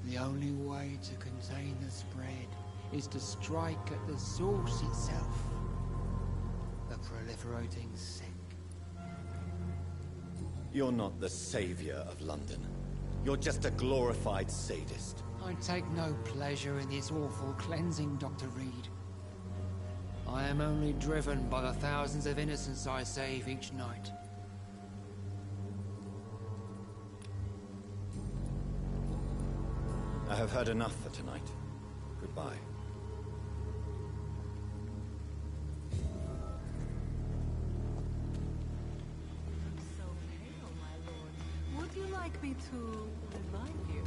The only way to contain the spread is to strike at the source itself. The proliferating sick. You're not the savior of London. You're just a glorified sadist. I take no pleasure in this awful cleansing, Dr. Reed. I am only driven by the thousands of innocents I save each night. I have heard enough for tonight. Goodbye. So pale, my lord. Would you like me to revive you?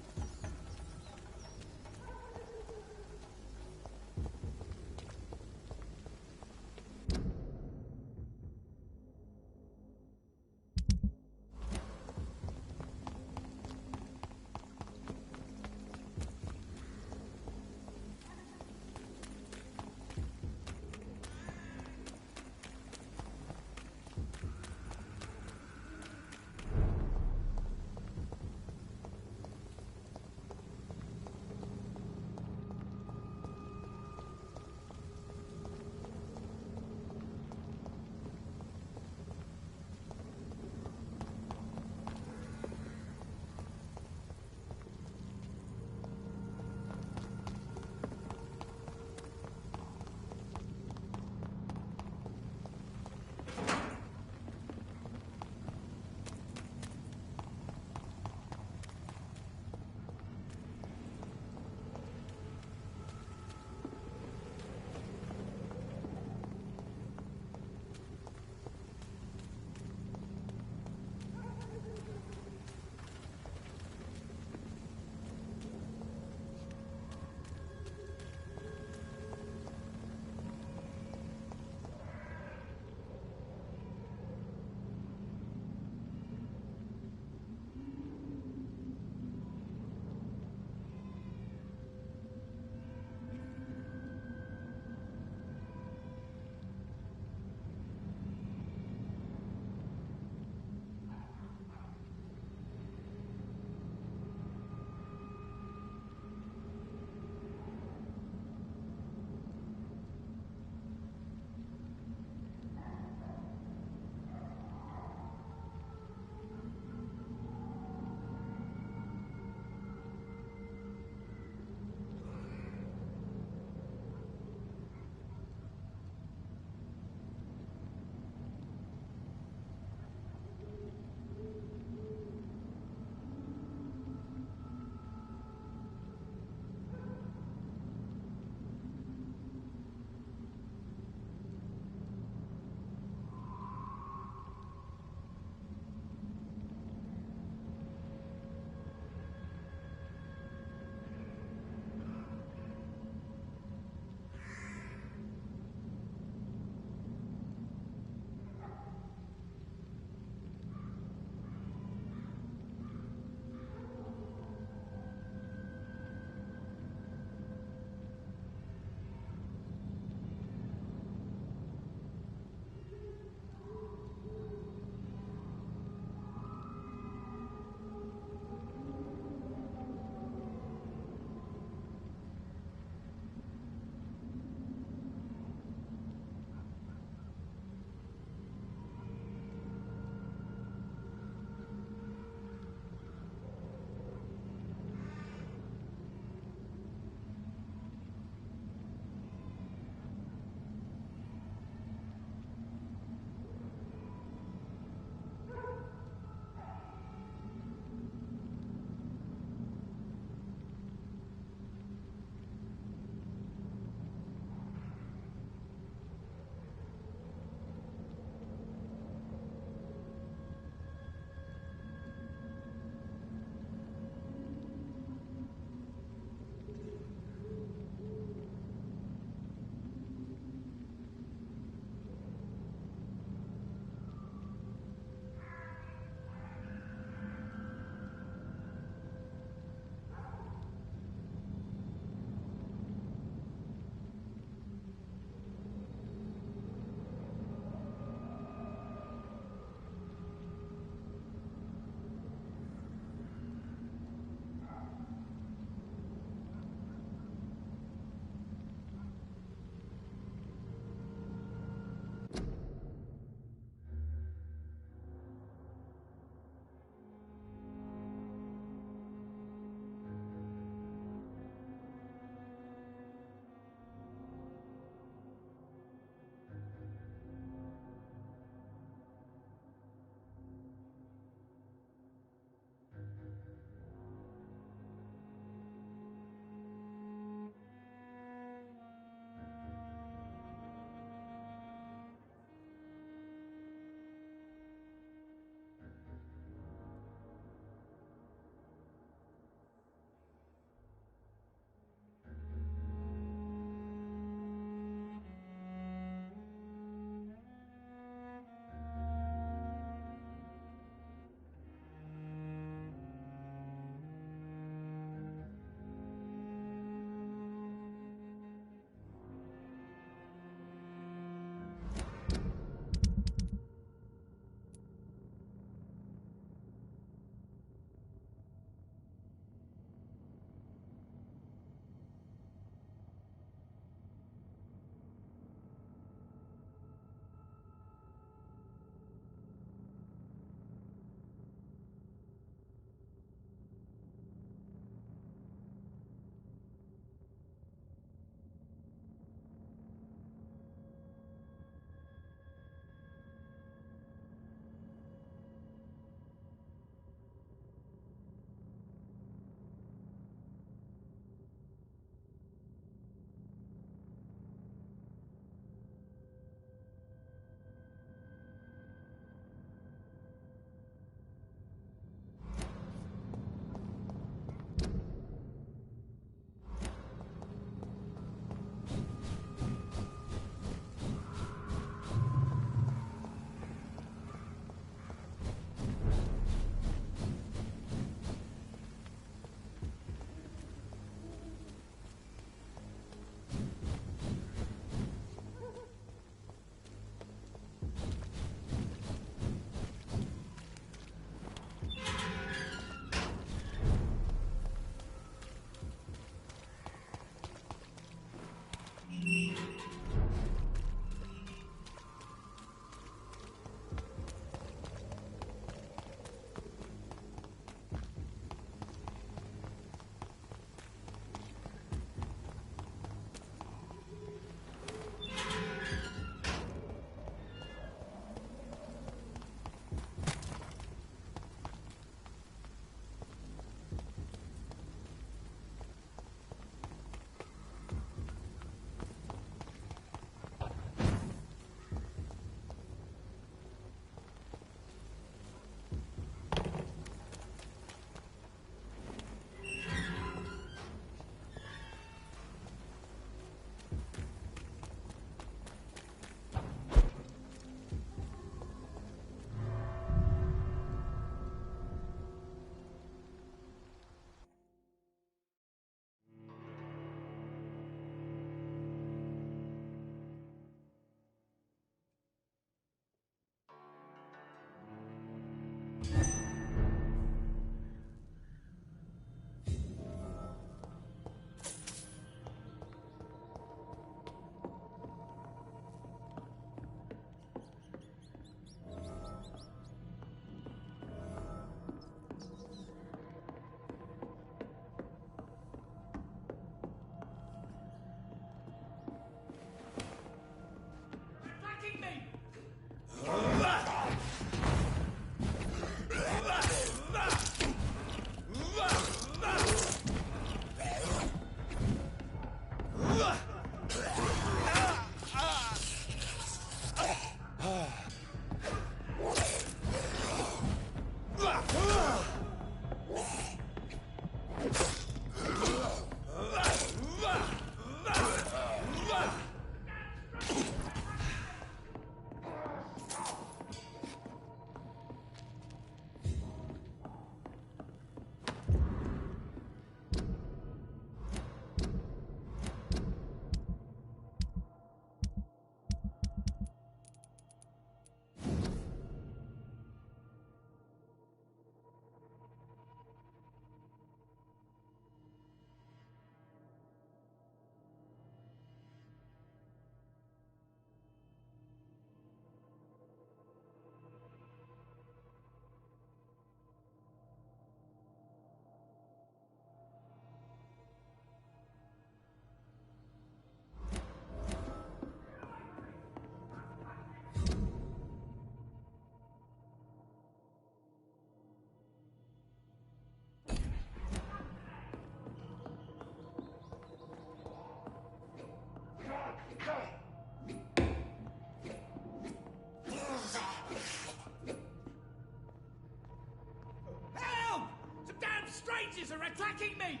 Help! Some damn strangers are attacking me!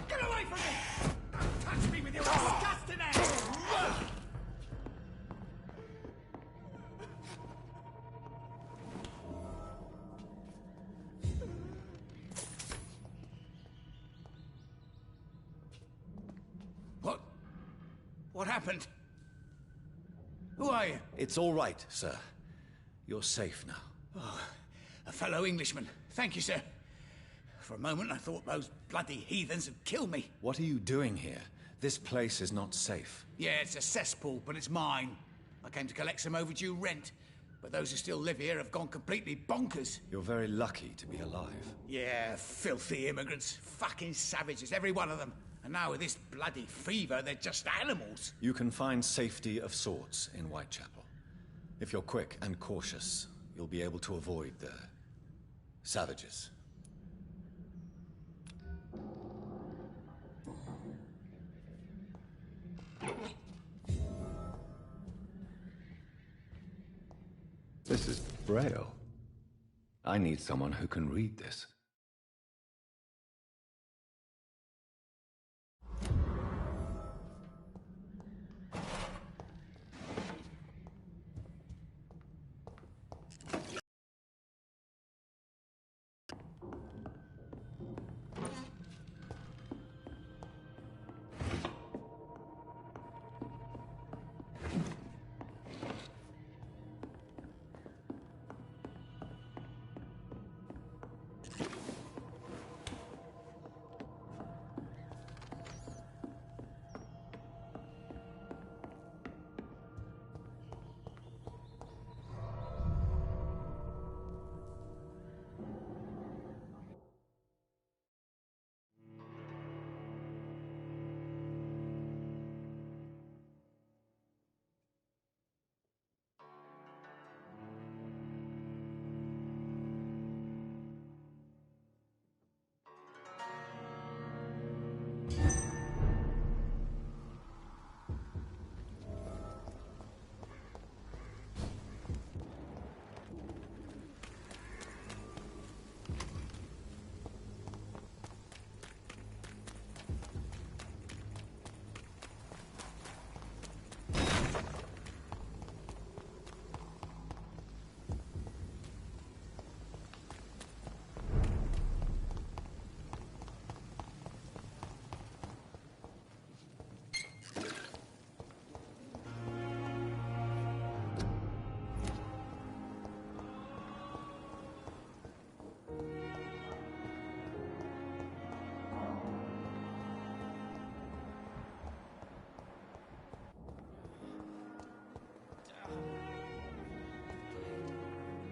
Get away from me! Don't touch me with your disgusting hands! What happened? Who are you? It's all right, sir. You're safe now. Oh, a fellow Englishman. Thank you, sir. For a moment, I thought those bloody heathens had killed me. What are you doing here? This place is not safe. Yeah, it's a cesspool, but it's mine. I came to collect some overdue rent, but those who still live here have gone completely bonkers. You're very lucky to be alive. Yeah, filthy immigrants. Fucking savages, every one of them. And now with this bloody fever, they're just animals. You can find safety of sorts in Whitechapel. If you're quick and cautious, you'll be able to avoid the savages. This is Braille. I need someone who can read this.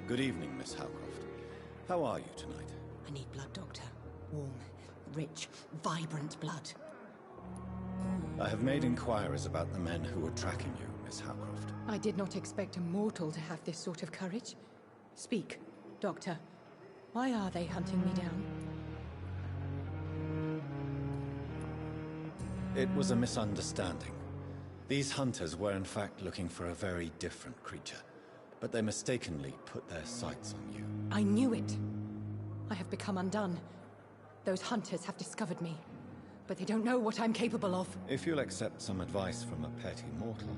Good evening, Miss Howcroft. How are you tonight? I need blood, Doctor. Warm, rich, vibrant blood. I have made inquiries about the men who were tracking you, Miss Howcroft. I did not expect a mortal to have this sort of courage. Speak, Doctor. Why are they hunting me down? It was a misunderstanding. These hunters were in fact looking for a very different creature, but they mistakenly put their sights on you. I knew it. I have become undone. Those hunters have discovered me, but they don't know what I'm capable of. If you'll accept some advice from a petty mortal,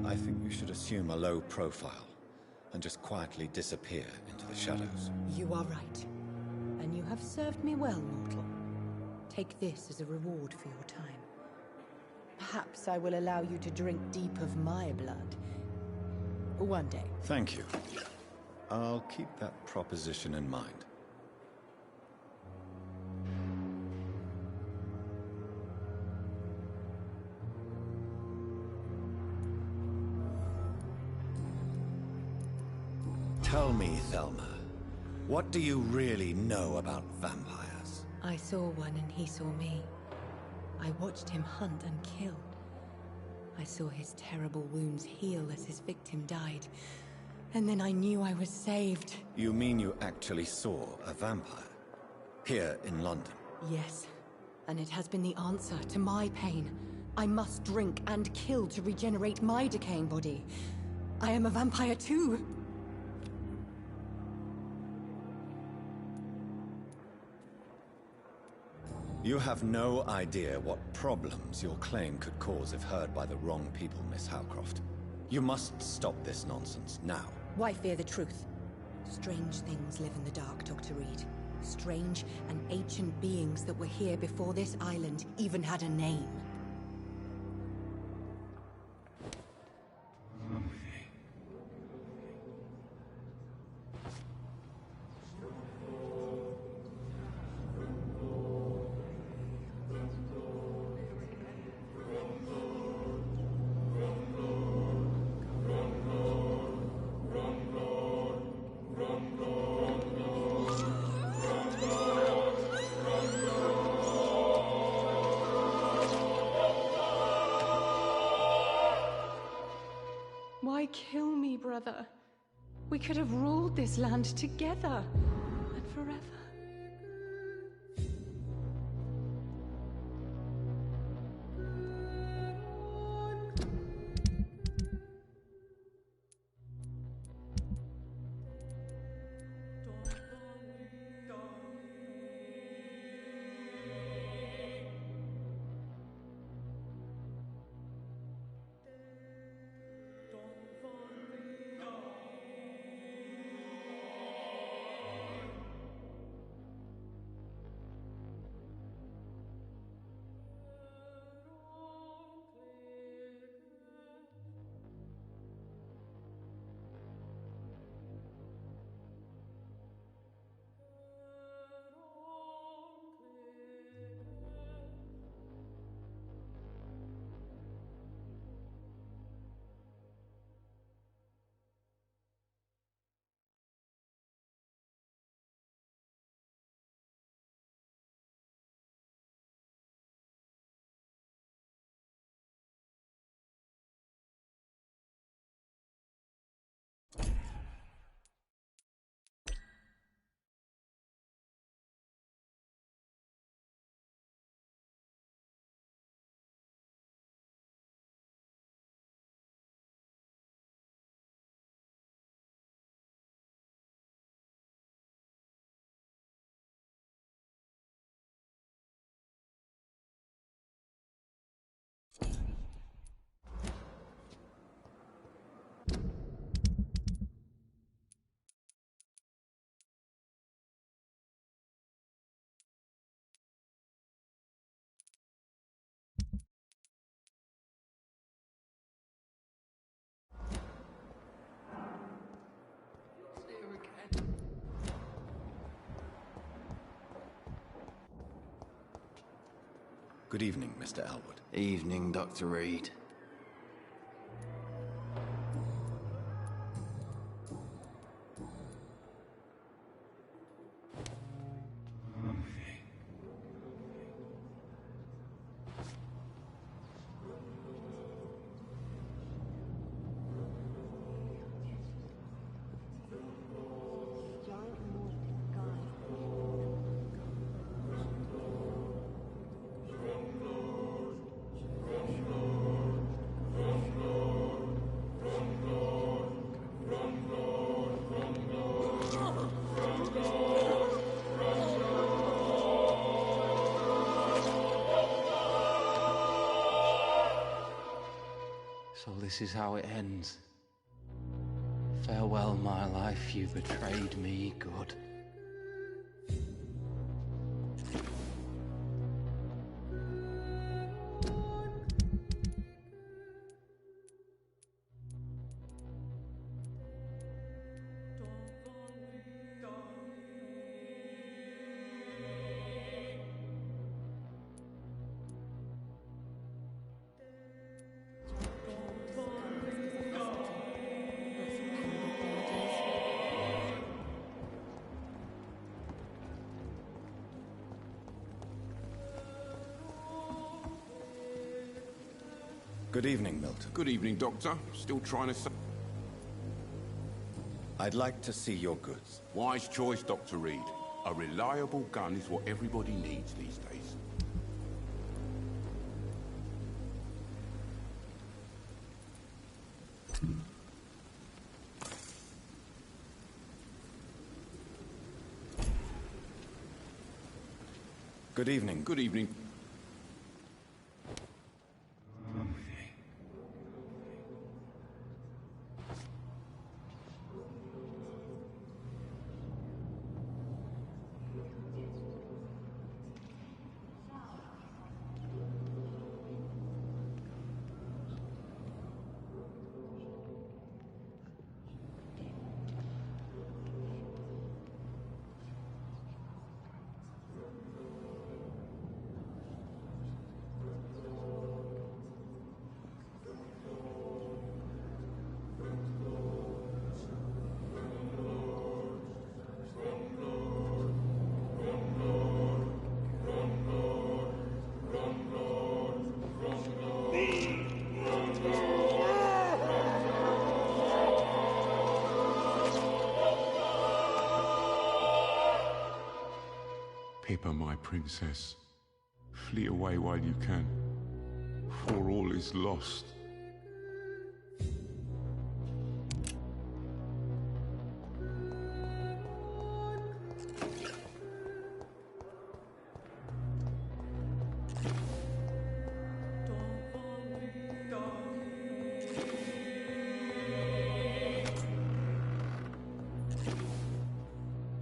I think you should assume a low profile and just quietly disappear into the shadows. You are right. And you have served me well, mortal. Take this as a reward for your time. Perhaps I will allow you to drink deep of my blood. One day. Thank you. I'll keep that proposition in mind. Tell me, Thelma, what do you really know about vampires? I saw one and he saw me. I watched him hunt and kill. I saw his terrible wounds heal as his victim died. And then I knew I was saved. You mean you actually saw a vampire? Here in London? Yes. And it has been the answer to my pain. I must drink and kill to regenerate my decaying body. I am a vampire too. You have no idea what problems your claim could cause if heard by the wrong people, Miss Howcroft. You must stop this nonsense now. Why fear the truth? Strange things live in the dark, Dr. Reed. Strange and ancient beings that were here before this island even had a name. Why kill me, brother? We could have ruled this land together, and forever. Good evening, Mr. Elwood. Evening, Dr. Reed. So this is how it ends. Farewell, my life, you betrayed me, good. Good evening, Milton. Good evening, Doctor. Still trying to... I'd like to see your goods. Wise choice, Dr. Reed. A reliable gun is what everybody needs these days. Good evening. Good evening. Pippa, my princess, flee away while you can, for all is lost.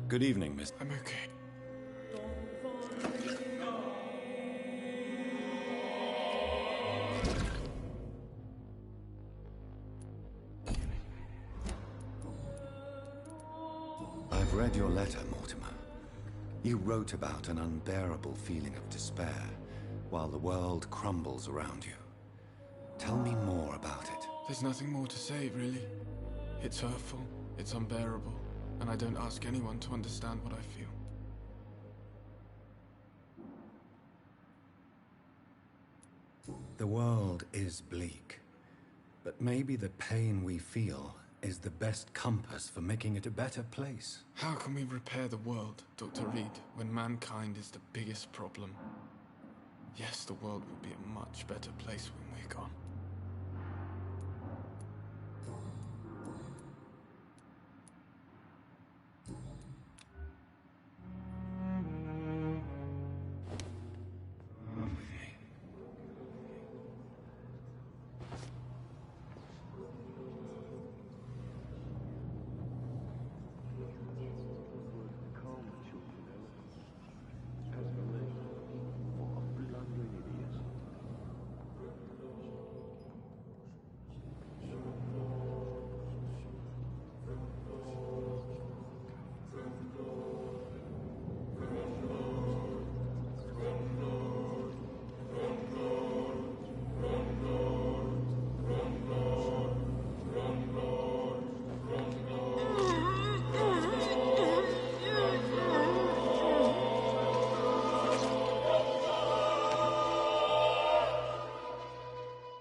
Good evening, Miss. I'm okay. I've read your letter, Mortimer. You wrote about an unbearable feeling of despair while the world crumbles around you. Tell me more about it. There's nothing more to say, really. It's hurtful, it's unbearable, and I don't ask anyone to understand what I feel. The world is bleak, but maybe the pain we feel is the best compass for making it a better place. How can we repair the world, Dr. Reed, when mankind is the biggest problem? Yes, the world will be a much better place when we're gone.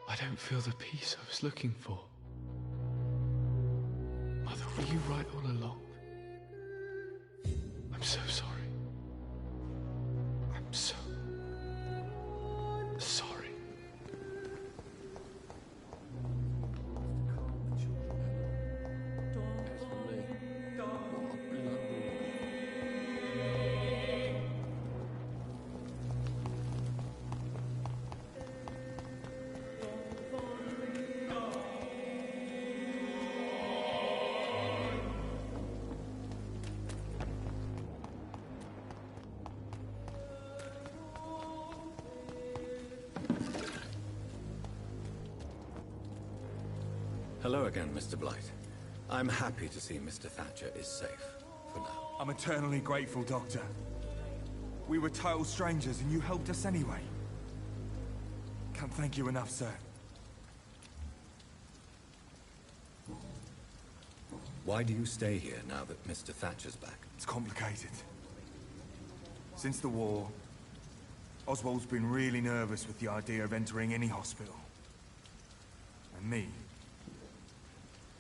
I don't feel the peace I was looking for. Mother, were you right all along? I'm so sorry. I'm so sorry. Hello again, Mr. Blight. I'm happy to see Mr. Thatcher is safe, for now. I'm eternally grateful, Doctor. We were total strangers and you helped us anyway. Can't thank you enough, sir. Why do you stay here now that Mr. Thatcher's back? It's complicated. Since the war, Oswald's been really nervous with the idea of entering any hospital. And me,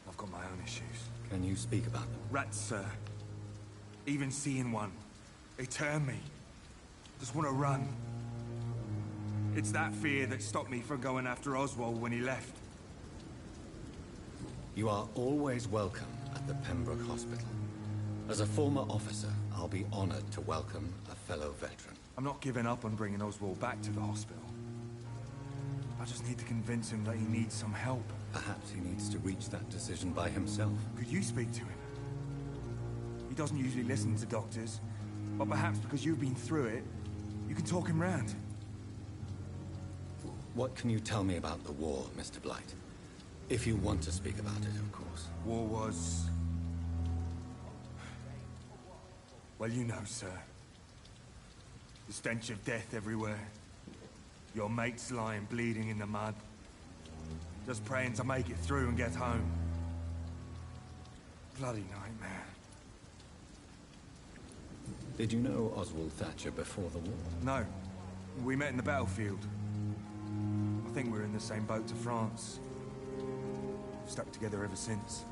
I've got my own issues. Can you speak about them? Rats, sir. Even seeing one, they turn me. Just want to run. It's that fear that stopped me from going after Oswald when he left. You are always welcome at the Pembroke Hospital. As a former officer, I'll be honored to welcome a fellow veteran. I'm not giving up on bringing Oswald back to the hospital. I just need to convince him that he needs some help. Perhaps he needs to reach that decision by himself. Could you speak to him? He doesn't usually listen to doctors, but perhaps because you've been through it, you can talk him round. What can you tell me about the war, Mr. Blight? If you want to speak about it, of course. War was... well, you know, sir. The stench of death everywhere. Your mates lying bleeding in the mud. Just praying to make it through and get home. Bloody nightmare. Did you know Oswald Thatcher before the war? No. We met in the battlefield. I think we're in the same boat to France. Stuck together ever since.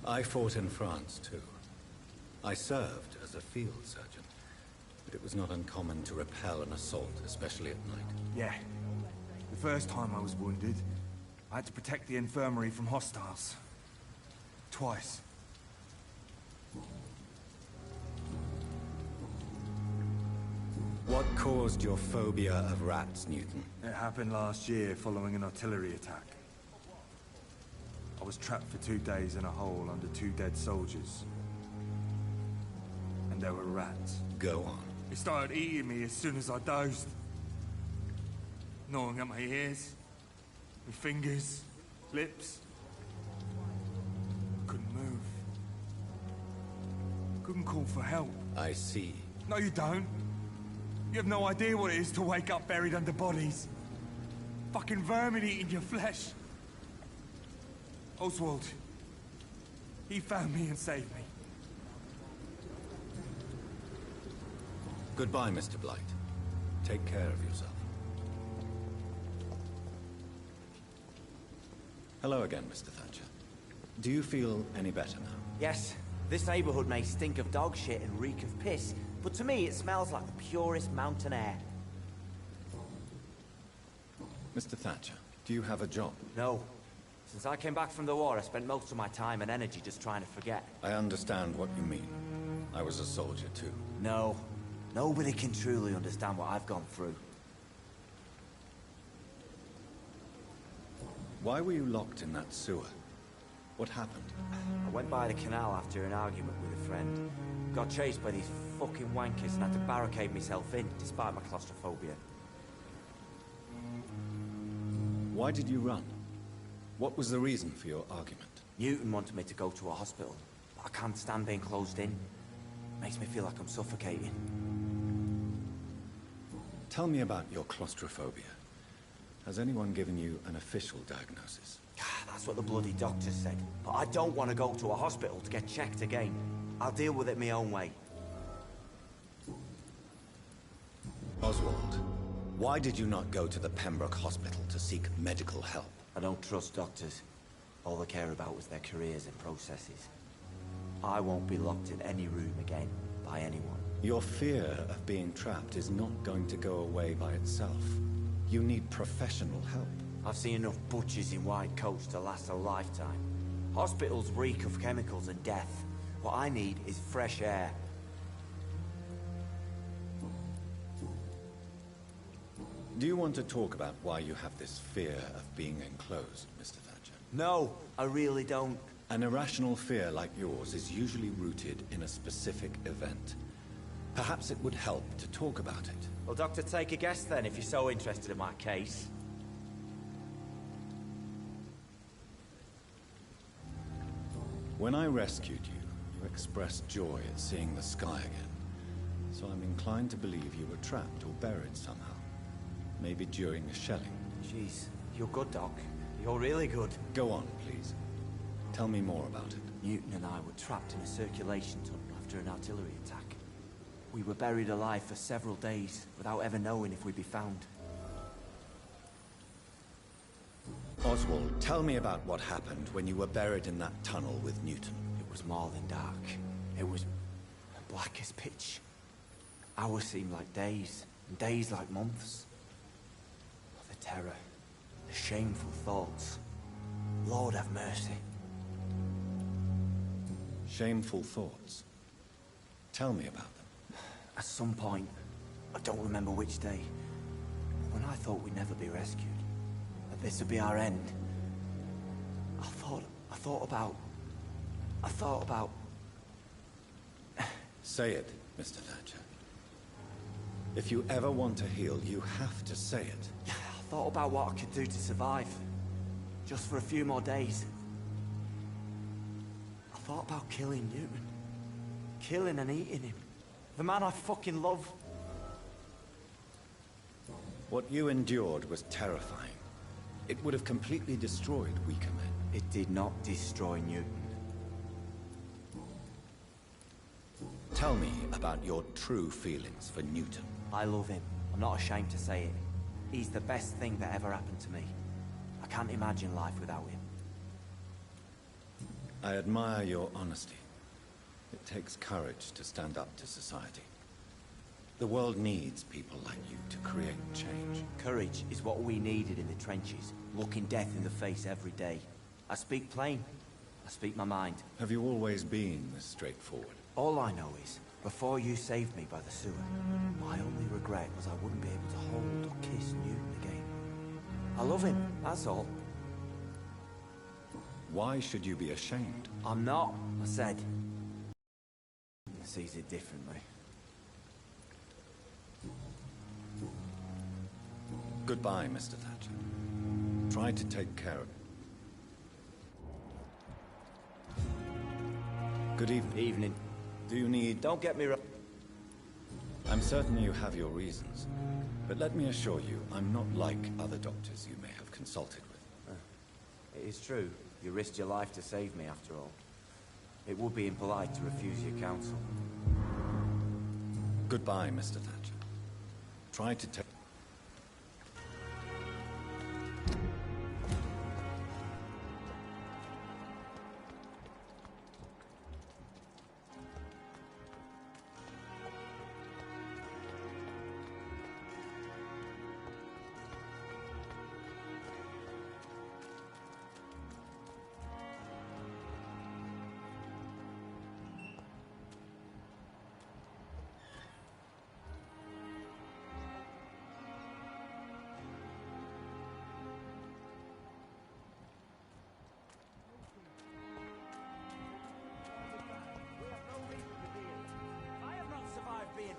I fought in France, too. I served as a field surgeon, but it was not uncommon to repel an assault, especially at night. Yeah. The first time I was wounded, I had to protect the infirmary from hostiles. Twice. What caused your phobia of rats, Newton? It happened last year following an artillery attack. I was trapped for 2 days in a hole under 2 dead soldiers. And there were rats. Go on. They started eating me as soon as I dozed. Gnawing at my ears, my fingers, lips. Couldn't move. Couldn't call for help. I see. No, you don't. You have no idea what it is to wake up buried under bodies. Fucking vermin eating your flesh. Oswald. He found me and saved me. Goodbye, Mr. Blight. Take care of yourself. Hello again, Mr. Thatcher. Do you feel any better now? Yes. This neighborhood may stink of dog shit and reek of piss, but to me it smells like the purest mountain air. Mr. Thatcher, do you have a job? No. Since I came back from the war, I spent most of my time and energy just trying to forget. I understand what you mean. I was a soldier too. No. Nobody can truly understand what I've gone through. Why were you locked in that sewer? What happened? I went by the canal after an argument with a friend. Got chased by these fucking wankers and had to barricade myself in, despite my claustrophobia. Why did you run? What was the reason for your argument? Newton wanted me to go to a hospital, but I can't stand being closed in. Makes me feel like I'm suffocating. Tell me about your claustrophobia. Has anyone given you an official diagnosis? That's what the bloody doctor said. But I don't want to go to a hospital to get checked again. I'll deal with it my own way. Oswald, why did you not go to the Pembroke Hospital to seek medical help? I don't trust doctors. All they care about was their careers and processes. I won't be locked in any room again by anyone. Your fear of being trapped is not going to go away by itself. You need professional help. I've seen enough butchers in white coats to last a lifetime. Hospitals reek of chemicals and death. What I need is fresh air. Do you want to talk about why you have this fear of being enclosed, Mr. Thatcher? No, I really don't. An irrational fear like yours is usually rooted in a specific event. Perhaps it would help to talk about it. Well, Doctor, take a guess then, if you're so interested in my case. When I rescued you, you expressed joy at seeing the sky again. So I'm inclined to believe you were trapped or buried somehow. Maybe during the shelling. Jeez, you're good, Doc. You're really good. Go on, please. Tell me more about it. Newton and I were trapped in a circulation tunnel after an artillery attack. We were buried alive for several days without ever knowing if we'd be found. Oswald, tell me about what happened when you were buried in that tunnel with Newton. It was more than dark. It was black as pitch. Hours seemed like days, and days like months. The terror, the shameful thoughts. Lord have mercy. Shameful thoughts? Tell me about them. At some point, I don't remember which day, when I thought we'd never be rescued, that this would be our end, I thought about... Say it, Mr. Thatcher. If you ever want to heal, you have to say it. I thought about what I could do to survive, just for a few more days. I thought about killing Newton. Killing and eating him. The man I fucking love. What you endured was terrifying. It would have completely destroyed weaker men. It did not destroy Newton. Tell me about your true feelings for Newton. I love him. I'm not ashamed to say it. He's the best thing that ever happened to me. I can't imagine life without him. I admire your honesty. It takes courage to stand up to society. The world needs people like you to create change. Courage is what we needed in the trenches, looking death in the face every day. I speak plain. I speak my mind. Have you always been this straightforward? All I know is, before you saved me by the sewer, my only regret was I wouldn't be able to hold or kiss Newton again. I love him, that's all. Why should you be ashamed? I'm not, I said. He sees it differently. Goodbye, Mr. Thatcher. Try to take care of it. Good evening. Evening. Do you need... Don't get me wrong. I'm certain you have your reasons. But let me assure you, I'm not like other doctors you may have consulted with. It is true. You risked your life to save me, after all. It would be impolite to refuse your counsel. Goodbye, Mr. Thatcher. Try to take...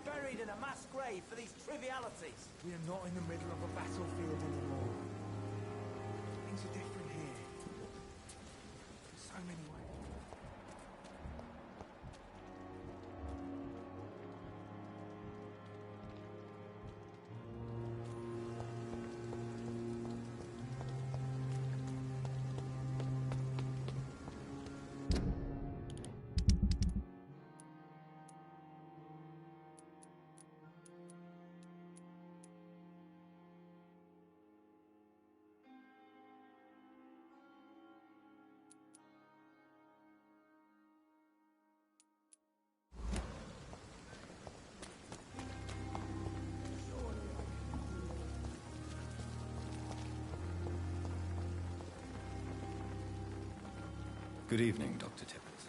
Buried in a mass grave for these trivialities. We are not in the middle of a battlefield anymore. Things are different here. In so many ways. Good evening, Dr. Tippett.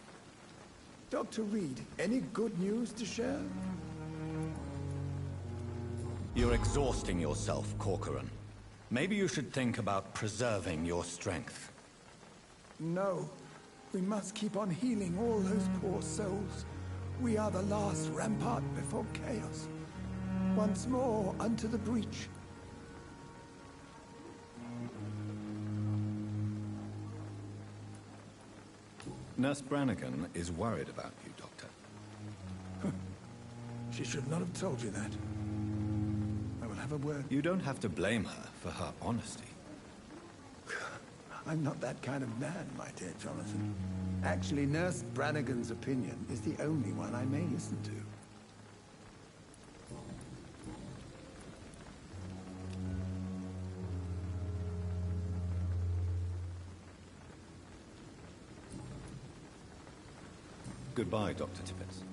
Dr. Reed, any good news to share? You're exhausting yourself, Corcoran. Maybe you should think about preserving your strength. No. We must keep on healing all those poor souls. We are the last rampart before chaos. Once more, unto the breach. Nurse Brannigan is worried about you, Doctor. She should not have told you that. I will have a word. You don't have to blame her for her honesty. I'm not that kind of man, my dear Jonathan. Actually, Nurse Brannigan's opinion is the only one I may listen to. Goodbye, Dr. Tippett.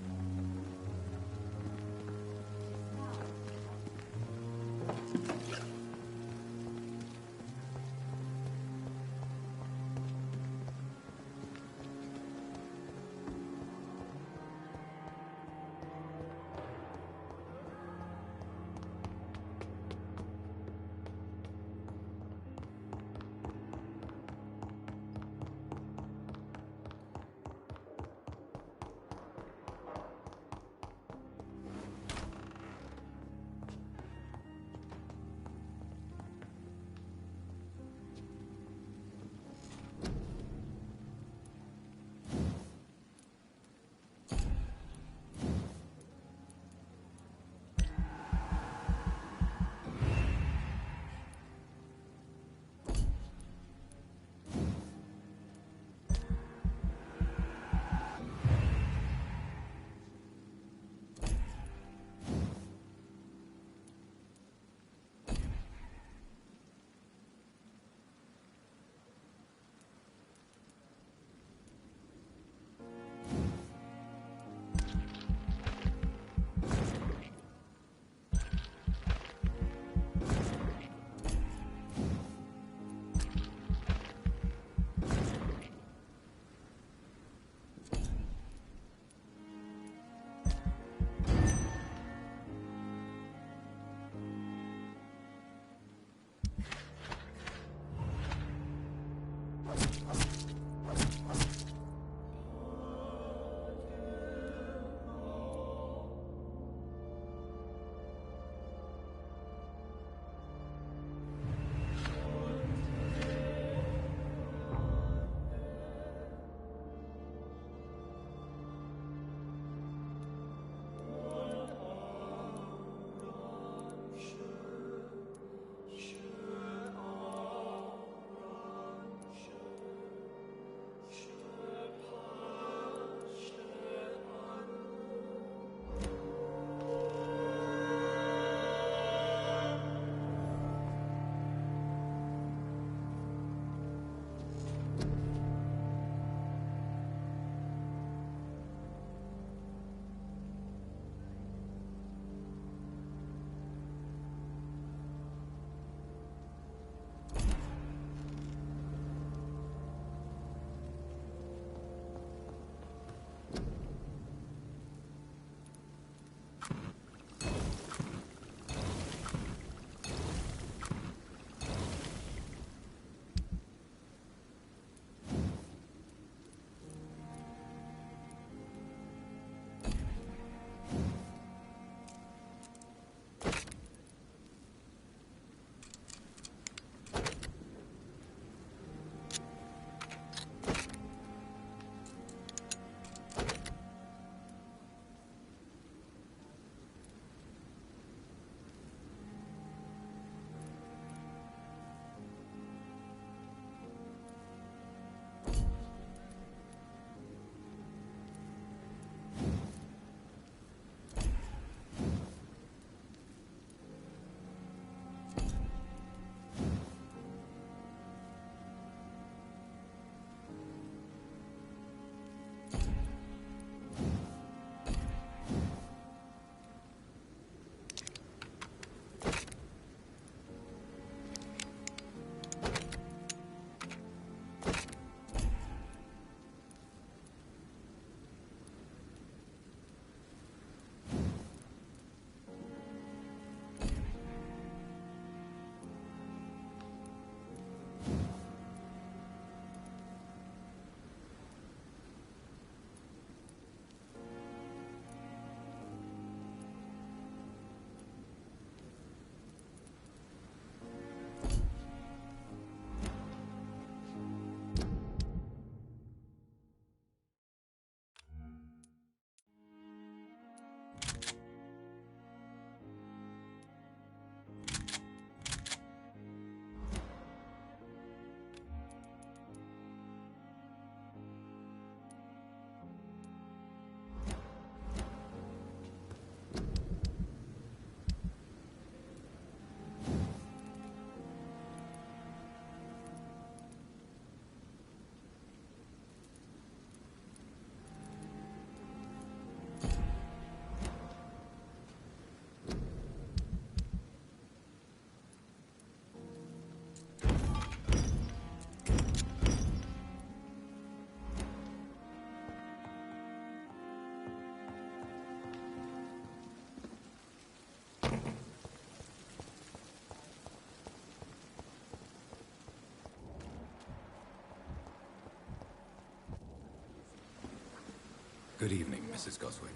Good evening, Mrs. Goswick.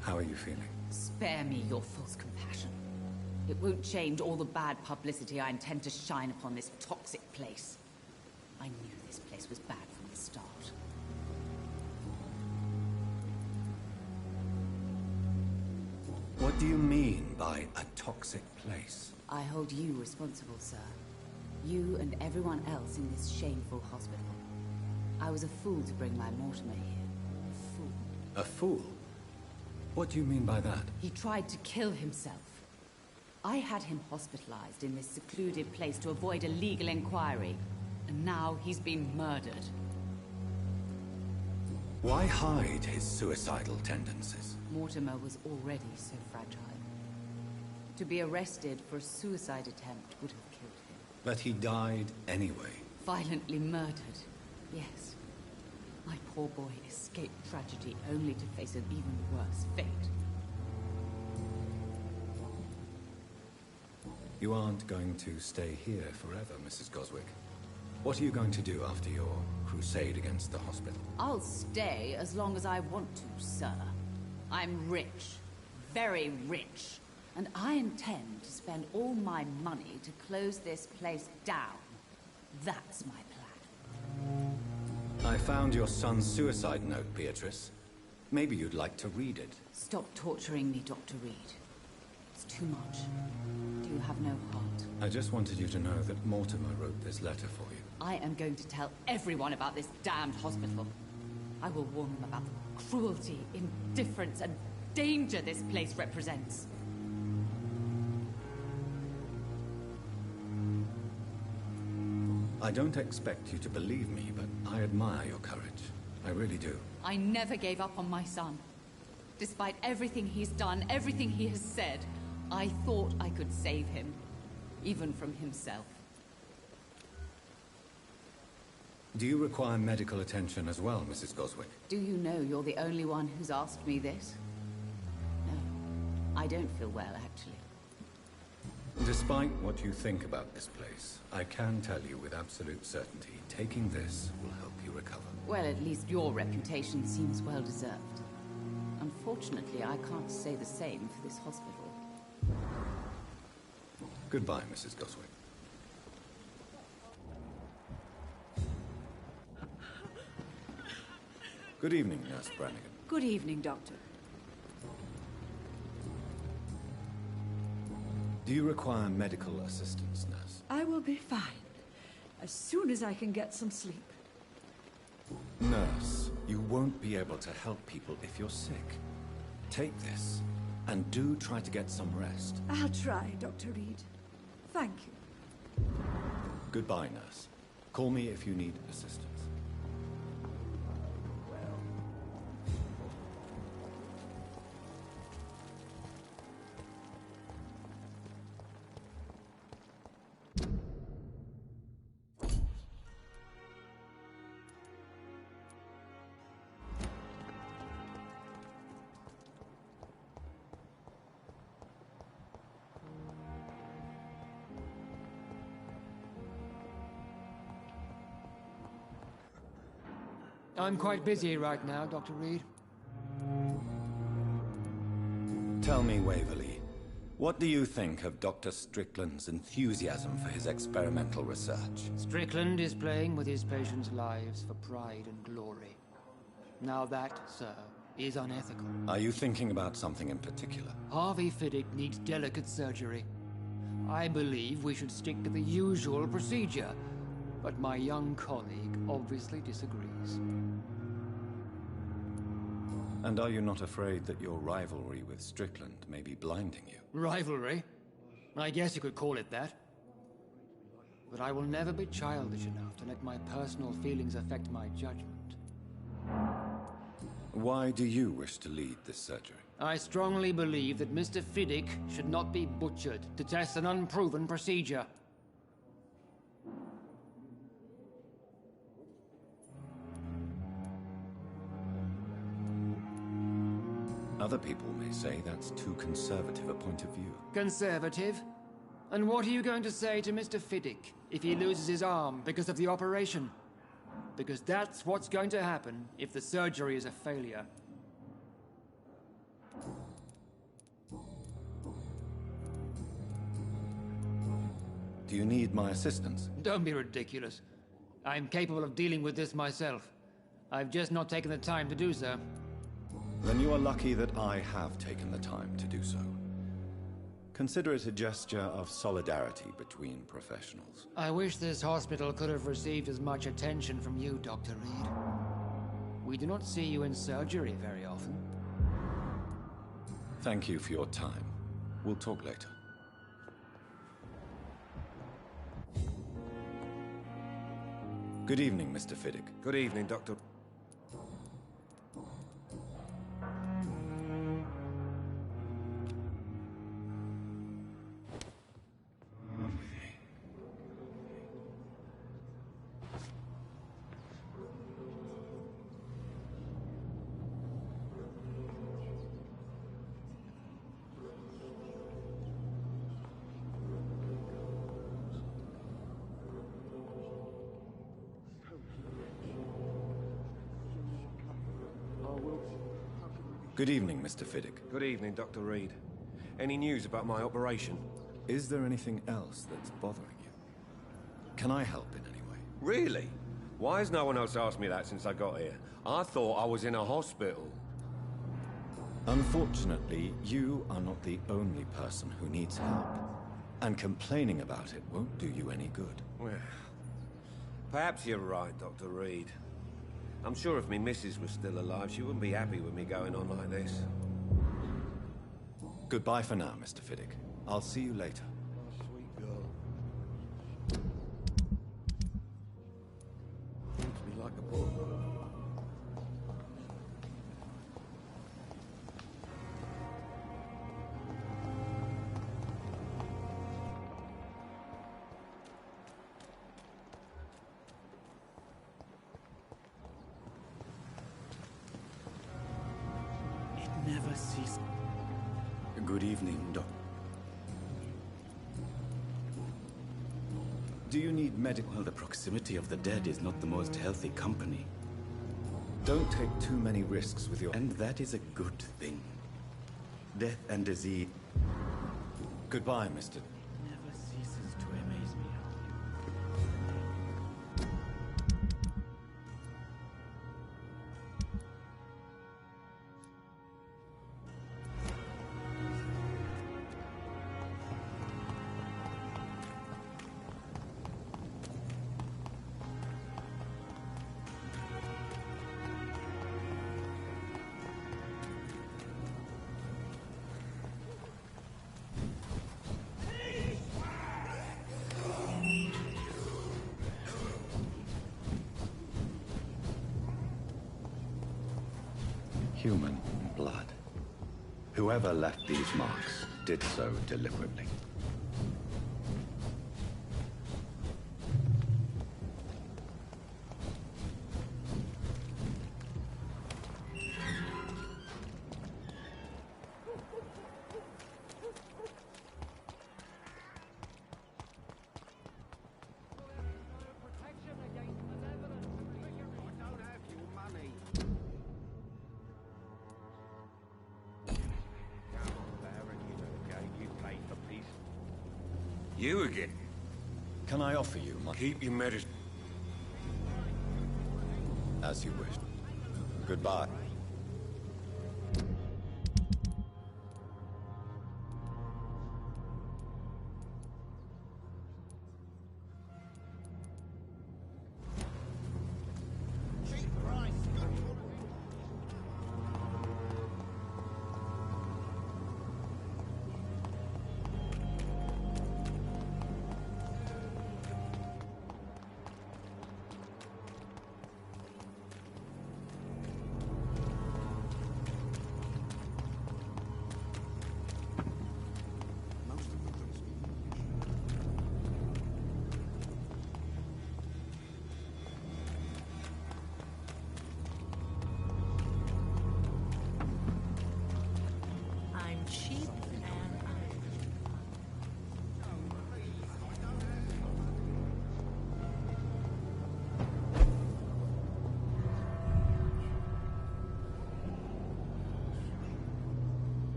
How are you feeling? Spare me your false compassion. It won't change all the bad publicity I intend to shine upon this toxic place. I knew this place was bad from the start. What do you mean by a toxic place? I hold you responsible, sir. You and everyone else in this shameful hospital. I was a fool to bring my Mortimer here. A fool. A fool? What do you mean by that? He tried to kill himself. I had him hospitalized in this secluded place to avoid a legal inquiry. And now he's been murdered. Why hide his suicidal tendencies? Mortimer was already so fragile. To be arrested for a suicide attempt would have killed him. But he died anyway. Violently murdered, yes. My poor boy escaped tragedy only to face an even worse fate. You aren't going to stay here forever, Mrs. Goswick. What are you going to do after your crusade against the hospital? I'll stay as long as I want to, sir. I'm rich. Very rich. And I intend to spend all my money to close this place down. That's my plan. I found your son's suicide note, Beatrice. Maybe you'd like to read it. Stop torturing me, Dr. Reed. It's too much. Do you have no heart? I just wanted you to know that Mortimer wrote this letter for you. I am going to tell everyone about this damned hospital. I will warn them about the cruelty, indifference, and danger this place represents. I don't expect you to believe me, but I admire your courage. I really do. I never gave up on my son. Despite everything he's done, everything he has said, I thought I could save him, even from himself. Do you require medical attention as well, Mrs. Goswick? Do you know you're the only one who's asked me this? No, I don't feel well, actually. Despite what you think about this place, I can tell you with absolute certainty, taking this will help you recover. Well, at least your reputation seems well deserved. Unfortunately, I can't say the same for this hospital. Goodbye, Mrs. Goswick. Good evening, Nurse Brannigan. Good evening, Doctor. Do you require medical assistance, nurse? I will be fine. As soon as I can get some sleep. Nurse, you won't be able to help people if you're sick. Take this, and do try to get some rest. I'll try, Dr. Reed. Thank you. Goodbye, nurse. Call me if you need assistance. I'm quite busy right now, Dr. Reed. Tell me, Waverly, what do you think of Dr. Strickland's enthusiasm for his experimental research? Strickland is playing with his patients' lives for pride and glory. Now that, sir, is unethical. Are you thinking about something in particular? Harvey Fiddick needs delicate surgery. I believe we should stick to the usual procedure, but my young colleague obviously disagrees. And are you not afraid that your rivalry with Strickland may be blinding you? Rivalry? I guess you could call it that. But I will never be childish enough to let my personal feelings affect my judgment. Why do you wish to lead this surgery? I strongly believe that Mr. Fiddick should not be butchered to test an unproven procedure. Other people may say that's too conservative a point of view. Conservative? And what are you going to say to Mr. Fiddick if he loses his arm because of the operation? because that's what's going to happen if the surgery is a failure. Do you need my assistance? Don't be ridiculous. I'm capable of dealing with this myself. I've just not taken the time to do so. Then you are lucky that I have taken the time to do so. Consider it a gesture of solidarity between professionals. I wish this hospital could have received as much attention from you, Dr. Reed. We do not see you in surgery very often. Thank you for your time. We'll talk later. Good evening, Mr. Fiddick. Good evening, Dr. Good evening, Mr. Fiddick. Good evening, Dr. Reed. Any news about my operation? Is there anything else that's bothering you? Can I help in any way? Really? Why has no one else asked me that since I got here? I thought I was in a hospital. Unfortunately, you are not the only person who needs help. And complaining about it won't do you any good. Well, perhaps you're right, Dr. Reed. I'm sure if me missus was still alive, she wouldn't be happy with me going on like this. Goodbye for now, Mr. Fiddick. I'll see you later. Sweet girl. Treats me like a book. Never cease. Good evening, Doc. Do you need medical? Well, the proximity of the dead is not the most healthy company. Don't take too many risks with your... And that is a good thing. Death and disease... Goodbye, Mr. Never ceases to amaze me. Human blood. Whoever left these marks did so deliberately. You again? Can I offer you my... Keep your medicine. As you wish. Goodbye.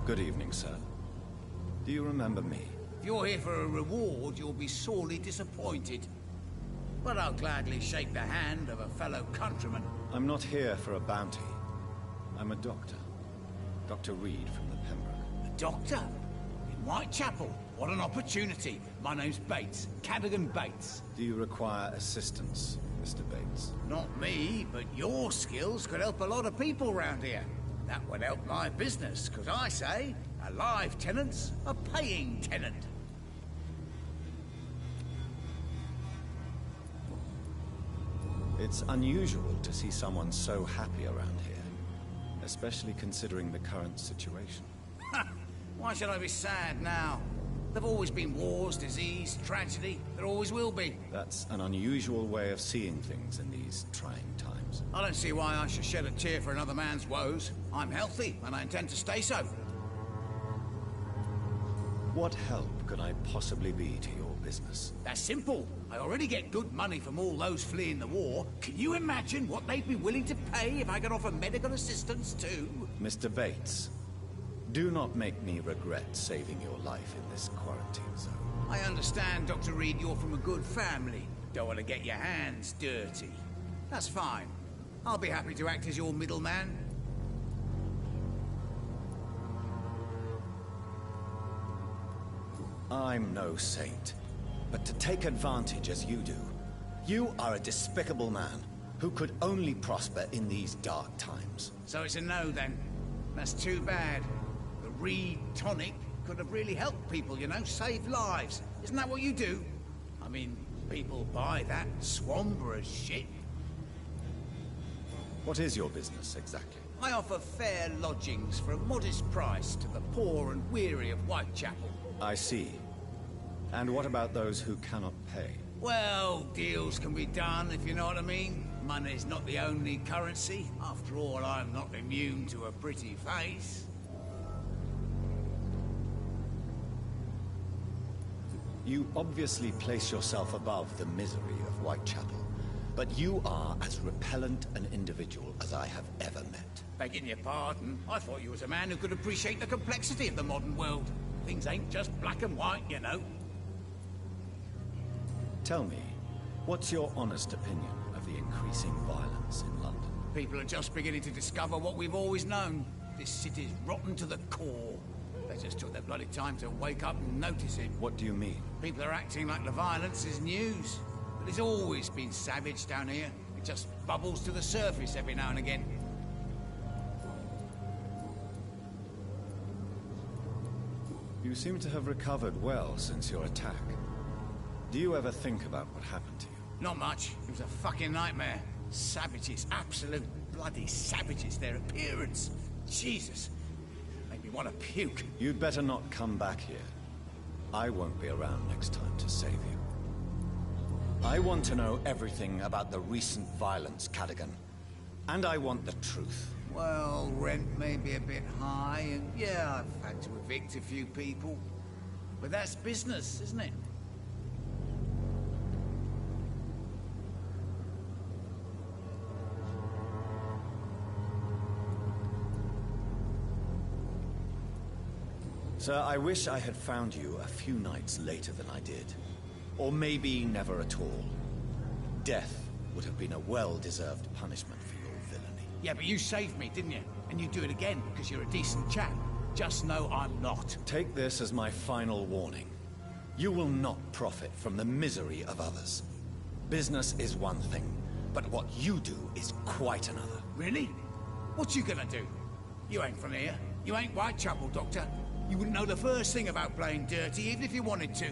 Good evening, sir. Do you remember me? If you're here for a reward, you'll be sorely disappointed. But I'll gladly shake the hand of a fellow countryman. I'm not here for a bounty. I'm a doctor. Dr. Reed from the Pembroke. A doctor? In Whitechapel? What an opportunity. My name's Bates. Cadogan Bates. Do you require assistance, Mr. Bates? Not me, but your skills could help a lot of people round here. That would help my business, because I say, a live tenant's a paying tenant. It's unusual to see someone so happy around here, especially considering the current situation. Why should I be sad now? There've always been wars, disease, tragedy. There always will be. That's an unusual way of seeing things in these trying times. I don't see why I should shed a tear for another man's woes. I'm healthy, and I intend to stay so. What help could I possibly be to your business? That's simple. I already get good money from all those fleeing the war. Can you imagine what they'd be willing to pay if I could offer medical assistance too? Mr. Bates, do not make me regret saving your life in this quarantine zone. I understand, Dr. Reed, you're from a good family. Don't want to get your hands dirty. That's fine. I'll be happy to act as your middleman. I'm no saint, but to take advantage as you do, you are a despicable man who could only prosper in these dark times. So it's a no, then. That's too bad. The Reed tonic could have really helped people, you know, save lives. Isn't that what you do? I mean, people buy that Swanborough shit. What is your business, exactly? I offer fair lodgings for a modest price to the poor and weary of Whitechapel. I see. And what about those who cannot pay? Well, deals can be done, if you know what I mean. Money's not the only currency. After all, I'm not immune to a pretty face. You obviously place yourself above the misery of Whitechapel, but you are as repellent an individual as I have ever met. Begging your pardon, I thought you was a man who could appreciate the complexity of the modern world. Things ain't just black and white, you know. Tell me, what's your honest opinion of the increasing violence in London? People are just beginning to discover what we've always known. This city's rotten to the core. They just took their bloody time to wake up and notice it. What do you mean? People are acting like the violence is news. But it's always been savage down here. It just bubbles to the surface every now and again. You seem to have recovered well since your attack. Do you ever think about what happened to you? Not much. It was a fucking nightmare. Savages, absolute bloody savages. Their appearance. Jesus. Made me want to puke. You'd better not come back here. I won't be around next time to save you. I want to know everything about the recent violence, Cadogan. And I want the truth. Well, rent may be a bit high, and yeah, I've had to evict a few people. But that's business, isn't it? Sir, I wish I had found you a few nights later than I did. Or maybe never at all. Death would have been a well-deserved punishment for your villainy. Yeah, but you saved me, didn't you? And you'd do it again, because you're a decent chap. Just know I'm not. Take this as my final warning. You will not profit from the misery of others. Business is one thing, but what you do is quite another. Really? What you gonna do? You ain't from here. You ain't Whitechapel, Doctor. You wouldn't know the first thing about playing dirty, even if you wanted to.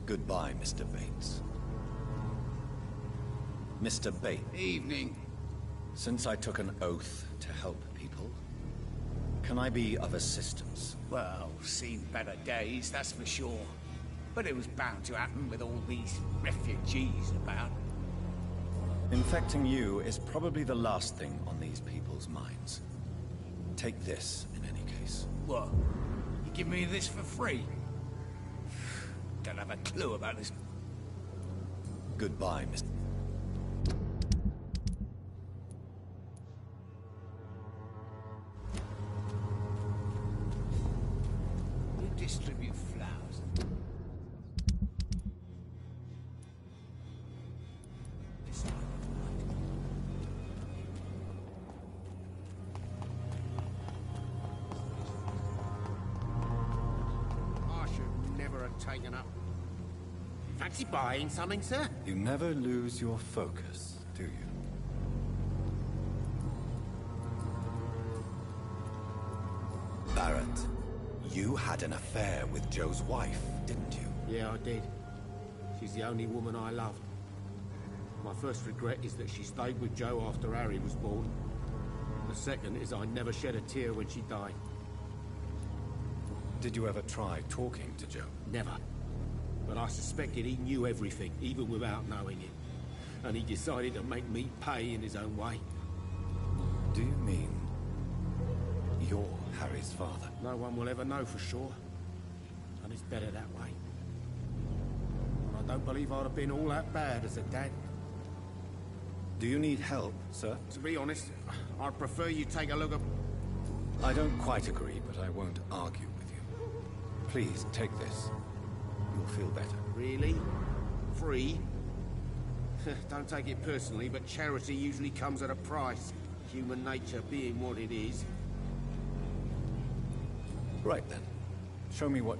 Goodbye, Mr. Bates. Mr. Bates. Evening. Since I took an oath to help people, can I be of assistance? Well, seen better days, that's for sure. But it was bound to happen with all these refugees about. Infecting you is probably the last thing on these people's minds. Take this, in any case. What? You give me this for free? Don't have a clue about this. Goodbye, Mr. taken up. Fancy buying something, sir? You never lose your focus, do you? Barrett, you had an affair with Joe's wife, didn't you? Yeah, I did. She's the only woman I loved. My first regret is that she stayed with Joe after Harry was born. The second is I never shed a tear when she died. Did you ever try talking to Joe? Never. But I suspected he knew everything, even without knowing it. And he decided to make me pay in his own way. Do you mean you're Harry's father? No one will ever know for sure. And it's better that way. And I don't believe I'd have been all that bad as a dad. Do you need help, sir? To be honest, I'd prefer you take a look at... I don't quite agree, but I won't argue with you. Please, take this. You'll feel better. Really? Free? Don't take it personally, but charity usually comes at a price. Human nature being what it is. Right then. Show me what...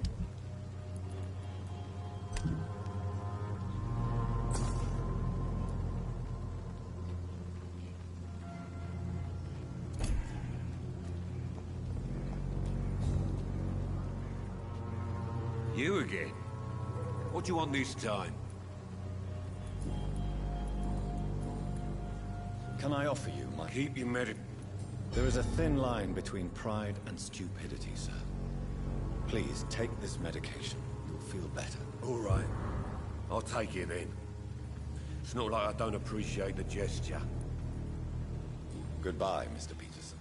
You again? What do you want this time? Can I offer you my... Keep your There is a thin line between pride and stupidity, sir. Please, take this medication. You'll feel better. All right. I'll take it then. It's not like I don't appreciate the gesture. Goodbye, Mr. Peterson.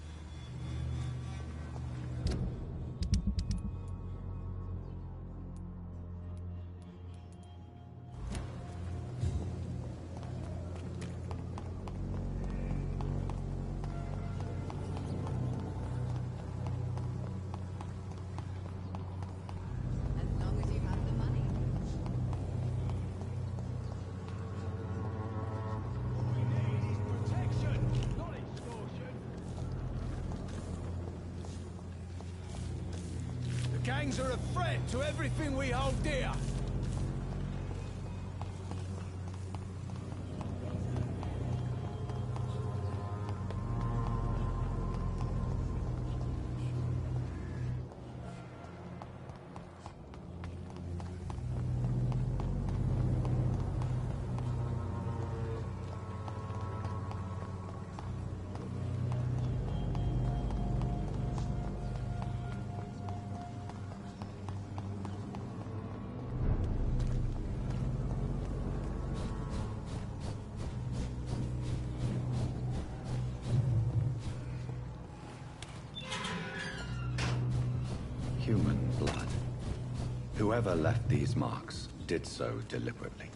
Gangs are a threat to everything we hold dear. Human blood. Whoever left these marks did so deliberately.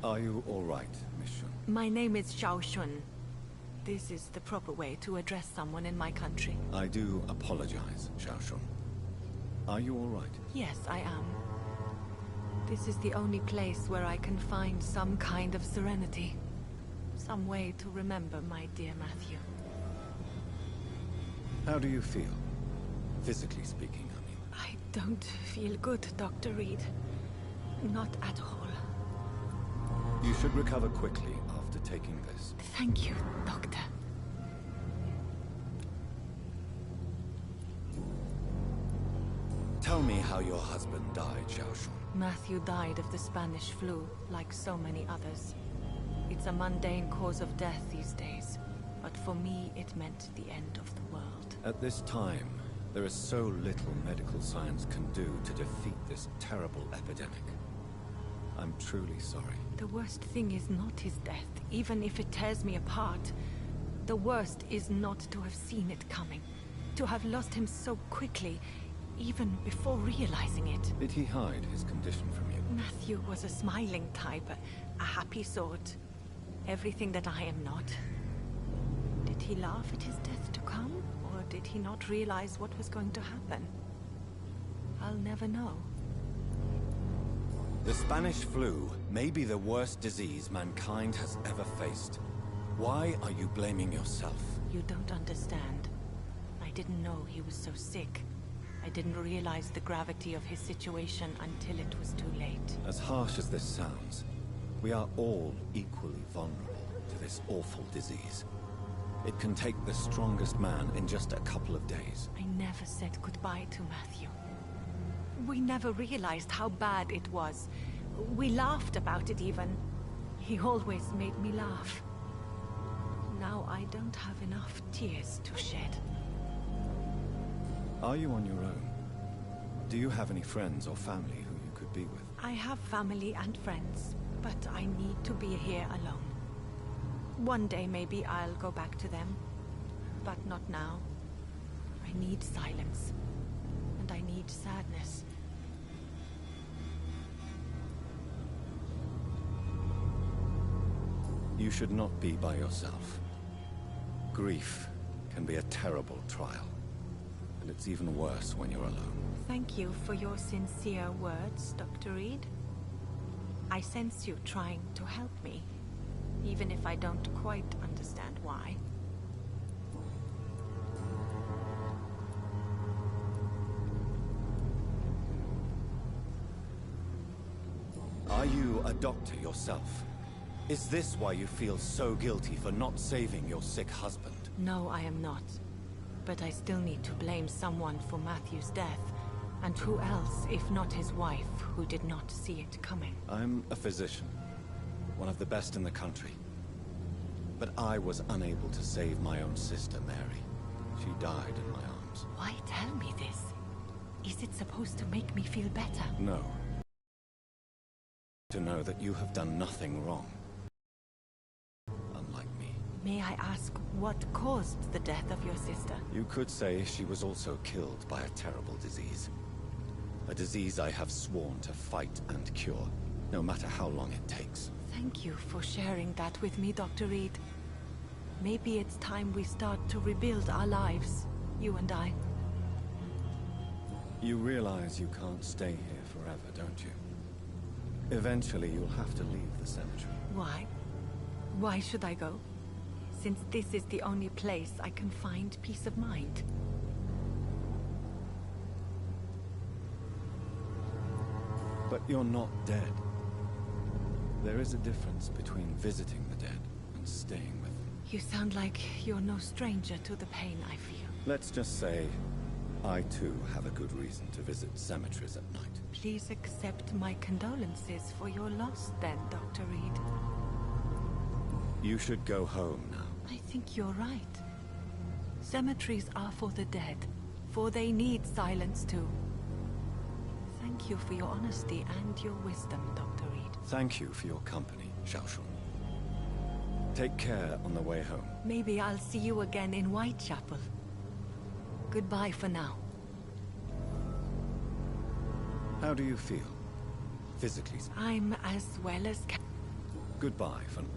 Are you all right, Miss Shun? My name is Xiao Shun. This is the proper way to address someone in my country. I do apologize, Xiao Shun. Are you all right? Yes, I am. This is the only place where I can find some kind of serenity. Some way to remember my dear Matthew. How do you feel? Physically speaking, I mean. I don't feel good, Dr. Reed. Not at all. You should recover quickly after taking this. Thank you, Doctor. Tell me how your husband died, Xiao Shun. Matthew died of the Spanish flu, like so many others. It's a mundane cause of death these days, but for me it meant the end of the world. At this time, there is so little medical science can do to defeat this terrible epidemic. I'm truly sorry. The worst thing is not his death, even if it tears me apart. The worst is not to have seen it coming. To have lost him so quickly, even before realizing it. Did he hide his condition from you? Matthew was a smiling type, a happy sort. Everything that I am not. Did he laugh at his death to come? Or did he not realize what was going to happen? I'll never know. The Spanish flu may be the worst disease mankind has ever faced. Why are you blaming yourself? You don't understand. I didn't know he was so sick. I didn't realize the gravity of his situation until it was too late. As harsh as this sounds, we are all equally vulnerable to this awful disease. It can take the strongest man in just a couple of days. I never said goodbye to Matthew. We never realized how bad it was. We laughed about it even. He always made me laugh. Now I don't have enough tears to shed. Are you on your own? Do you have any friends or family who you could be with? I have family and friends, but I need to be here alone. One day maybe I'll go back to them, but not now. I need silence, and I need sadness. You should not be by yourself. Grief can be a terrible trial, and it's even worse when you're alone. Thank you for your sincere words, Dr. Reed. I sense you trying to help me, even if I don't quite understand why. Are you a doctor yourself? Is this why you feel so guilty for not saving your sick husband? No, I am not. But I still need to blame someone for Matthew's death. And who else, if not his wife, who did not see it coming? I'm a physician, one of the best in the country. But I was unable to save my own sister, Mary. She died in my arms. Why tell me this? Is it supposed to make me feel better? No. To know that you have done nothing wrong. Unlike me. May I ask what caused the death of your sister? You could say she was also killed by a terrible disease. A disease I have sworn to fight and cure, no matter how long it takes. Thank you for sharing that with me, Dr. Reed. Maybe it's time we start to rebuild our lives, you and I. You realize you can't stay here forever, don't you? Eventually you'll have to leave the cemetery. Why? Why should I go? Since this is the only place I can find peace of mind. But you're not dead. There is a difference between visiting the dead and staying with them. You sound like you're no stranger to the pain I feel. Let's just say, I too have a good reason to visit cemeteries at night. Please accept my condolences for your loss then, Dr. Reed. You should go home now. I think you're right. Cemeteries are for the dead, for they need silence too. Thank you for your honesty and your wisdom, Dr. Reed. Thank you for your company, Xiao Shun. Take care on the way home. Maybe I'll see you again in Whitechapel. Goodbye for now. How do you feel? Physically? I'm as well as can. Goodbye for now.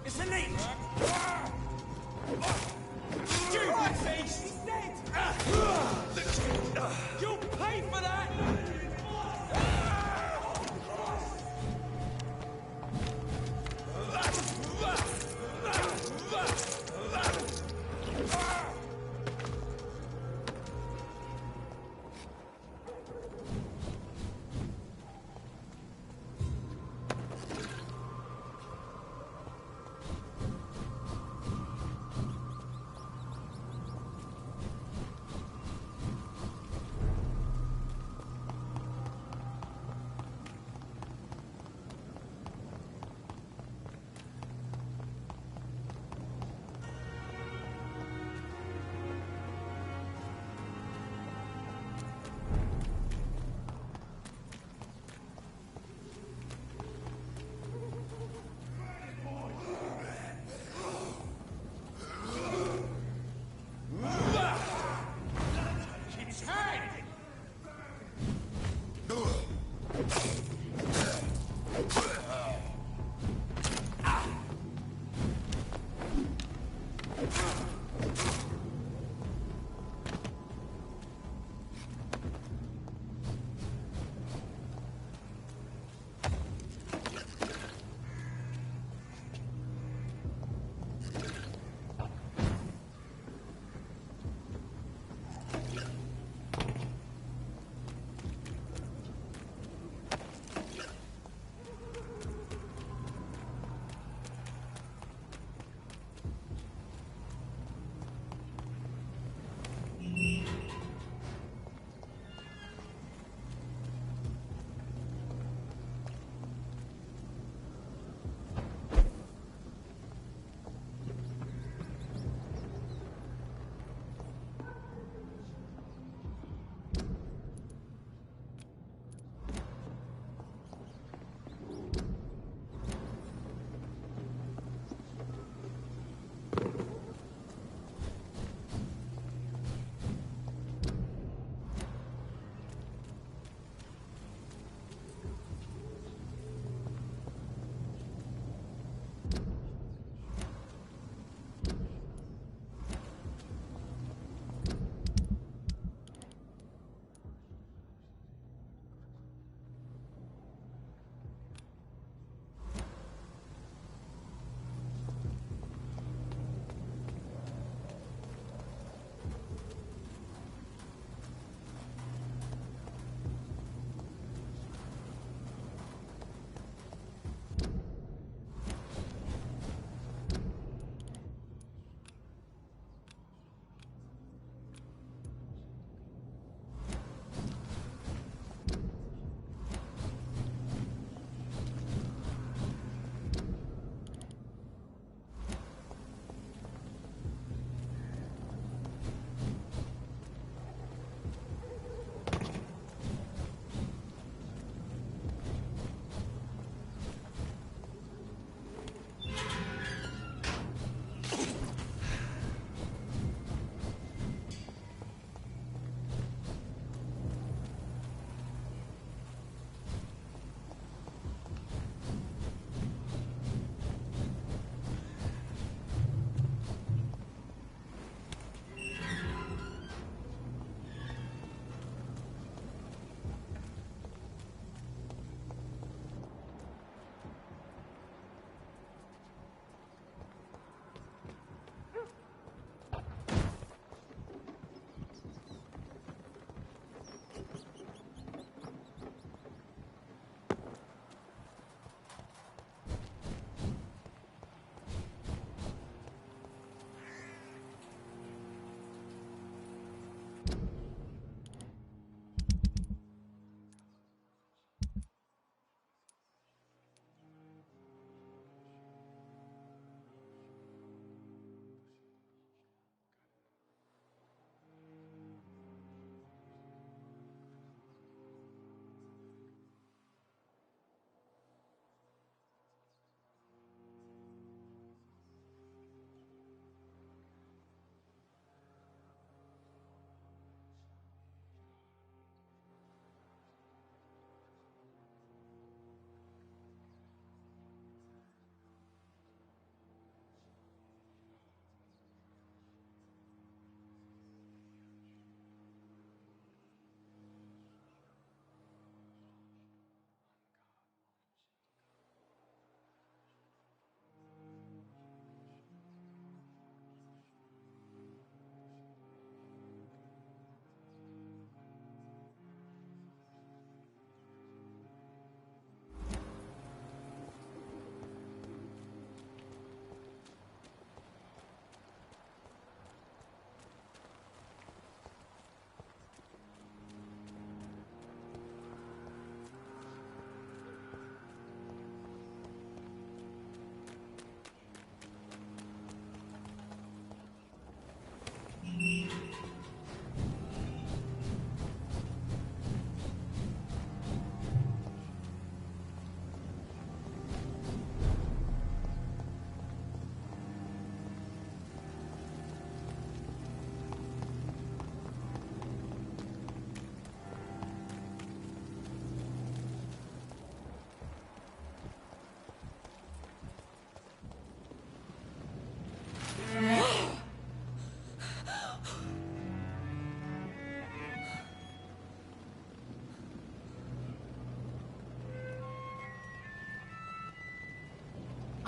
It's a leech! Stupid fish! He's dead!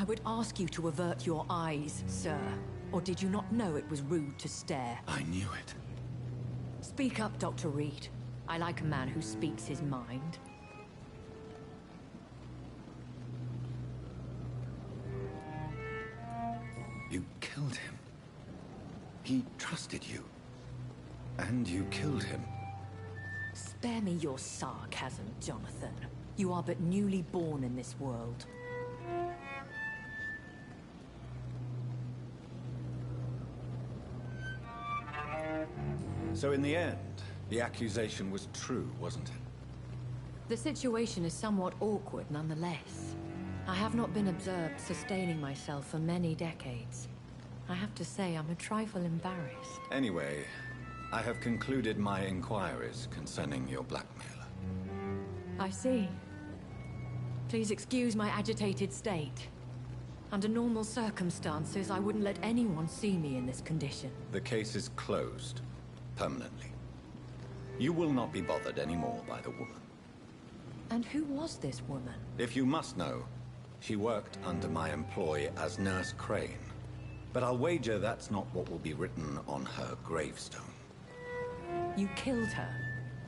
would ask you to avert your eyes, sir. Or did you not know it was rude to stare? I knew it. Speak up, Dr. Reed. I like a man who speaks his mind. You killed him. He trusted you. And you killed him. Spare me your sarcasm, Jonathan. You are but newly born in this world. So in the end, the accusation was true, wasn't it? The situation is somewhat awkward nonetheless. I have not been observed sustaining myself for many decades. I have to say I'm a trifle embarrassed. Anyway, I have concluded my inquiries concerning your blackmailer. I see. Please excuse my agitated state. Under normal circumstances, I wouldn't let anyone see me in this condition. The case is closed. Permanently. You will not be bothered anymore by the woman. And who was this woman? If you must know, she worked under my employ as Nurse Crane. But I'll wager that's not what will be written on her gravestone. You killed her.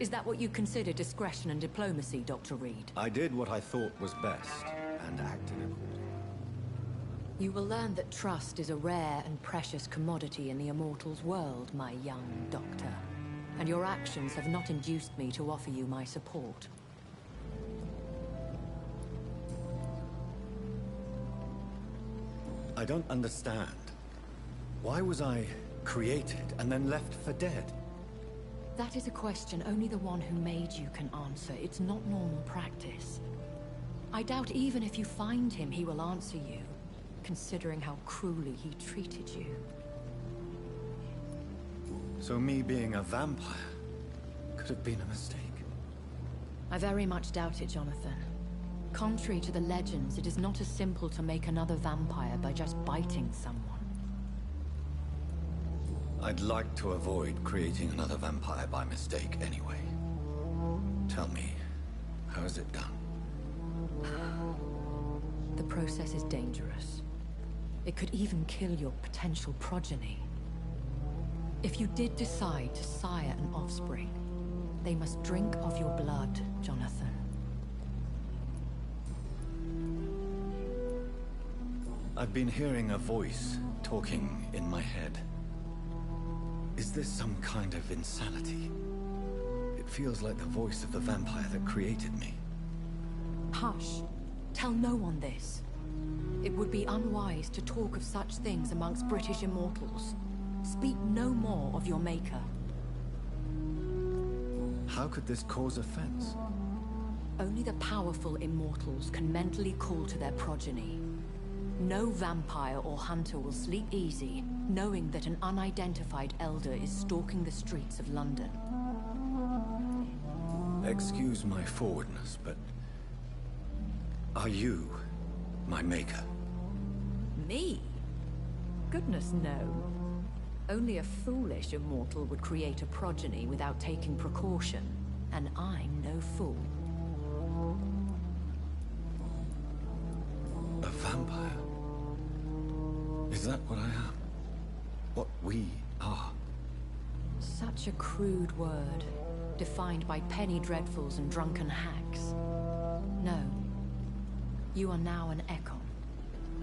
Is that what you consider discretion and diplomacy, Dr. Reed? I did what I thought was best, and acted accordingly. You will learn that trust is a rare and precious commodity in the Immortals world, my young doctor. And your actions have not induced me to offer you my support. I don't understand. Why was I created and then left for dead? That is a question only the one who made you can answer. It's not normal practice. I doubt even if you find him, he will answer you, considering how cruelly he treated you. So me being a vampire could have been a mistake. I very much doubt it, Jonathan. Contrary to the legends, it is not as simple to make another vampire by just biting someone. I'd like to avoid creating another vampire by mistake anyway. Tell me, how is it done? The process is dangerous. It could even kill your potential progeny. If you did decide to sire an offspring, they must drink of your blood, Jonathan. I've been hearing a voice talking in my head. Is this some kind of insanity? It feels like the voice of the vampire that created me. Hush. Tell no one this. It would be unwise to talk of such things amongst British immortals. Speak no more of your maker. How could this cause offense? Only the powerful immortals can mentally call to their progeny. No vampire or hunter will sleep easy, knowing that an unidentified elder is stalking the streets of London. Excuse my forwardness, but... are you my maker? Me? Goodness, no. Only a foolish immortal would create a progeny without taking precaution, and I'm no fool. A vampire? Is that what I am? What we are? Such a crude word, defined by penny dreadfuls and drunken hacks. No. You are now an Ekon,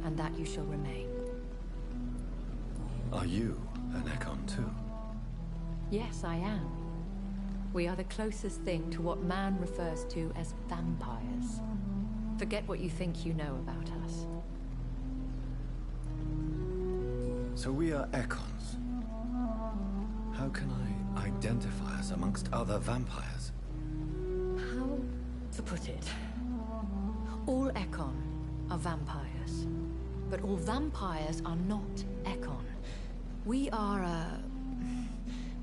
and that you shall remain. Are you an Ekon too? Yes, I am. We are the closest thing to what man refers to as vampires. Forget what you think you know about us. So we are Ekons. How can I identify us amongst other vampires? How to put it? All Ekon are vampires. But all vampires are not Ekon. We are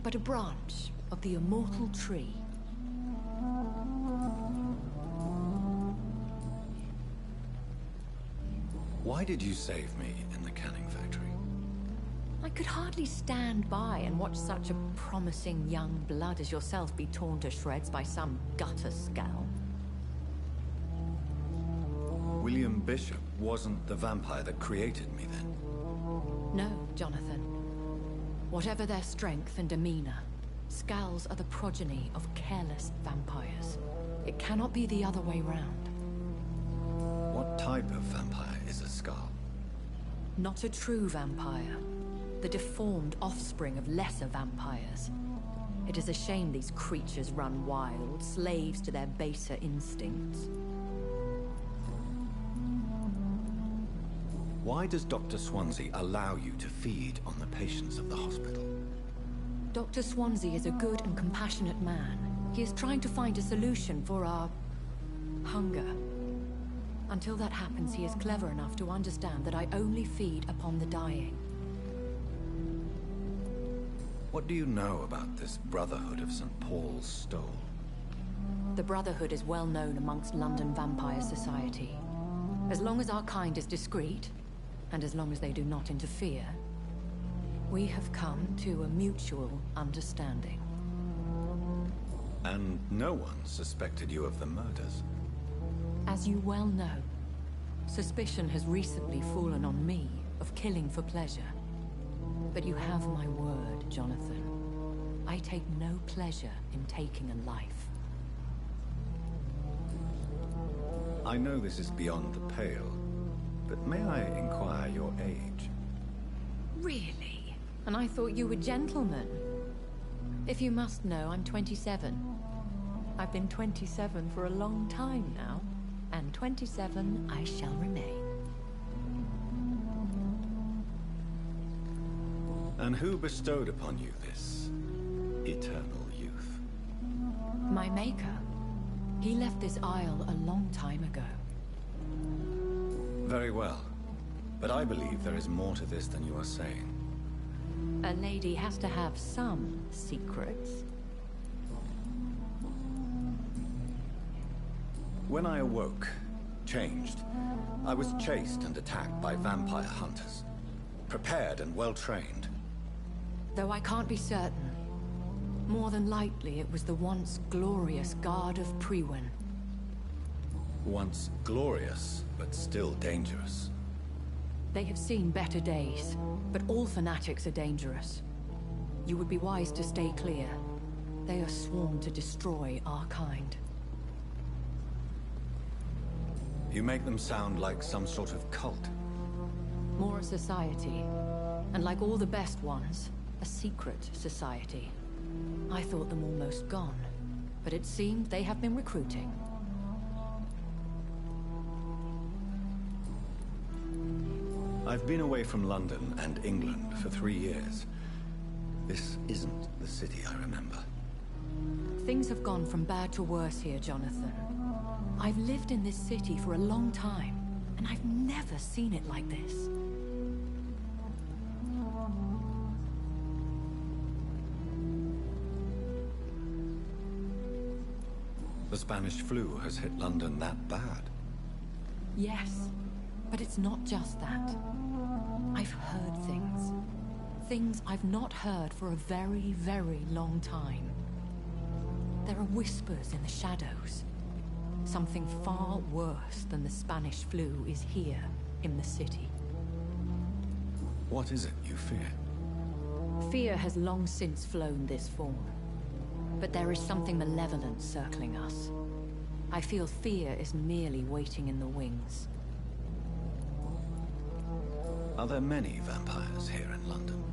but a branch of the immortal tree. Why did you save me in the canning factory? I could hardly stand by and watch such a promising young blood as yourself be torn to shreds by some gutter scowl. William Bishop wasn't the vampire that created me then? No, Jonathan. Whatever their strength and demeanor, Skulls are the progeny of careless vampires. It cannot be the other way round. What type of vampire is a Skull? Not a true vampire. The deformed offspring of lesser vampires. It is a shame these creatures run wild, slaves to their baser instincts. Why does Dr. Swansea allow you to feed on the patients of the hospital? Dr. Swansea is a good and compassionate man. He is trying to find a solution for our hunger. Until that happens, he is clever enough to understand that I only feed upon the dying. What do you know about this Brotherhood of St. Paul's Stole? The Brotherhood is well known amongst London Vampire Society. As long as our kind is discreet, and as long as they do not interfere, we have come to a mutual understanding. And no one suspected you of the murders? As you well know, suspicion has recently fallen on me of killing for pleasure. But you have my word, Jonathan. I take no pleasure in taking a life. I know this is beyond the pale, but may I inquire your age? Really? And I thought you were gentlemen. If you must know, I'm 27. I've been 27 for a long time now, and 27 I shall remain. And who bestowed upon you this eternal youth? My maker. He left this isle a long time ago. Very well. But I believe there is more to this than you are saying. A lady has to have some secrets. When I awoke, changed, I was chased and attacked by vampire hunters. Prepared and well-trained. Though I can't be certain. More than likely, it was the once glorious Guard of Priwen. Once glorious, but still dangerous. They have seen better days, but all fanatics are dangerous. You would be wise to stay clear. They are sworn to destroy our kind. You make them sound like some sort of cult. More a society. And like all the best ones, a secret society. I thought them almost gone, but it seemed they have been recruiting. I've been away from London and England for 3 years. This isn't the city I remember. Things have gone from bad to worse here, Jonathan. I've lived in this city for a long time, and I've never seen it like this. The Spanish flu has hit London that bad? Yes, but it's not just that. I've heard things. Things I've not heard for a very, very long time. There are whispers in the shadows. Something far worse than the Spanish flu is here in the city. What is it you fear? Fear has long since flown this form. But there is something malevolent circling us. I feel fear is merely waiting in the wings. Are there many vampires here in London?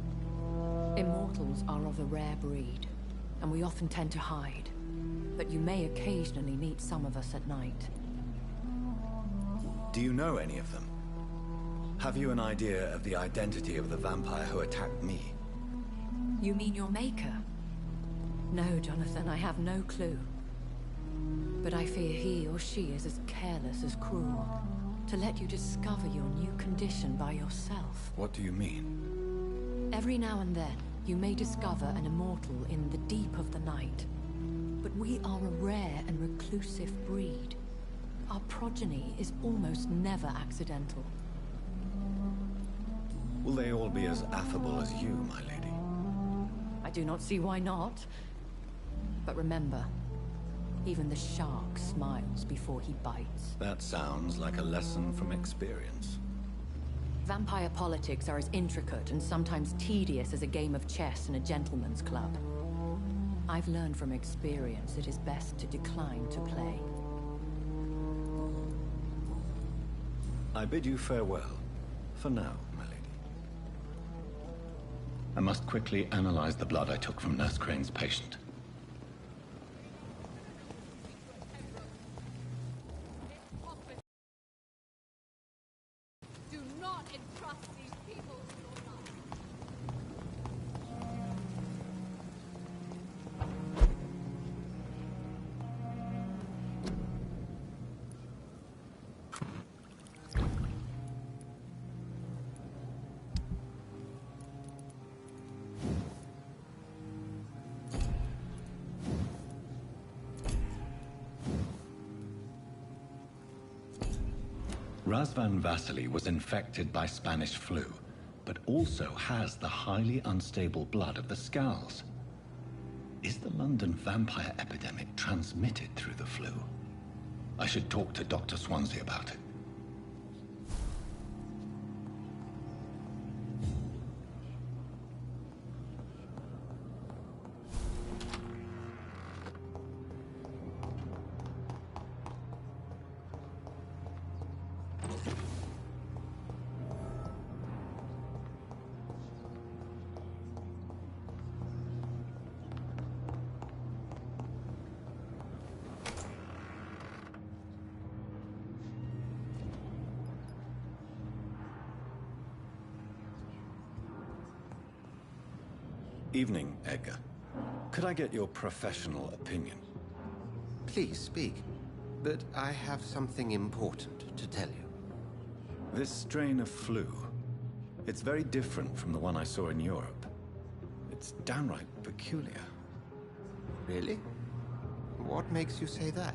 Immortals are of a rare breed, and we often tend to hide. But you may occasionally meet some of us at night. Do you know any of them? Have you an idea of the identity of the vampire who attacked me? You mean your maker? No, Jonathan, I have no clue. But I fear he or she is as careless as cruel. To let you discover your new condition by yourself. What do you mean? Every now and then, you may discover an immortal in the deep of the night. But we are a rare and reclusive breed. Our progeny is almost never accidental. Will they all be as affable as you, my lady? I do not see why not. But remember, Even the shark smiles before he bites. That sounds like a lesson from experience. Vampire politics are as intricate and sometimes tedious as a game of chess in a gentleman's club. I've learned from experience it is best to decline to play. I bid you farewell. For now, my lady. I must quickly analyze the blood I took from Nurse Crane's patient. Do not entrust these people to your life. Razvan Vasily was infected by Spanish flu, but also has the highly unstable blood of the Scowls. Is the London vampire epidemic transmitted through the flu? I should talk to Dr. Swansea about it. Evening, Edgar. Could I get your professional opinion? Please speak, but I have something important to tell you. This strain of flu, it's very different from the one I saw in Europe. It's downright peculiar. Really? What makes you say that?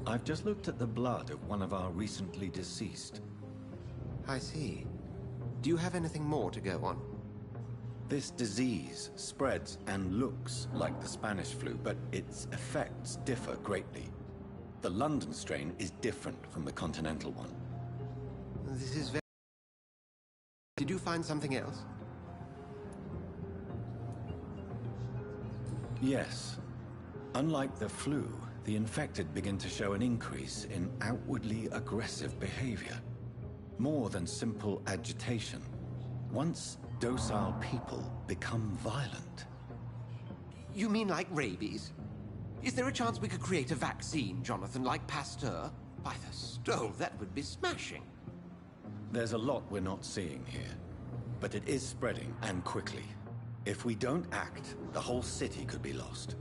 I've just looked at the blood of one of our recently deceased. I see. Do you have anything more to go on? This disease spreads and looks like the Spanish flu, but its effects differ greatly. The London strain is different from the continental one. This is very... Did you find something else? Yes. Unlike the flu, the infected begin to show an increase in outwardly aggressive behavior. More than simple agitation. Once docile people become violent. You mean like rabies? Is there a chance we could create a vaccine, Jonathan, like Pasteur? By the stove, that would be smashing. There's a lot we're not seeing here. But it is spreading, and quickly. If we don't act, the whole city could be lost.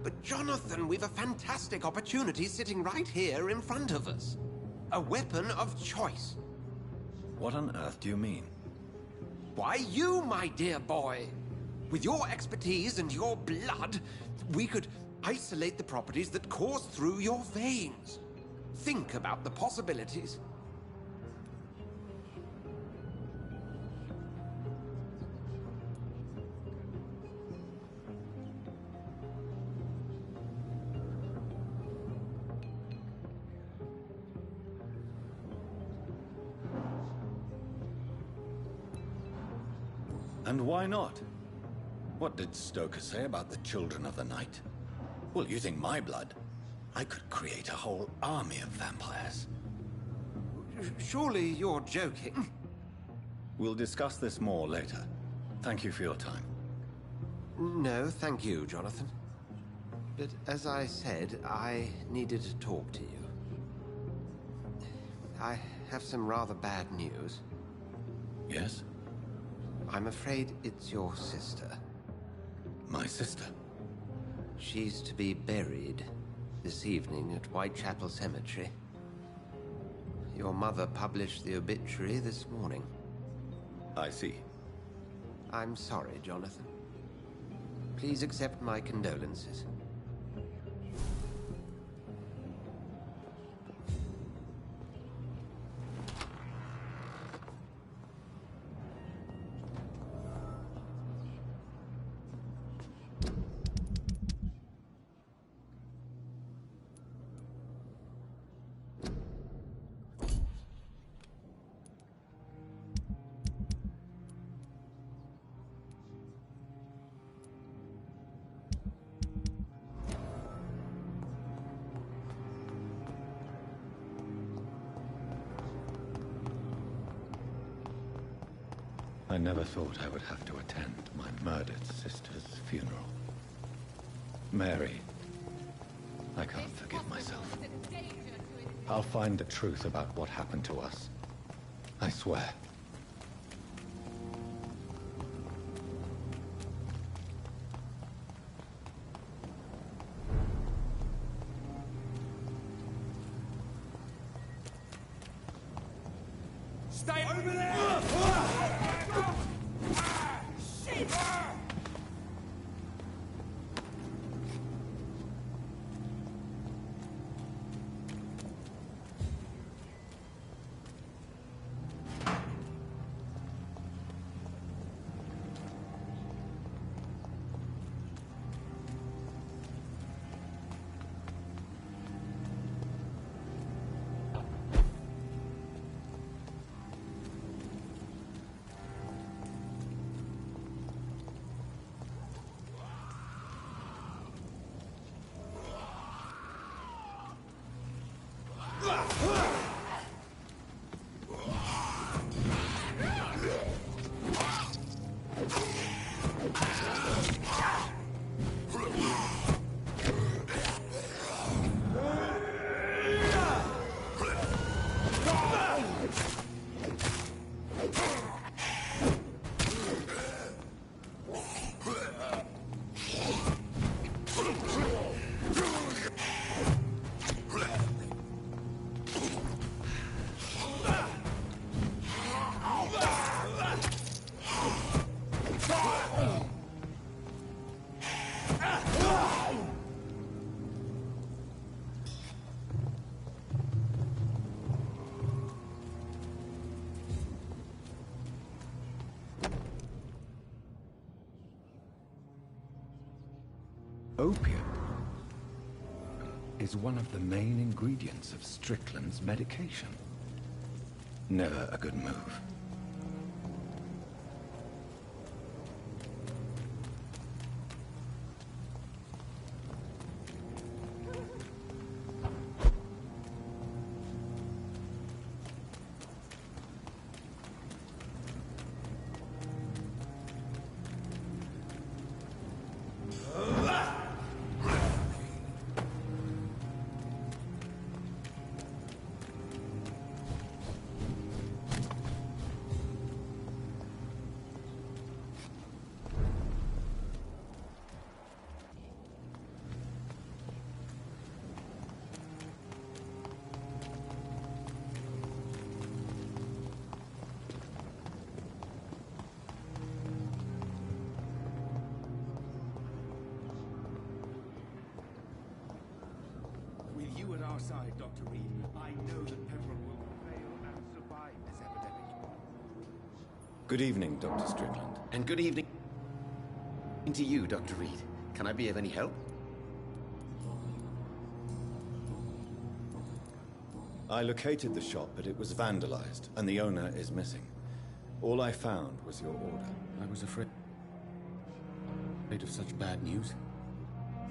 But Jonathan, we've a fantastic opportunity sitting right here in front of us. A weapon of choice. What on earth do you mean? Why, you, my dear boy. With your expertise and your blood, we could isolate the properties that course through your veins. Think about the possibilities. And why not? What did Stoker say about the Children of the Night? Well, using my blood, I could create a whole army of vampires. Surely you're joking. We'll discuss this more later. Thank you for your time. No, thank you, Jonathan. But as I said, I needed to talk to you. I have some rather bad news. Yes? I'm afraid it's your sister. My sister? She's to be buried this evening at Whitechapel Cemetery. Your mother published the obituary this morning. I see. I'm sorry, Jonathan. Please accept my condolences. I never thought I would have to attend my murdered sister's funeral. Mary, I can't forgive myself. I'll find the truth about what happened to us. I swear. Stay over there! Shit! Opium is one of the main ingredients of Strickland's medication. Never a good move. Side, Dr. Reed. I know that Pembroke will fail and survive this epidemic. Good evening, Dr. Strickland. And good evening to you, Dr. Reed. Can I be of any help? I located the shop, but it was vandalized, and the owner is missing. All I found was your order. I was afraid of such bad news.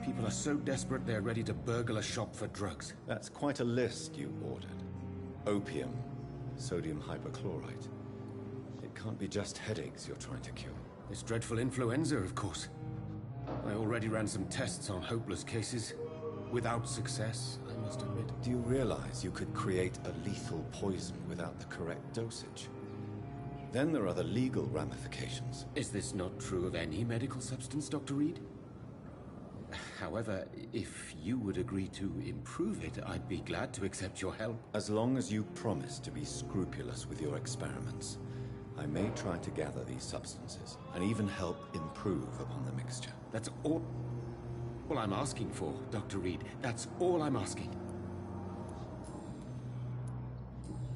People are so desperate they're ready to burgle a shop for drugs. That's quite a list you ordered. Opium, sodium hypochlorite. It can't be just headaches you're trying to cure. This dreadful influenza, of course. I already ran some tests on hopeless cases. Without success, I must admit. Do you realize you could create a lethal poison without the correct dosage? Then there are the legal ramifications. Is this not true of any medical substance, Dr. Reed? However, if you would agree to improve it, I'd be glad to accept your help. As long as you promise to be scrupulous with your experiments, I may try to gather these substances, and even help improve upon the mixture. That's all I'm asking for, Dr. Reed. That's all I'm asking.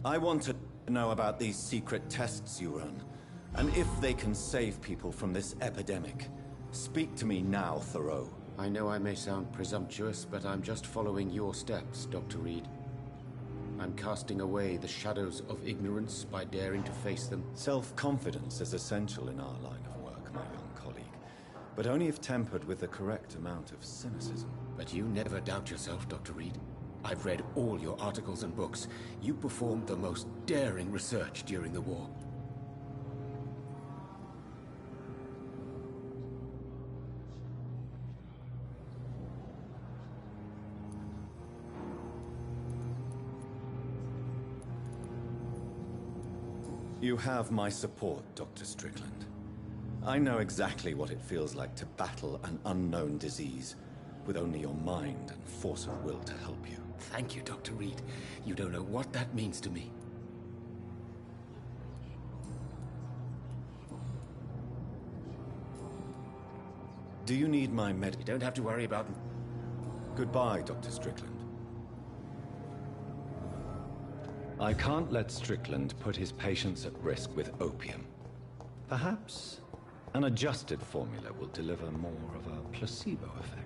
I want to know about these secret tests you run, and if they can save people from this epidemic. Speak to me now, Thoreau. I know I may sound presumptuous, but I'm just following your steps, Dr. Reed. I'm casting away the shadows of ignorance by daring to face them. Self-confidence is essential in our line of work, my young colleague, but only if tempered with the correct amount of cynicism. But you never doubt yourself, Dr. Reed. I've read all your articles and books. You performed the most daring research during the war. You have my support, Dr. Strickland. I know exactly what it feels like to battle an unknown disease with only your mind and force of will to help you. Thank you, Dr. Reed. You don't know what that means to me. Do you need my med— You don't have to worry about them. Goodbye, Dr. Strickland. I can't let Strickland put his patients at risk with opium. Perhaps an adjusted formula will deliver more of a placebo effect.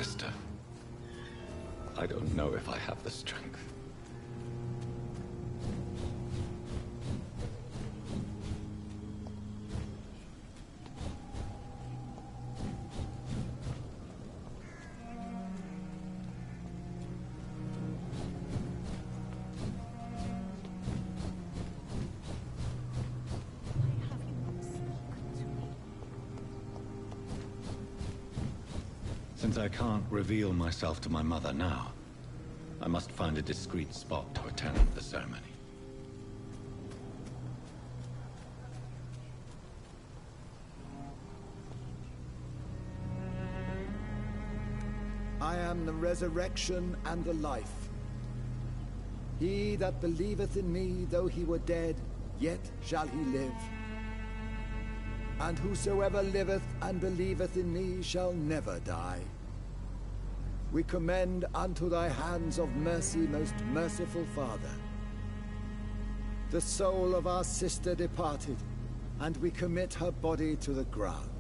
sister. I don't know if I have the strength. Since I can't reveal myself to my mother now, I must find a discreet spot to attend the ceremony. I am the resurrection and the life. He that believeth in me, though he were dead, yet shall he live. And whosoever liveth and believeth in me shall never die. We commend unto thy hands of mercy, most merciful Father, the soul of our sister departed, and we commit her body to the ground.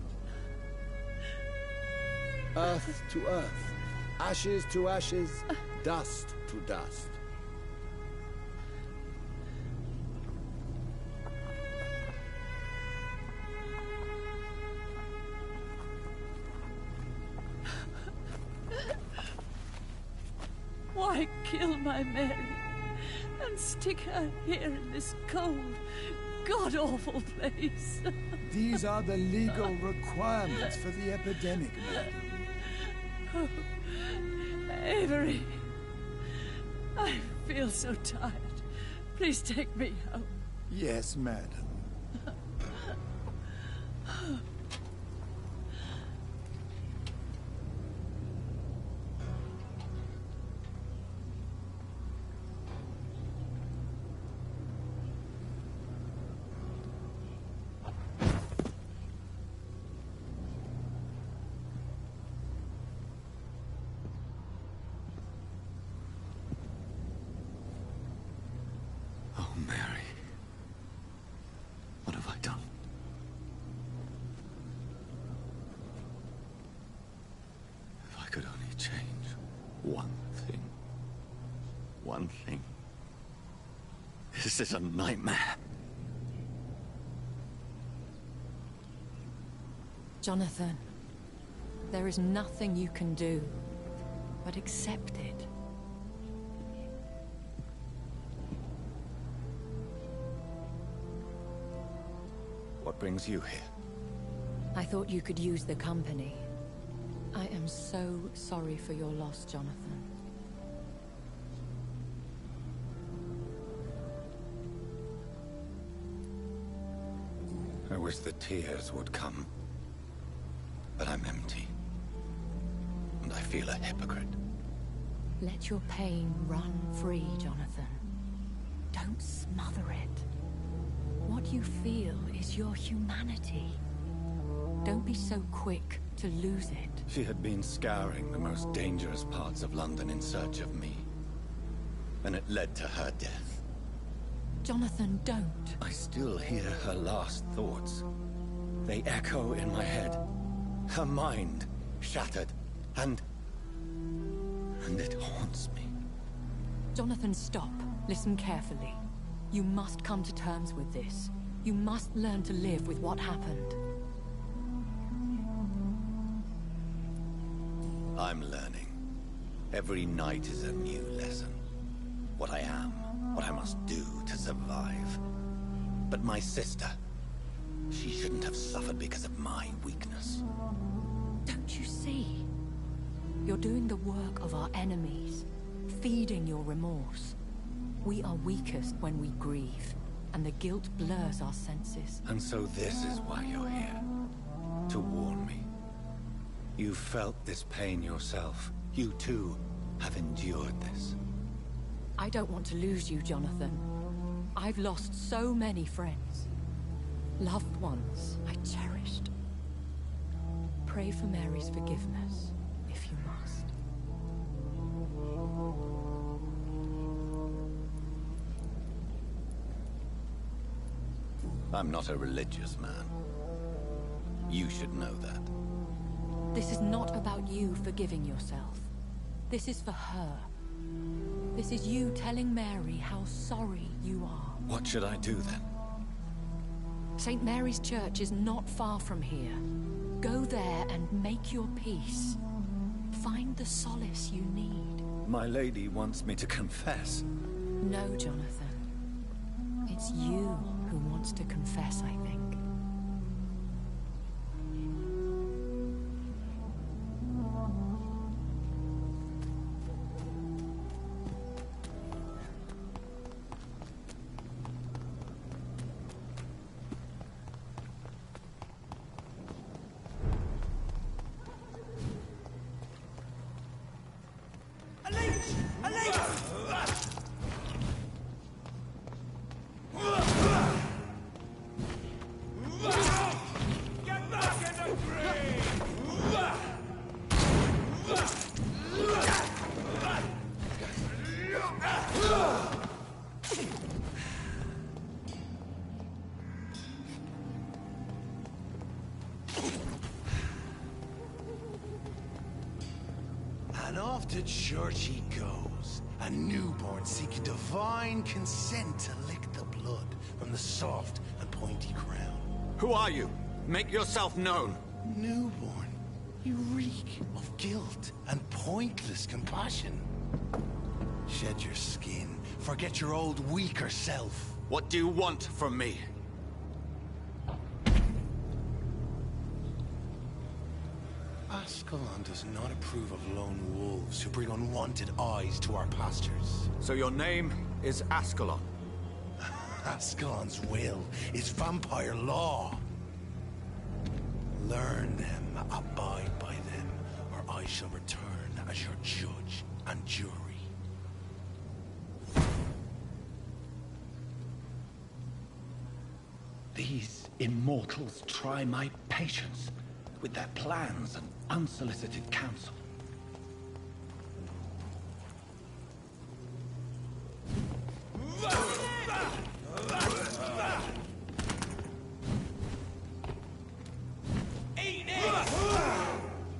Earth to earth, ashes to ashes, dust to dust. Why kill my Mary and stick her here in this cold, god-awful place? These are the legal requirements for the epidemic, madam. Oh, Avery, I feel so tired. Please take me home. Yes, madam. Oh, Mary. What have I done? If I could only change one thing. One thing. This is a nightmare. Jonathan, there is nothing you can do but accept it. What brings you here? I thought you could use the company. I am so sorry for your loss, Jonathan. I wish the tears would come. But I'm empty. And I feel a hypocrite. Let your pain run free, Jonathan. Don't smother it. What you feel is your humanity. Don't be so quick to lose it. She had been scouring the most dangerous parts of London in search of me. And it led to her death. Jonathan, don't. I still hear her last thoughts. They echo in my head. Her mind shattered, and it haunts me. Jonathan, stop. Listen carefully. You must come to terms with this. You must learn to live with what happened. I'm learning. Every night is a new lesson. What I am, what I must do to survive. But my sister, she shouldn't have suffered because of my weakness. Don't you see? You're doing the work of our enemies, feeding your remorse. We are weakest when we grieve, and the guilt blurs our senses. And so this is why you're here. To warn me. You've felt this pain yourself. You too have endured this. I don't want to lose you, Jonathan. I've lost so many friends. Loved ones I cherished. Pray for Mary's forgiveness, if you must. I'm not a religious man. You should know that. This is not about you forgiving yourself. This is for her. This is you telling Mary how sorry you are. What should I do then? St. Mary's Church is not far from here. Go there and make your peace. Find the solace you need. My lady wants me to confess. No, Jonathan. It's you who wants to confess, I think. And off to church he goes, a newborn seeking divine consent to lick the blood from the soft and pointy crown. Who are you? Make yourself known. Newborn, you reek of guilt and pointless compassion. Shed your skin, forget your old weaker self. What do you want from me? Ascalon does not approve of lone wolves who bring unwanted eyes to our pastures. So your name is Ascalon? Ascalon's will is vampire law. Learn them, abide by them, or I shall return as your judge and jury. These immortals try my patience with their plans and unsolicited counsel.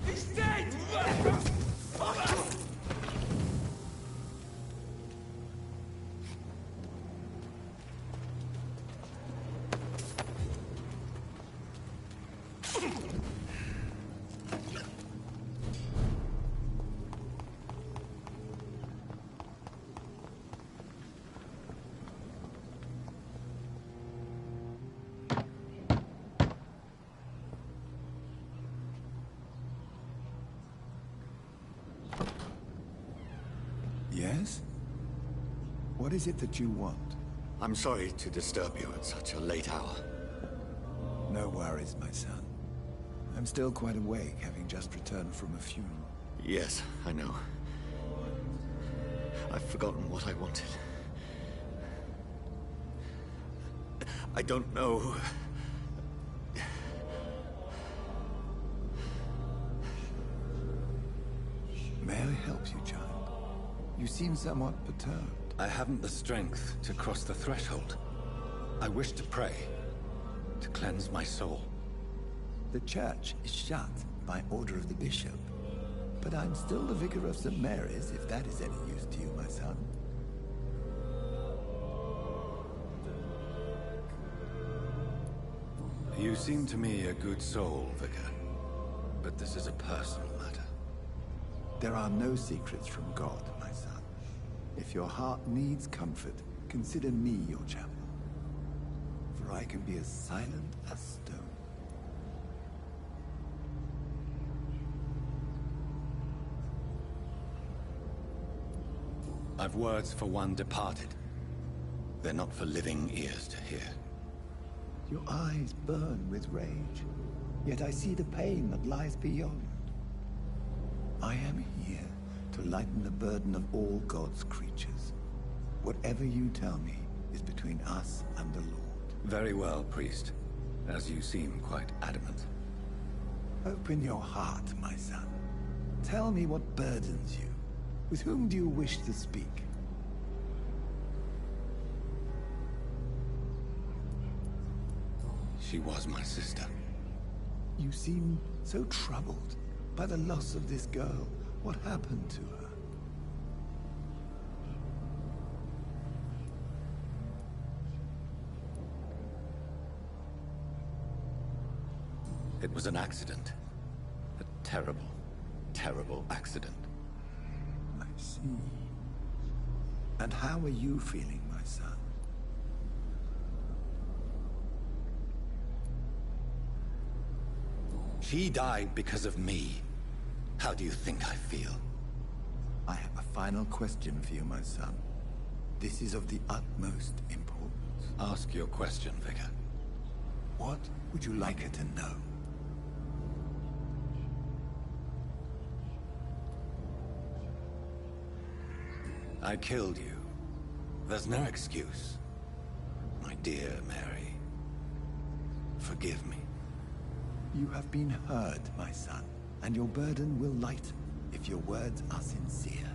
He's dead! Yes? What is it that you want? I'm sorry to disturb you at such a late hour. No worries, my son. I'm still quite awake, having just returned from a funeral. Yes, I know. I've forgotten what I wanted. I don't know. May I help you, child? You seem somewhat perturbed. I haven't the strength to cross the threshold. I wish to pray, to cleanse my soul. The church is shut by order of the bishop. But I'm still the vicar of St. Mary's, if that is any use to you, my son. You seem to me a good soul, Vicar. But this is a personal matter. There are no secrets from God, my son. If your heart needs comfort, consider me your chaplain. For I can be as silent as stone. I've words for one departed. They're not for living ears to hear. Your eyes burn with rage, yet I see the pain that lies beyond. I am here to lighten the burden of all God's creatures. Whatever you tell me is between us and the Lord. Very well, priest. As you seem quite adamant. Open your heart, my son. Tell me what burdens you. With whom do you wish to speak? She was my sister. You seem so troubled. by the loss of this girl. What happened to her? It was an accident. A terrible, terrible accident. I see. And how are you feeling, my son? She died because of me. How do you think I feel? I have a final question for you, my son. This is of the utmost importance. Ask your question, Vicar. What would you like her to know? I killed you. There's no excuse. My dear Mary, forgive me. You have been heard, my son, and your burden will lighten if your words are sincere.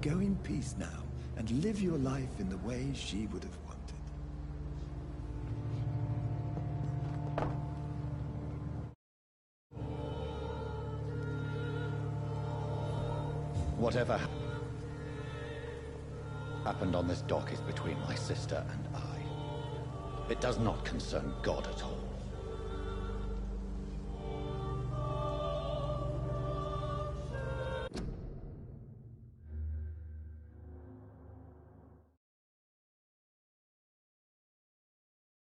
Go in peace now, and live your life in the way she would have wanted. Whatever happened on this dock is between my sister and I. It does not concern God at all.